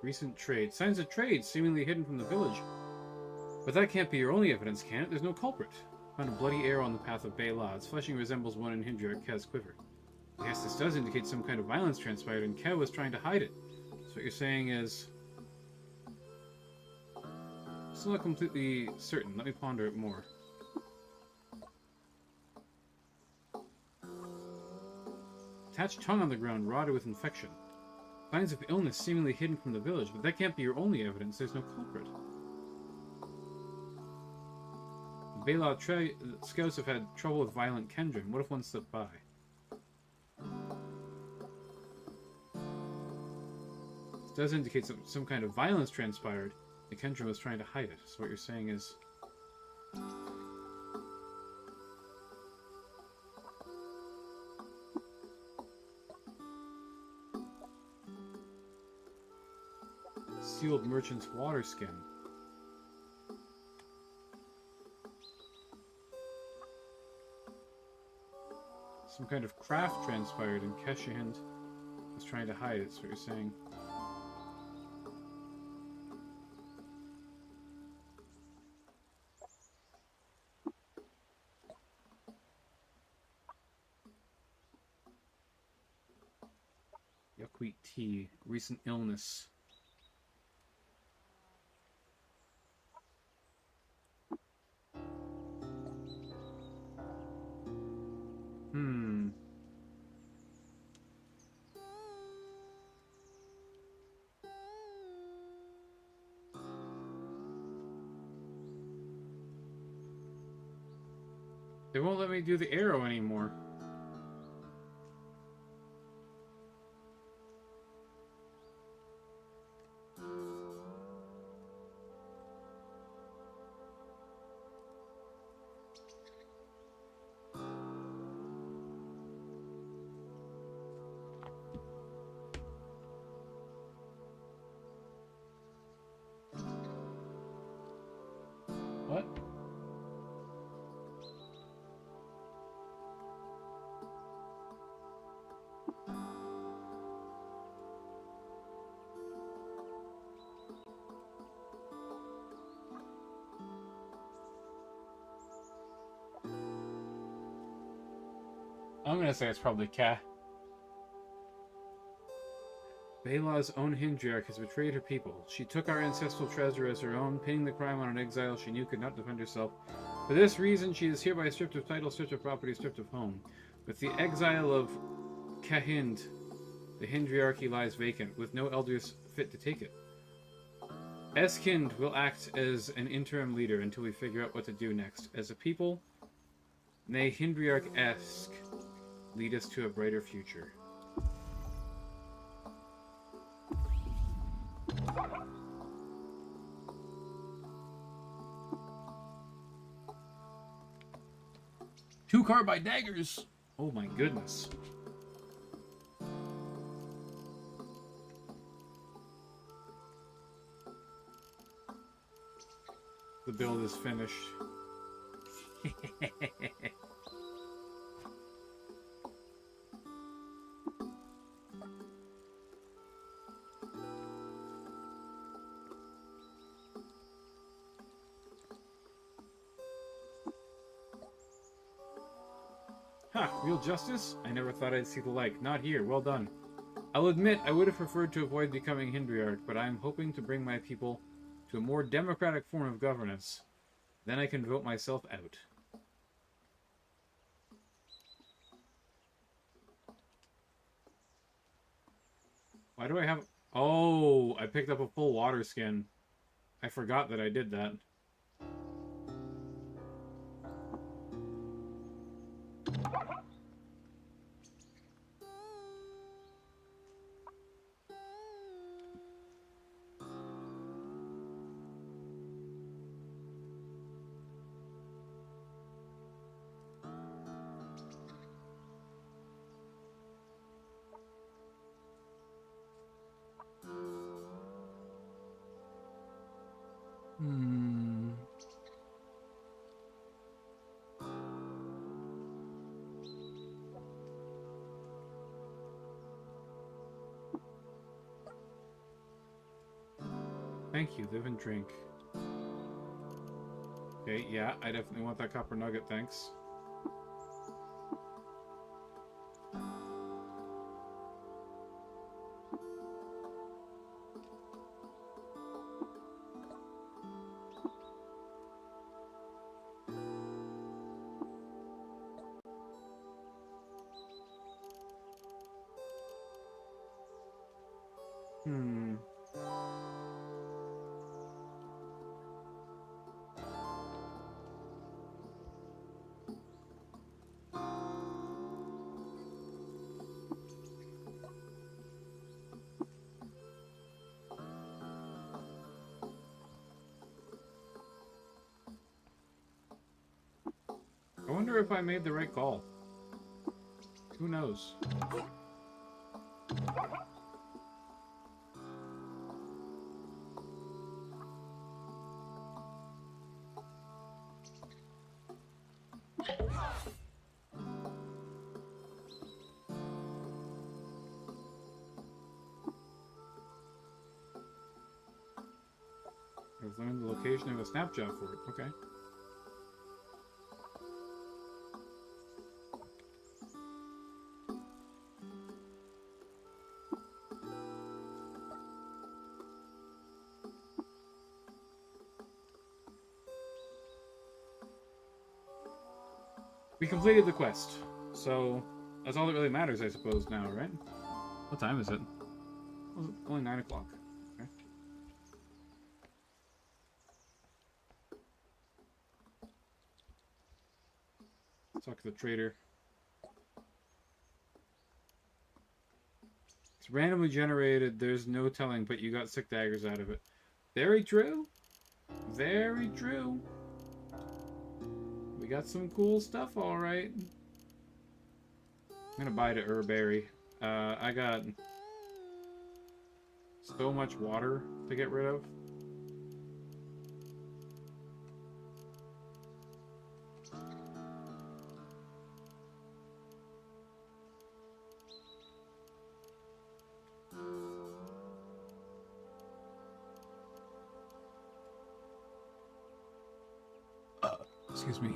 Recent trade. Signs of trade seemingly hidden from the village. But that can't be your only evidence, can it? There's no culprit. Found a bloody arrow on the path of Bela. Its fleshing resembles one in Hindra at Kaz quiver. Yes, this does indicate some kind of violence transpired, and Kev was trying to hide it. So what you're saying is... Still not completely certain. Let me ponder it more. Attached tongue on the ground, rotted with infection. Signs of illness seemingly hidden from the village, but that can't be your only evidence. There's no culprit. Bela scouts have had trouble with violent Kendrin. What if one slipped by? This does indicate some kind of violence transpired. The Kendrin was trying to hide it. So what you're saying is... Sealed merchant's water skin. Some kind of craft transpired and Keshihind was trying to hide it, that's what you're saying. Yuckweed tea, recent illness. They won't let me do the arrow anymore. What? I'm gonna say it's probably Ka. Bela's own Hindriarch has betrayed her people. She took our ancestral treasure as her own, pinning the crime on an exile she knew could not defend herself. For this reason, she is hereby stripped of title, stripped of property, stripped of home. With the exile of Kahind, the Hindriarchy lies vacant, with no elders fit to take it. Eskind will act as an interim leader until we figure out what to do next. As a people, may Hindriarch-esque lead us to a brighter future. Two carbide daggers. Oh my goodness. The build is finished. Ha! Real justice? I never thought I'd see the like. Not here. Well done. I'll admit I would have preferred to avoid becoming Hindriarch, but I'm hoping to bring my people to a more democratic form of governance. Then I can vote myself out. Why do I have... Oh, I picked up a full water skin. I forgot that I did that. Thank you, live and drink. Okay, yeah, I definitely want that copper nugget, thanks. I wonder if I made the right call. Who knows? I've learned the location of a snap job for it. Okay. We completed the quest, so that's all that really matters, I suppose, now, right? What time is it? Oh, it's only 9 o'clock. Okay. Let's talk to the trader. It's randomly generated, there's no telling, but you got 6 daggers out of it. Very true. Very true. We got some cool stuff, alright. I'm gonna buy the herberry. I got so much water to get rid of. Excuse me.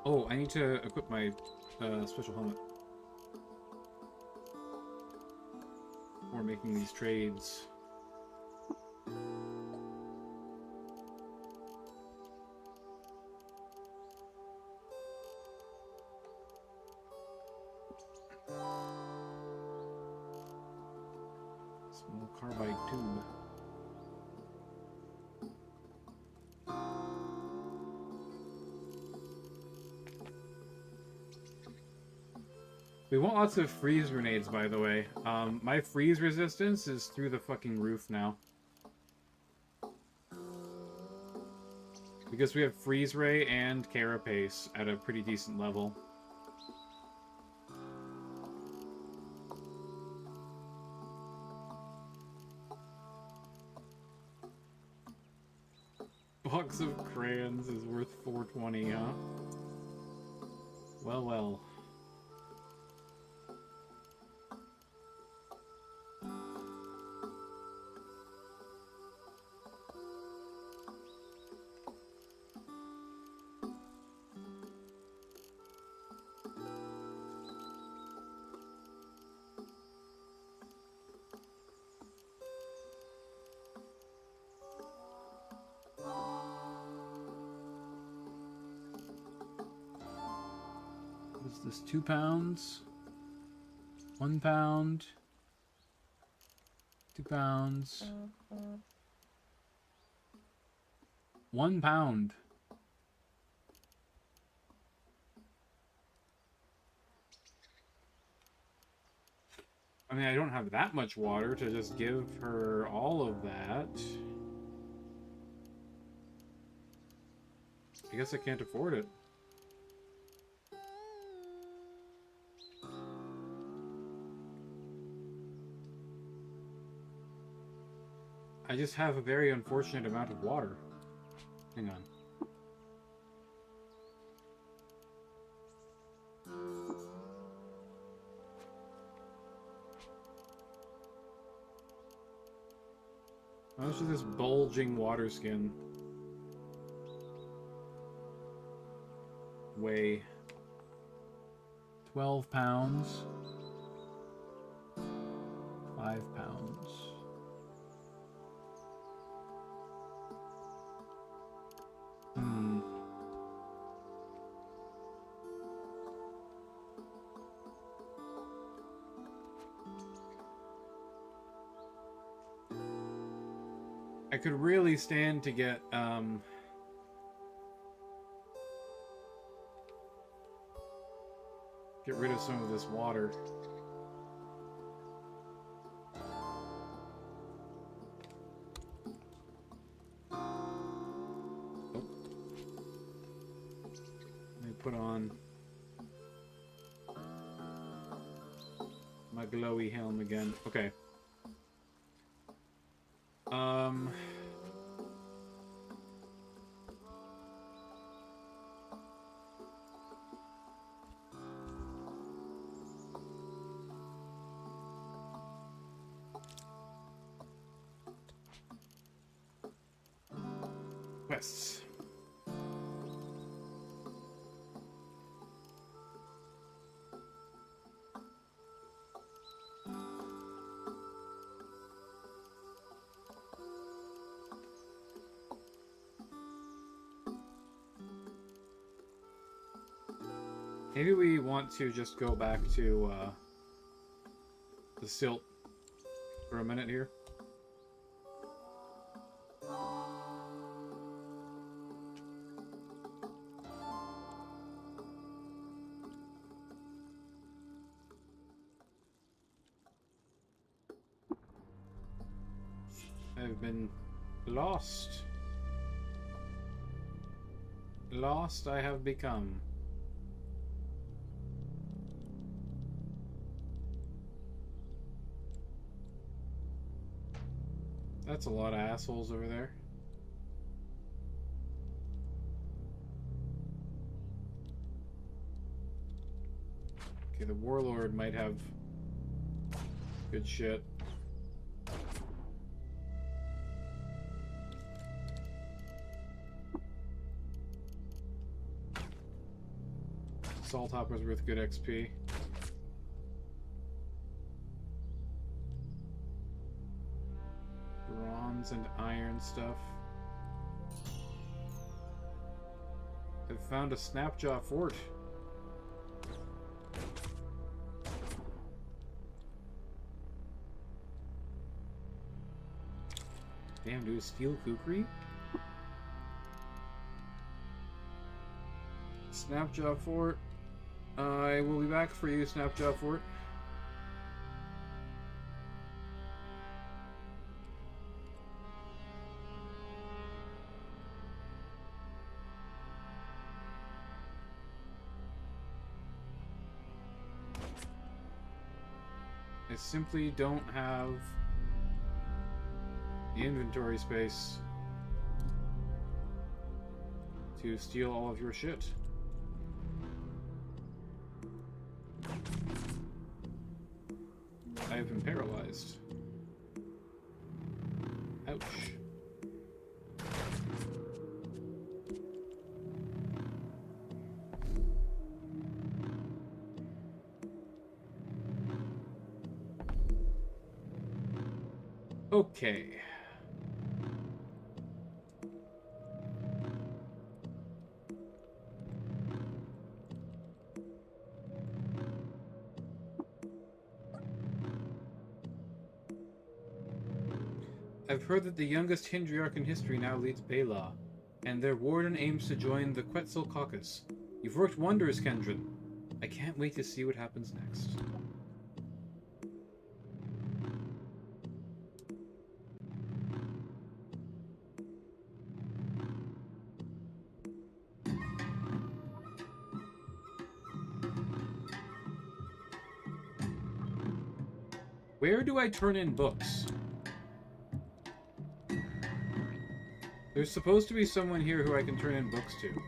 Oh, I need to equip my special helmet. Before making these trades. Small carbide tube. We want lots of freeze grenades, by the way. My freeze resistance is through the fucking roof now. Because we have freeze ray and carapace at a pretty decent level. Box of crayons is worth 420, huh? Well, well. Is this 2 pounds? 1 pound? 2 pounds? 1 pound. I mean, I don't have that much water to just give her all of that. I guess I can't afford it. I just have a very unfortunate amount of water. Hang on. How much is this bulging water skin weigh? 12 pounds. 5 pounds. I could really stand to get rid of some of this water. Oh. Let me put on my glowy helm again. Okay. Quests. Maybe we want to just go back to the silt for a minute here. I've been lost. Lost I have become. That's a lot of assholes over there. Okay, the warlord might have good shit. Assault hopper's worth good XP. Bronze and iron stuff. I've found a Snapjaw fort. Damn, dude, steel kukri? Snapjaw fort. I will be back for you, Snapjaw fort. I simply don't have the inventory space to steal all of your shit. I have been paralyzed. Ouch. Okay. I've heard that the youngest Hindriarch in history now leads Bela, and their warden aims to join the Quetzal Caucus. You've worked wonders, Kendrin. I can't wait to see what happens next. Where do I turn in books? There's supposed to be someone here who I can turn in books to.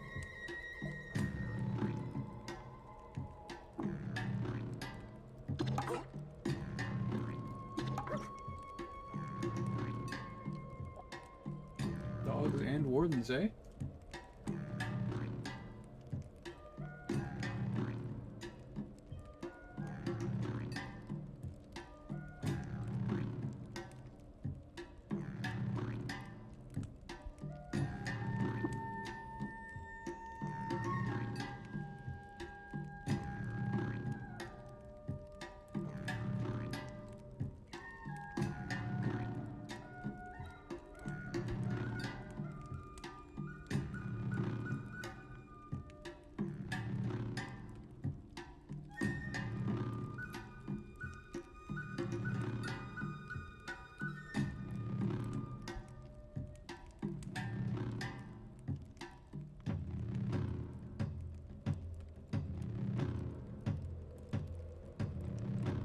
Dogs and wardens, eh?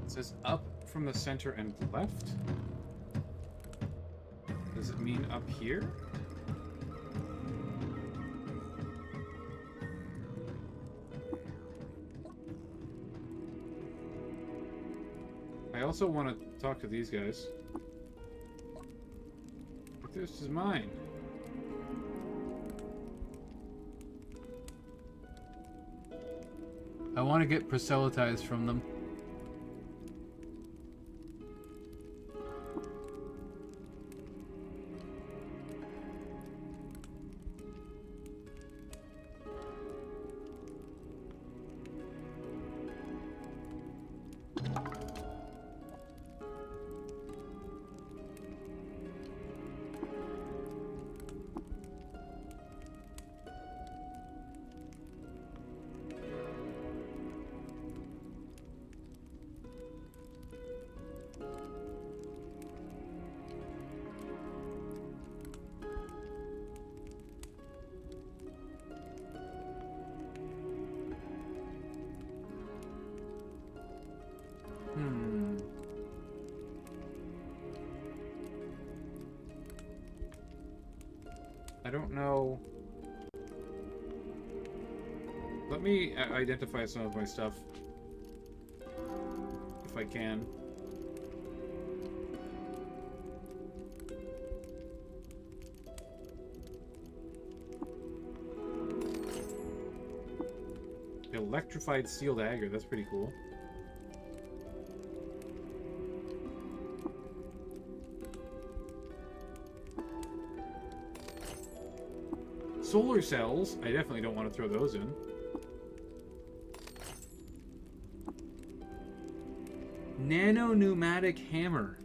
It says up from the center and left? Does it mean up here? I also want to talk to these guys. But this is mine. I want to get proselytized from them. I don't know. Let me identify some of my stuff, if I can. Electrified steel dagger. That's pretty cool. Solar cells. I definitely don't want to throw those in. Nano pneumatic hammer.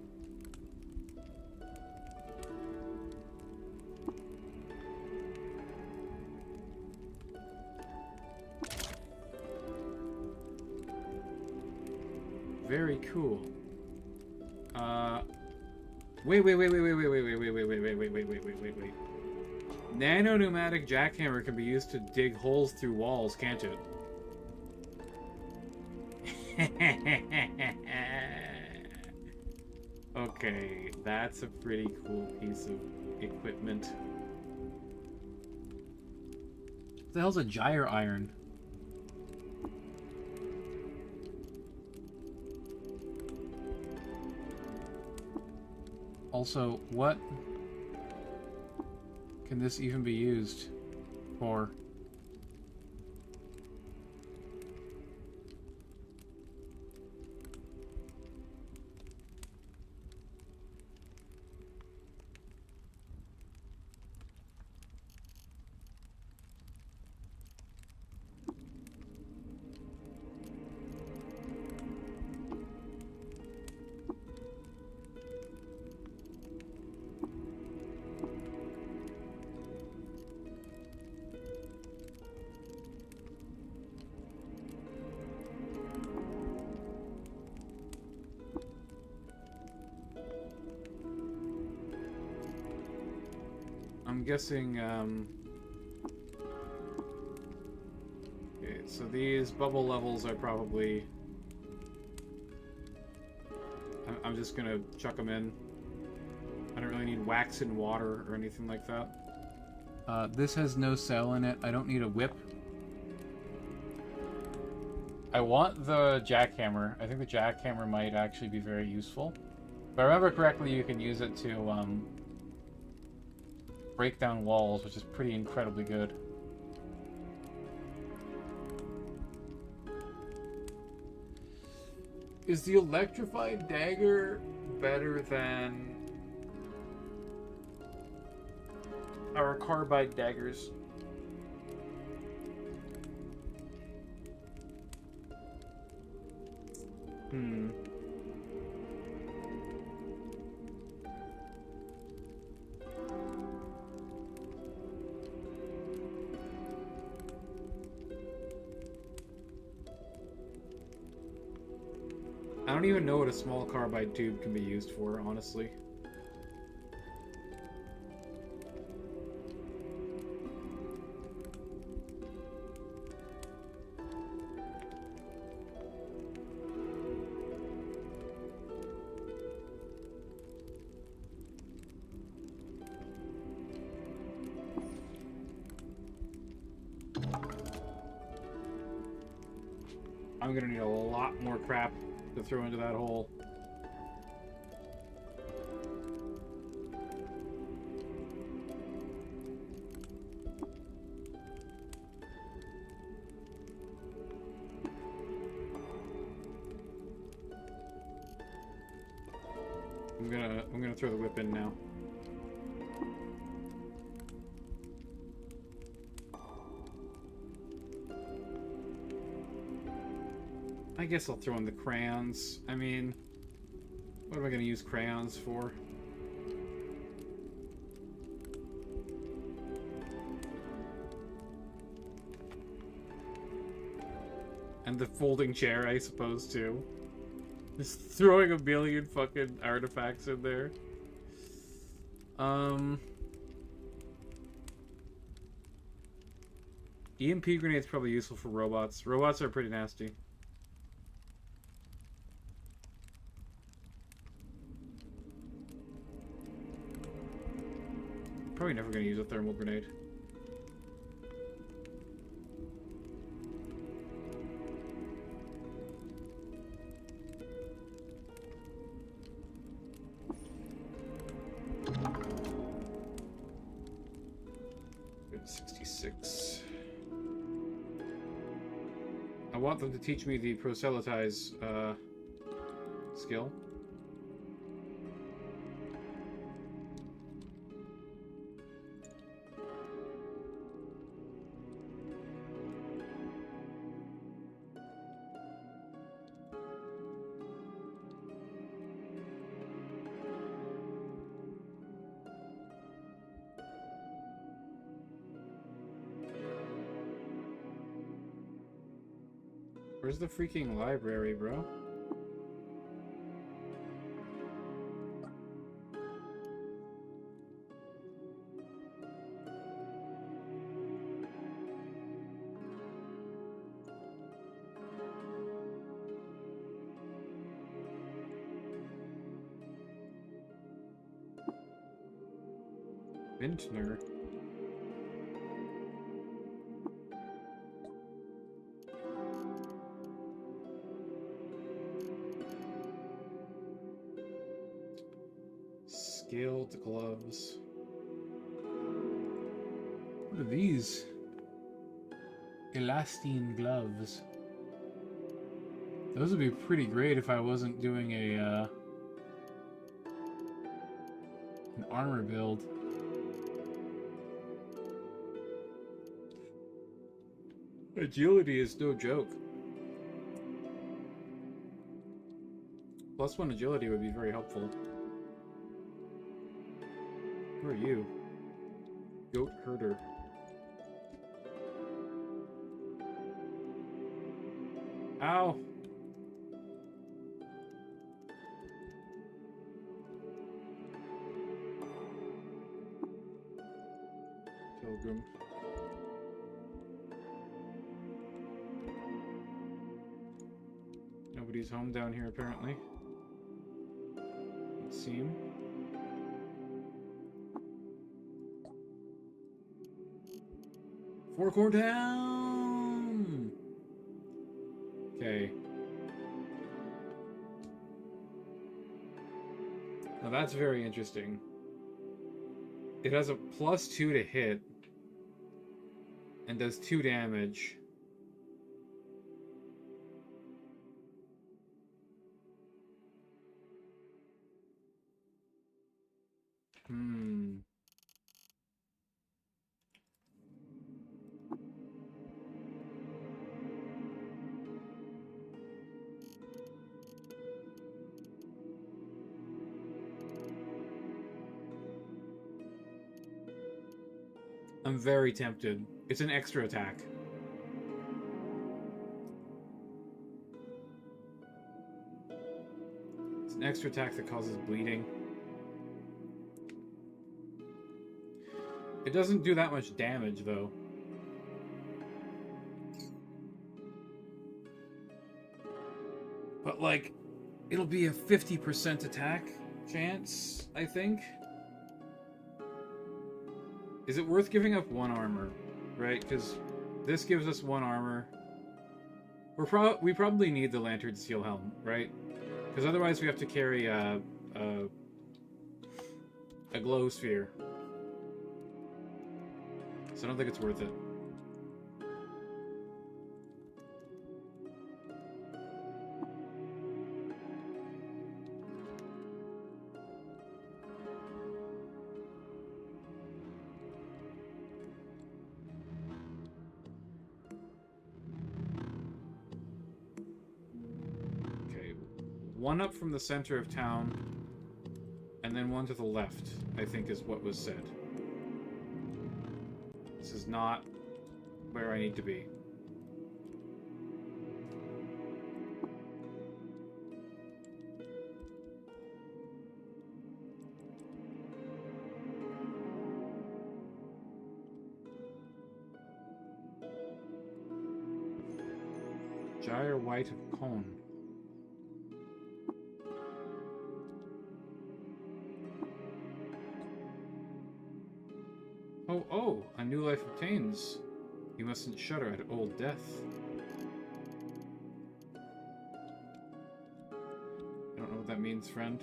Very cool. Wait. Nano pneumatic jackhammer can be used to dig holes through walls, can't it? Okay, that's a pretty cool piece of equipment. What the hell's a gyre iron? Also, what can this even be used for? I'm guessing, okay, so these bubble levels are probably... I'm just gonna chuck them in. I don't really need wax and water or anything like that. This has no cell in it. I don't need a whip. I want the jackhammer. I think the jackhammer might actually be very useful. If I remember correctly, you can use it to, break down walls, which is pretty incredibly good. Is the electrified dagger better than our carbide daggers? I don't even know what a small carbide tube can be used for, honestly. I'm gonna need a lot more crap to throw into that hole. I'm gonna throw the whip in now. I guess I'll throw in the crayons. I mean, what am I going to use crayons for? And the folding chair, I suppose, too. Just throwing a million fucking artifacts in there. EMP grenade's probably useful for robots. Robots are pretty nasty. Probably never gonna use a thermal grenade. Good, 66. I want them to teach me the proselytize skill. Where's the freaking library, bro? Vintner. Scaled gloves. What are these? Elastine gloves. Those would be pretty great if I wasn't doing an armor build. Agility is no joke. +1 agility would be very helpful. Who are you? Goat herder. Ow! Pilgrim. Nobody's home down here, apparently. It seems. Four-core down! Okay. Now that's very interesting. It has a +2 to hit. And does 2 damage. I'm very tempted. It's an extra attack. It's an extra attack that causes bleeding. It doesn't do that much damage, though. But, like, it'll be a 50% attack chance, I think. Is it worth giving up 1 armor, right? Because this gives us 1 armor. We probably need the Lantern Steel Helm, right? Because otherwise we have to carry a glow sphere. So I don't think it's worth it. One up from the center of town, and then one to the left, I think is what was said. This is not where I need to be. Gyre White of Cone. Oh, a new life obtains. You mustn't shudder at old death. I don't know what that means, friend.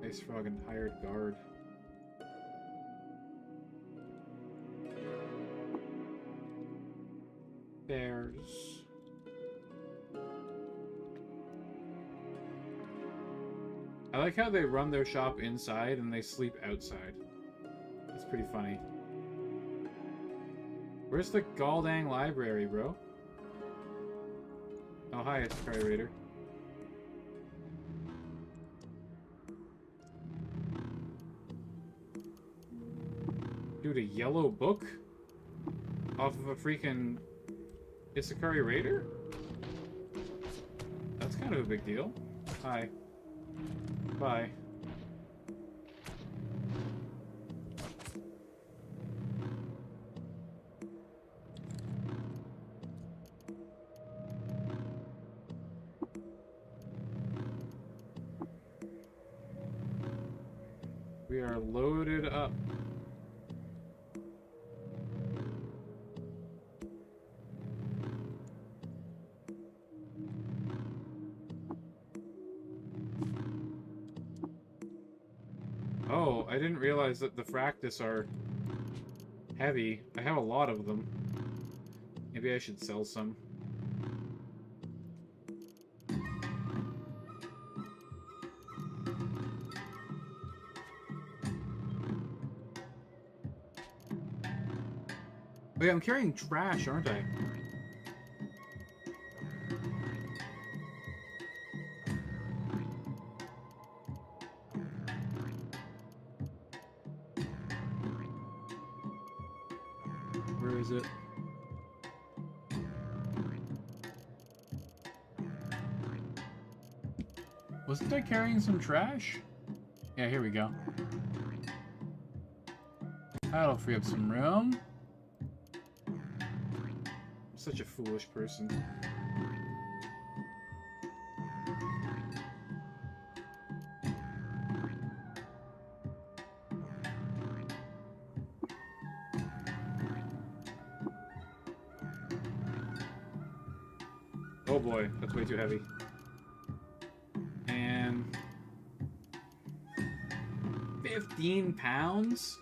Ice Frog and Hired Guard. Bears. I like how they run their shop inside and they sleep outside. It's pretty funny. Where's the Galdang Library, bro? Oh, hi, it's Sky Raider. Dude, a yellow book? Off of a freaking Isakari Raider? That's kind of a big deal. Hi. Bye. We are loaded up. Oh, I didn't realize that the Fractus are heavy. I have a lot of them. Maybe I should sell some. Oh yeah, I'm carrying trash, aren't I? Where is it? Wasn't I carrying some trash? Yeah, here we go. That'll free up some room. I'm such a foolish person. Oh boy, that's way too heavy. And 15 pounds?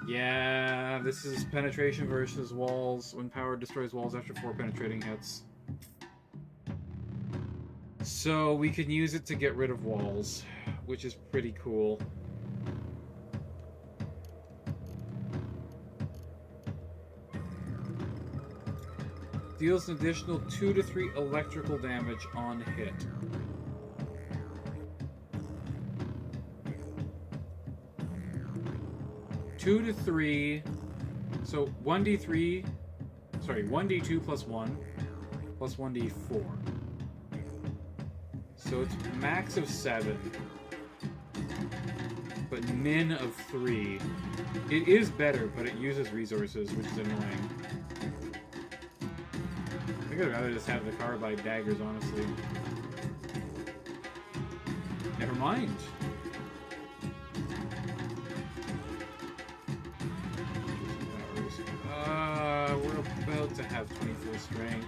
Yeah, this is penetration versus walls. When power destroys walls after 4 penetrating hits. So we can use it to get rid of walls, which is pretty cool. Deals an additional 2 to 3 electrical damage on hit. Two to 3, so 1d3, sorry, 1d2 plus 1, plus 1d4. So it's max of 7, but min of 3. It is better, but it uses resources, which is annoying. I think I'd rather just have the carbide daggers, honestly. Never mind. We're about to have 24 strength.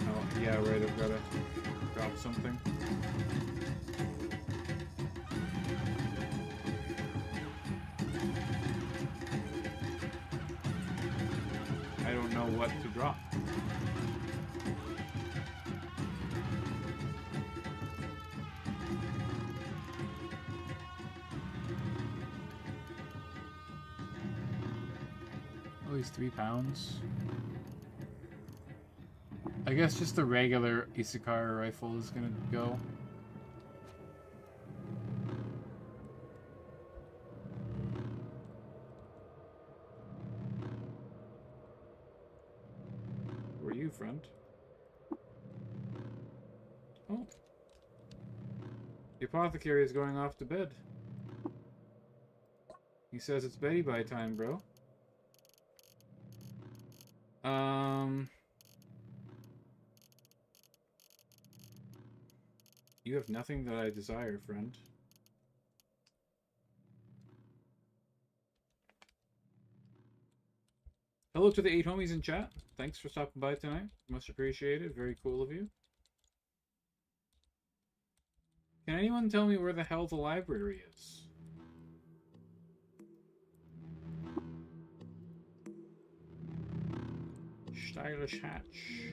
Oh, yeah, right, I've got to drop something. I don't know what to drop. Oh, he's 3 pounds. I guess just the regular Isakara rifle is gonna go. Who are you, friend? Oh. The apothecary is going off to bed. He says it's Betty by time, bro. You have nothing that I desire, friend. Hello to the 8 homies in chat. Thanks for stopping by tonight. Much appreciated. Very cool of you. Can anyone tell me where the hell the library is? stylish hatch.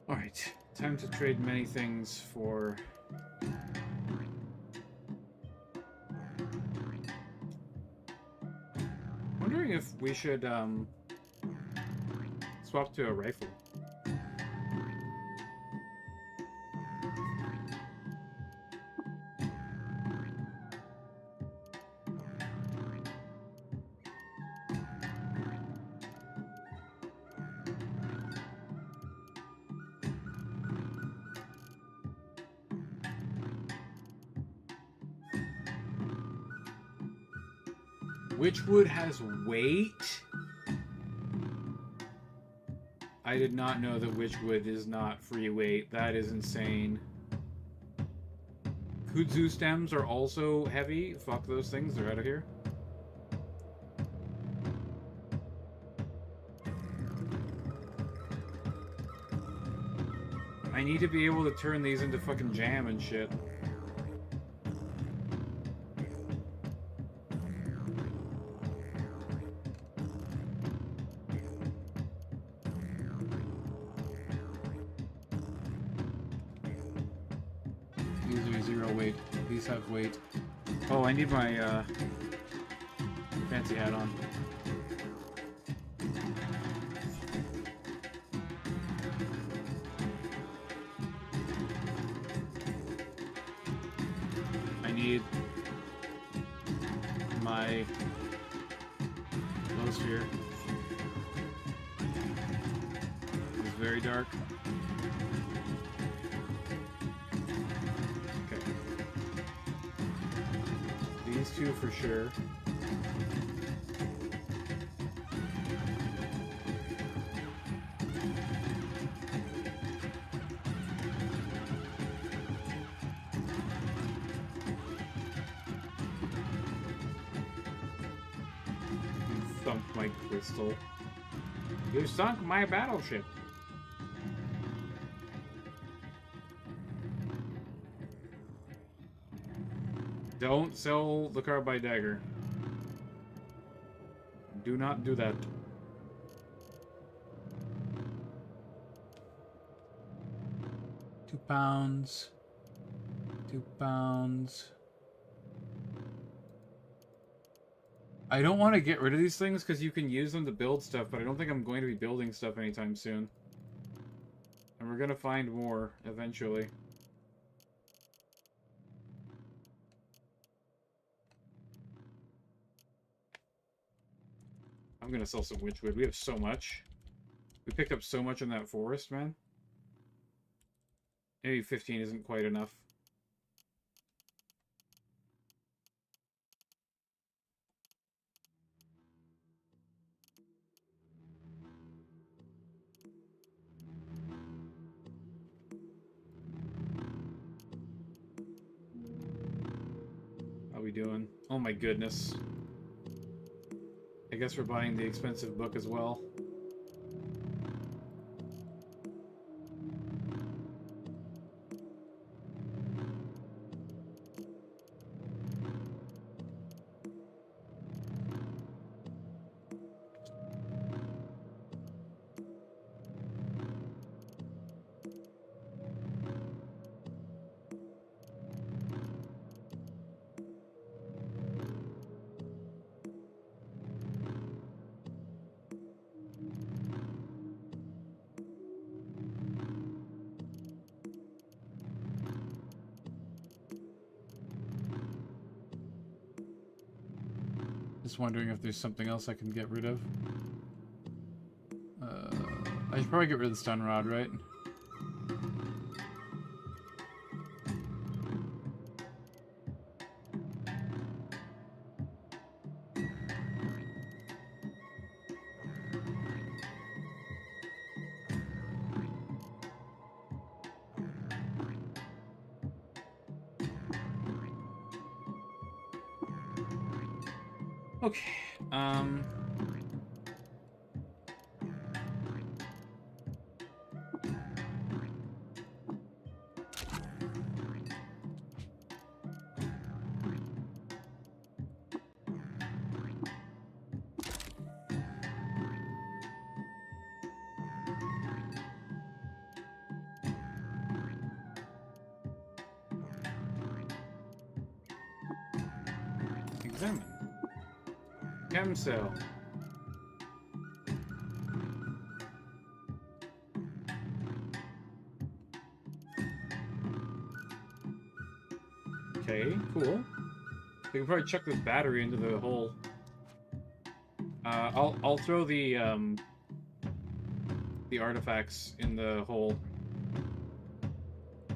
Alright, time to trade many things for... Wondering if we should, swap to a rifle. Witchwood has weight? I did not know that Witchwood is not free weight. That is insane. Kudzu stems are also heavy. Fuck those things, they're out of here. I need to be able to turn these into fucking jam and shit. Have weight. Oh, I need my fancy hat on. I need my glow sphere. It's very dark. Two for sure. You sunk my crystal. You sunk my battleship. Don't sell the carbide dagger. Do not do that. £2. £2. I don't want to get rid of these things because you can use them to build stuff, but I don't think I'm going to be building stuff anytime soon. And we're going to find more eventually. I'm gonna sell some witchwood. We have so much. We picked up so much in that forest, man. Maybe 15 isn't quite enough. How we doing? Oh my goodness. I guess we're buying the expensive book as well. Just wondering if there's something else I can get rid of. I should probably get rid of the stun rod, right? Okay. Examine. Chem cell. Okay, cool. We can probably chuck this battery into the hole. I'll throw the artifacts in the hole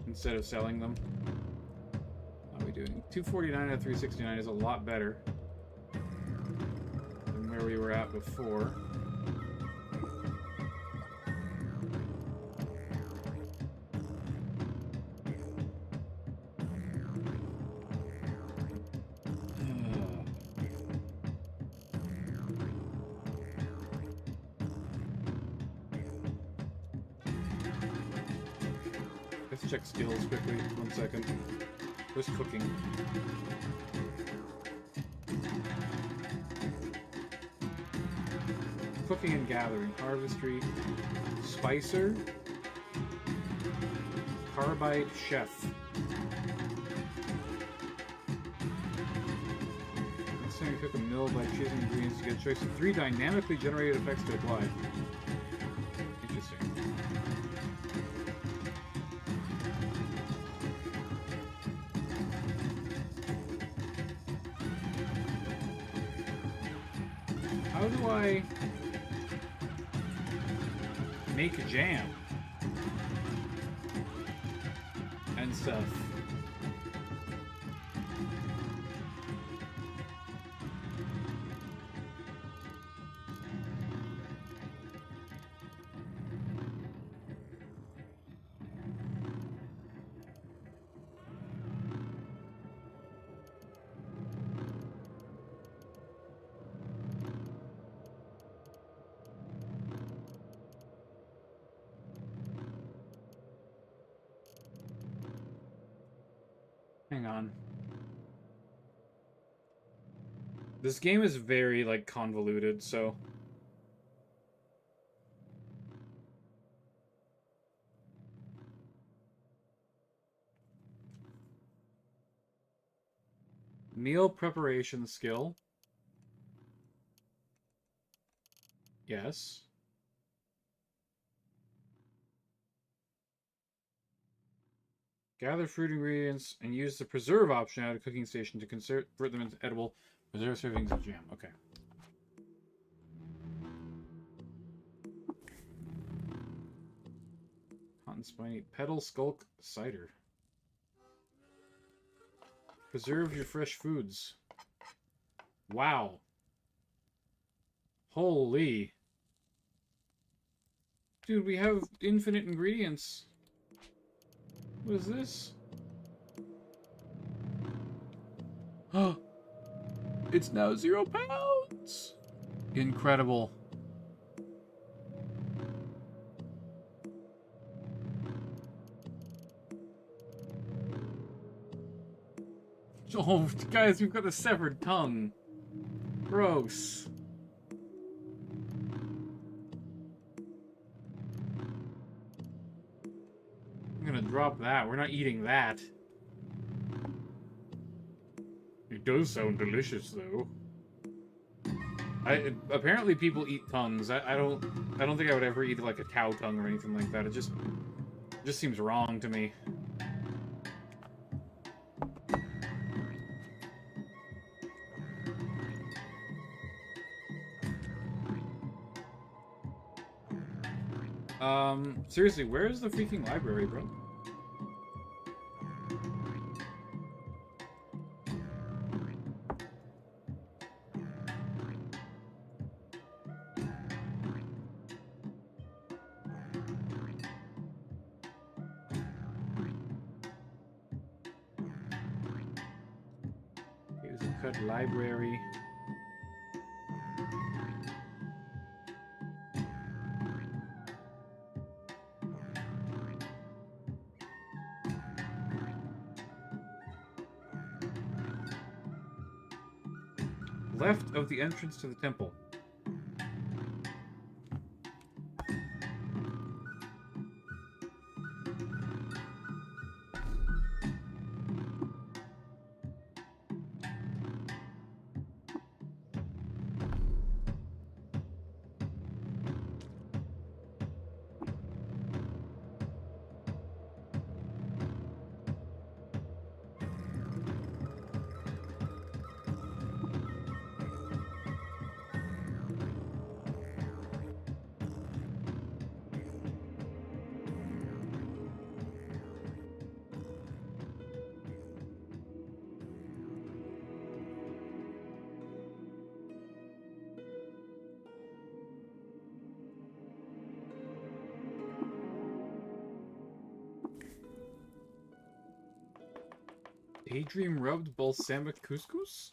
instead of selling them. How are we doing? 249 out of 369 is a lot better than where we were at before. Let's check skills quickly. 1 second. Who's cooking? Cooking and gathering. Harvestry. Spicer. Carbide chef. Next time you cook a mill by choosing ingredients, you get a choice of 3 dynamically generated effects to apply. Interesting. How do I make a jam and stuff? Hang on. This game is very, like, convoluted, so... Meal preparation skill. Yes. Gather fruit ingredients and use the preserve option at a cooking station to convert them into edible preserve servings of jam. Okay. Cotton spiny petal skulk cider. Preserve your fresh foods. Wow. Holy. Dude, we have infinite ingredients. What is this? Oh, it's now 0 pounds. Incredible. Oh, guys, we've got a severed tongue. Gross. I'm gonna drop that. We're not eating that. It does sound delicious, though. Apparently people eat tongues. I don't think I would ever eat like a cow tongue or anything like that. It just seems wrong to me. Seriously, where is the freaking library, bro? Here's a cut library. Left of the entrance to the temple. Daydream rubbed balsamic couscous?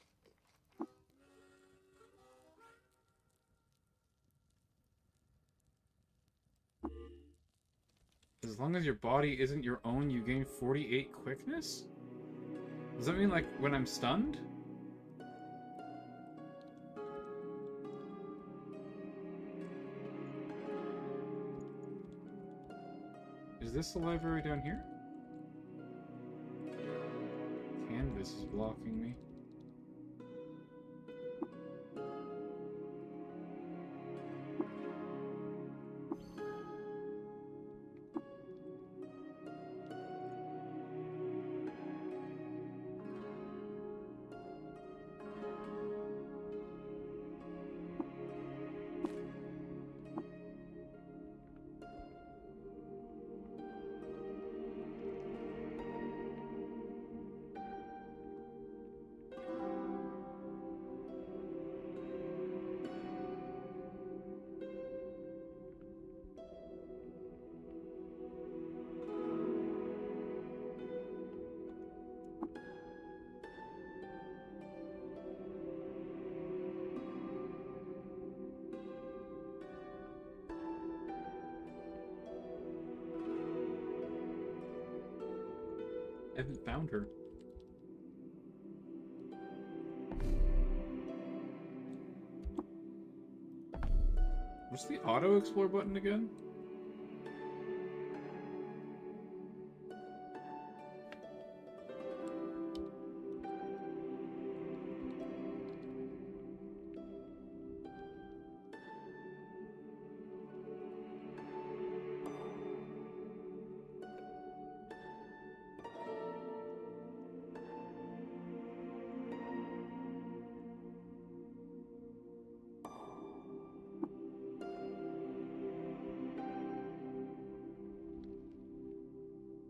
As long as your body isn't your own, you gain 48 quickness? Does that mean, like, when I'm stunned? Is this the library down here? Canvas is blocking me. I haven't found her. What's the auto explore button again?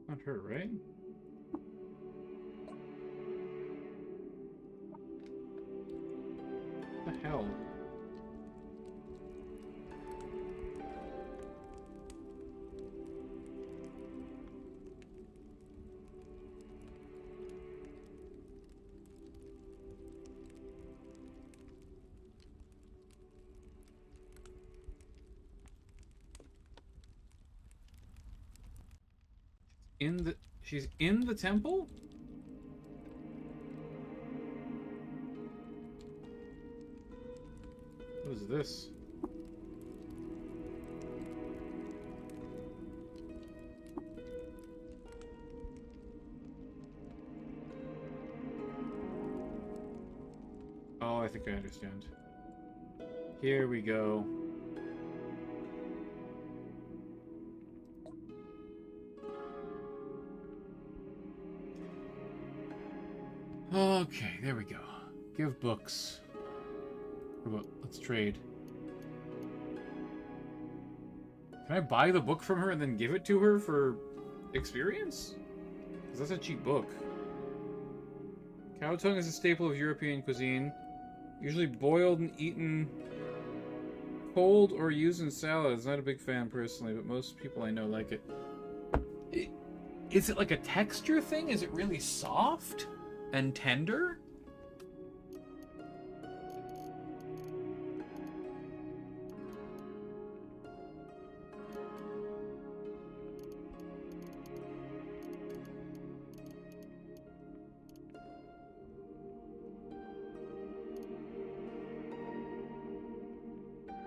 Not her, right? What the hell? She's in the temple? What is this? Oh, I think I understand. Here we go. Okay, there we go. Give books. Let's trade. Can I buy the book from her and then give it to her for experience? Because that's a cheap book. Cow tongue is a staple of European cuisine. Usually boiled and eaten cold or used in salads. Not a big fan personally, but most people I know like it. Is it like a texture thing? Is it really soft and tender?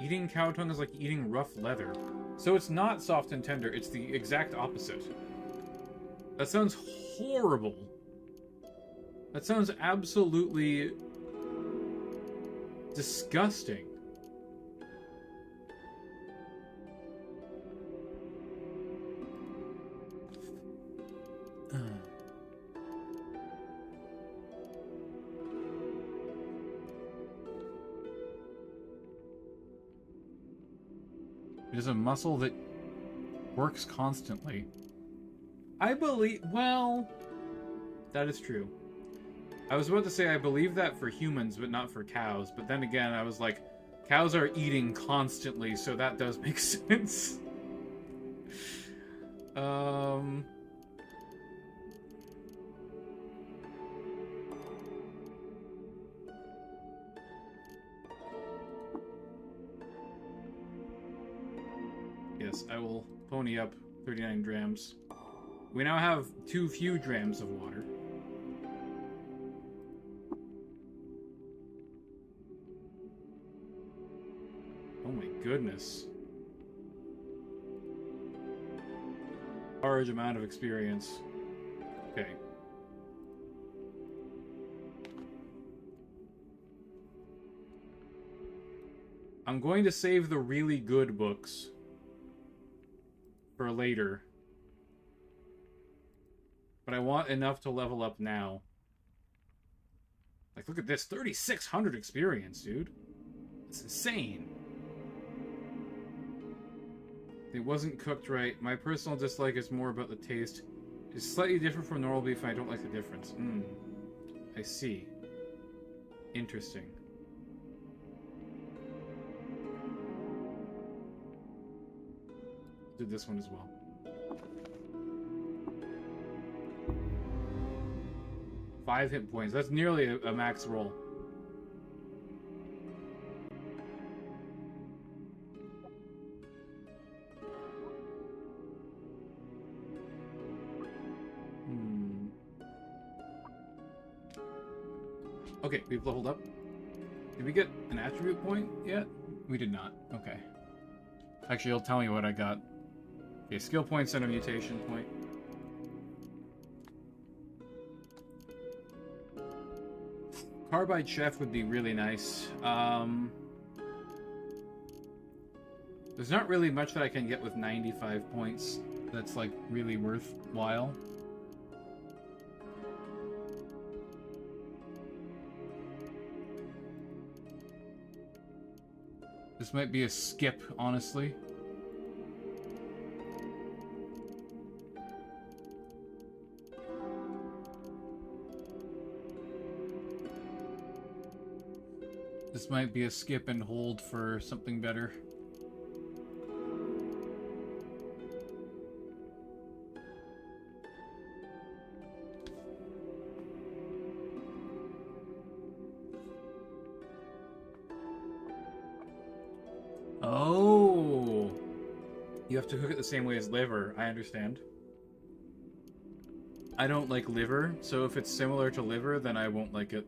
Eating cow tongue is like eating rough leather. So it's not soft and tender, it's the exact opposite. That sounds horrible. That sounds absolutely disgusting. It is a muscle that works constantly. I believe... Well, that is true. I was about to say I believe that for humans, but not for cows. But then again, I was like, cows are eating constantly, so that does make sense. Yes, I will pony up 39 drams. We now have too few drams of water. Oh my goodness. Large amount of experience. Okay. I'm going to save the really good books for later. But I want enough to level up now. Like, look at this. 3,600 experience, dude. It's insane. It wasn't cooked right. My personal dislike is more about the taste. It's slightly different from normal beef, and I don't like the difference. I see. Interesting. Do this one as well. Five hit points. That's nearly a max roll. Okay, we've leveled up. Did we get an attribute point yet? We did not. Okay. Actually, it'll tell me what I got. Okay, skill points and a mutation point. Carbide Chef would be really nice. There's not really much that I can get with 95 points that's, like, really worthwhile. This might be a skip, honestly. This might be a skip and hold for something better. Oh! You have to cook it the same way as liver, I understand. I don't like liver, so if it's similar to liver, then I won't like it.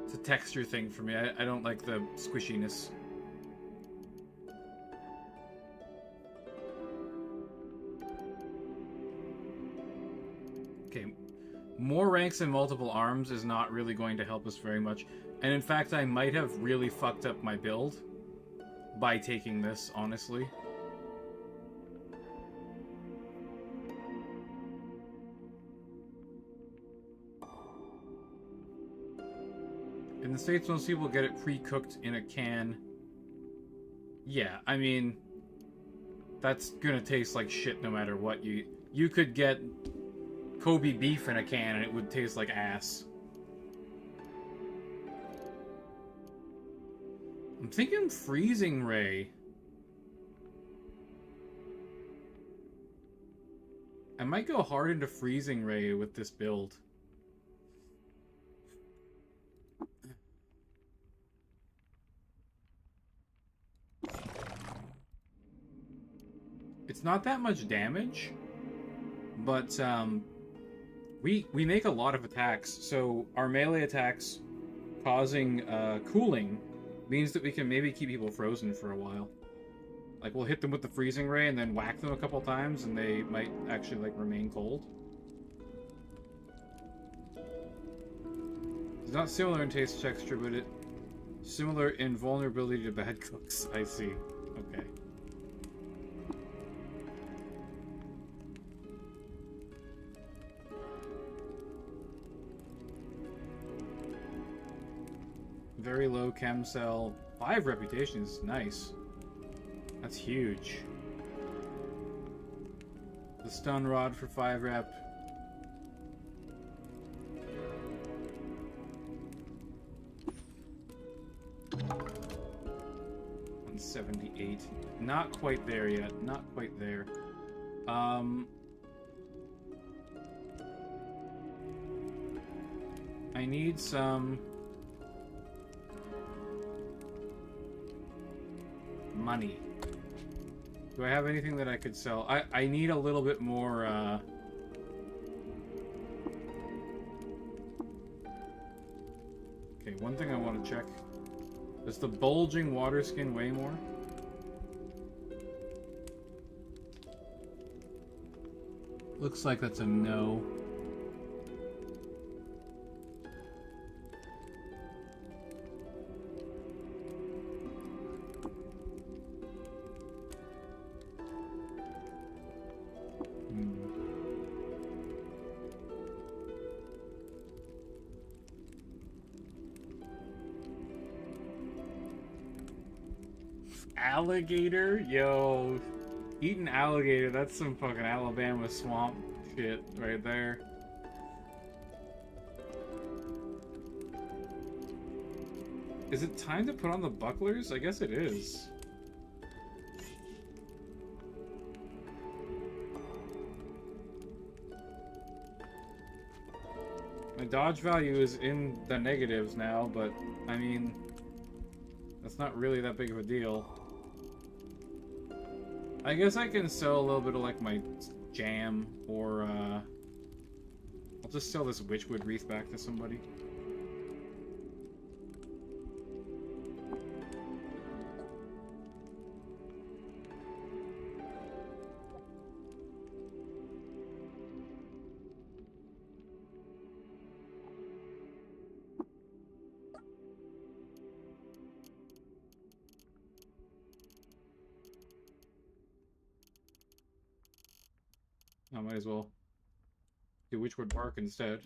It's a texture thing for me. I don't like the squishiness. Okay. More ranks and multiple arms is not really going to help us very much. And in fact, I might have really fucked up my build by taking this, honestly. In the States, most people get it pre-cooked in a can. Yeah, I mean, that's gonna taste like shit no matter what. You could get Kobe beef in a can and it would taste like ass. I'm thinking freezing ray. I might go hard into freezing ray with this build. It's not that much damage, but we make a lot of attacks. So our melee attacks causing cooling means that we can maybe keep people frozen for a while. Like, we'll hit them with the freezing ray and then whack them a couple times, and they might actually, like, remain cold. It's not similar in taste texture, but it's similar in vulnerability to bad cooks. I see. Okay. Very low chem cell. 5 reputations. Nice. That's huge. The stun rod for 5 rep. $178. Not quite there yet. Not quite there. I need some money. Do I have anything that I could sell? I need a little bit more, Okay, one thing I want to check. Does the bulging water skin weigh more? Looks like that's a no. Alligator? Yo, eating alligator, that's some fucking Alabama swamp shit right there. Is it time to put on the bucklers? I guess it is. My dodge value is in the negatives now, but I mean, that's not really that big of a deal. I guess I can sell a little bit of like my jam, or I'll just sell this witchwood wreath back to somebody. I might as well do witchwood bark instead.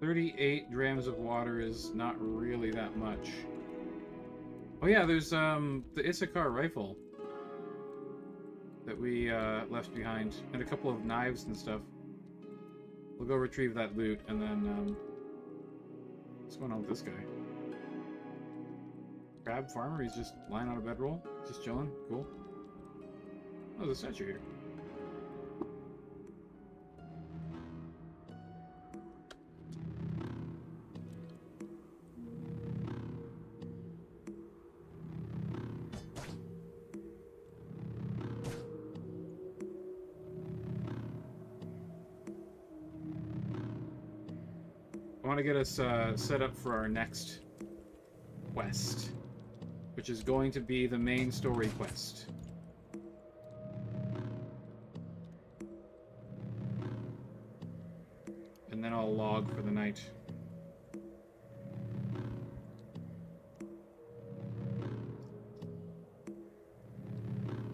$38 grams of water is not really that much. Oh yeah, there's the Issachar rifle that we left behind, and a couple of knives and stuff. We'll go retrieve that loot, and then what's going on with this guy? Crab farmer? He's just lying on a bedroll, just chilling. Cool. Oh, there's a statue here. I want to get us set up for our next quest, which is going to be the main story quest. And then I'll log for the night.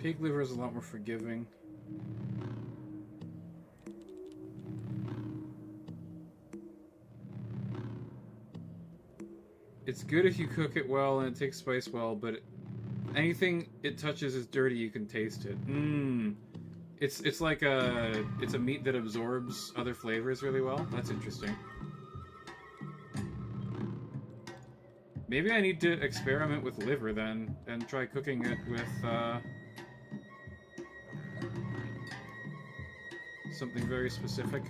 Pig liver is a lot more forgiving. It's good if you cook it well and it takes spice well, but anything it touches is dirty. You can taste it. It's like it's a meat that absorbs other flavors really well. That's interesting. Maybe I need to experiment with liver then and try cooking it with something very specific.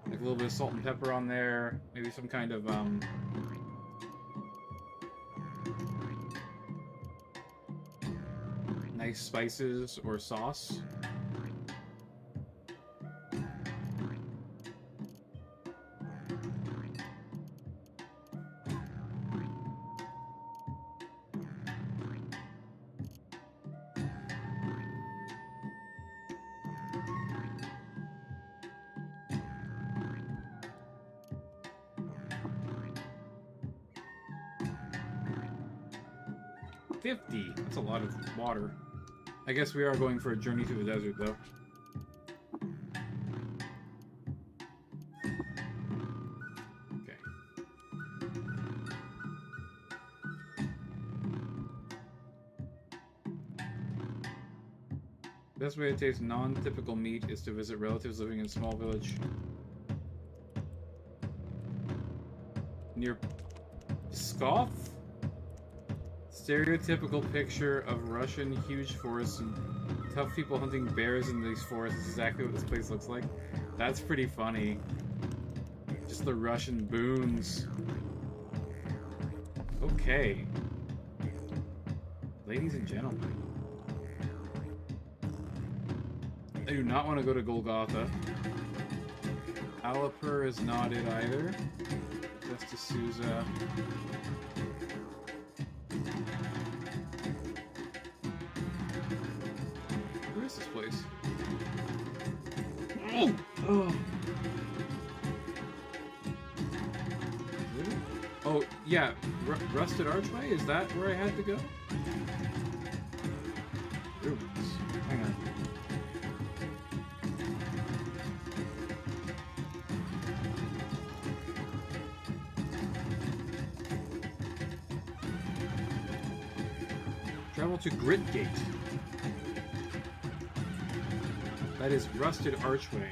Like a little bit of salt and pepper on there, maybe some kind of nice spices or sauce. That's a lot of water. I guess we are going for a journey through the desert, though. Okay. Best way to taste non-typical meat is to visit relatives living in a small village near Pskov. Stereotypical picture of Russian huge forests and tough people hunting bears in these forests is exactly what this place looks like. That's pretty funny. Just the Russian boons. Okay. Ladies and gentlemen. I do not want to go to Golgotha. Alipur is not it either. Justice Souza. Where is this place? Oh! Oh! Oh, yeah. Rusted Archway? Is that where I had to go? Ruins. Hang on. Travel to Gritgate. That is Rusted Archway.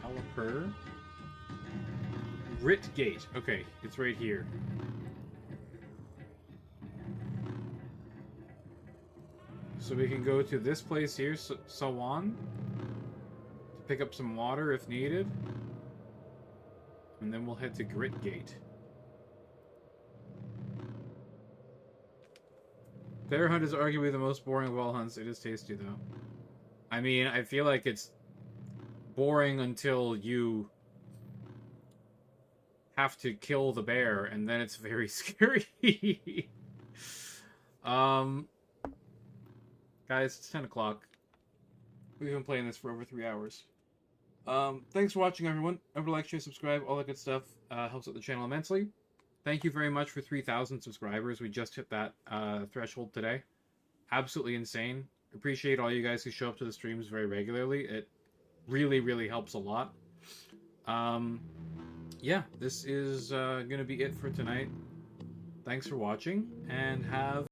Alipur. Gritgate. Okay, it's right here. So we can go to this place here, Sawan, to pick up some water if needed. And then we'll head to Gritgate. Bear hunt is arguably the most boring of all hunts. It is tasty, though. I mean, I feel like it's boring until you have to kill the bear, and then it's very scary. Guys, it's 10 o'clock. We've been playing this for over 3 hours. Thanks for watching, everyone. Remember to like, share, subscribe, all that good stuff. Helps out the channel immensely. Thank you very much for 3,000 subscribers. We just hit that threshold today. Absolutely insane. Appreciate all you guys who show up to the streams very regularly. It really, really helps a lot. Yeah, this is going to be it for tonight. Thanks for watching, and have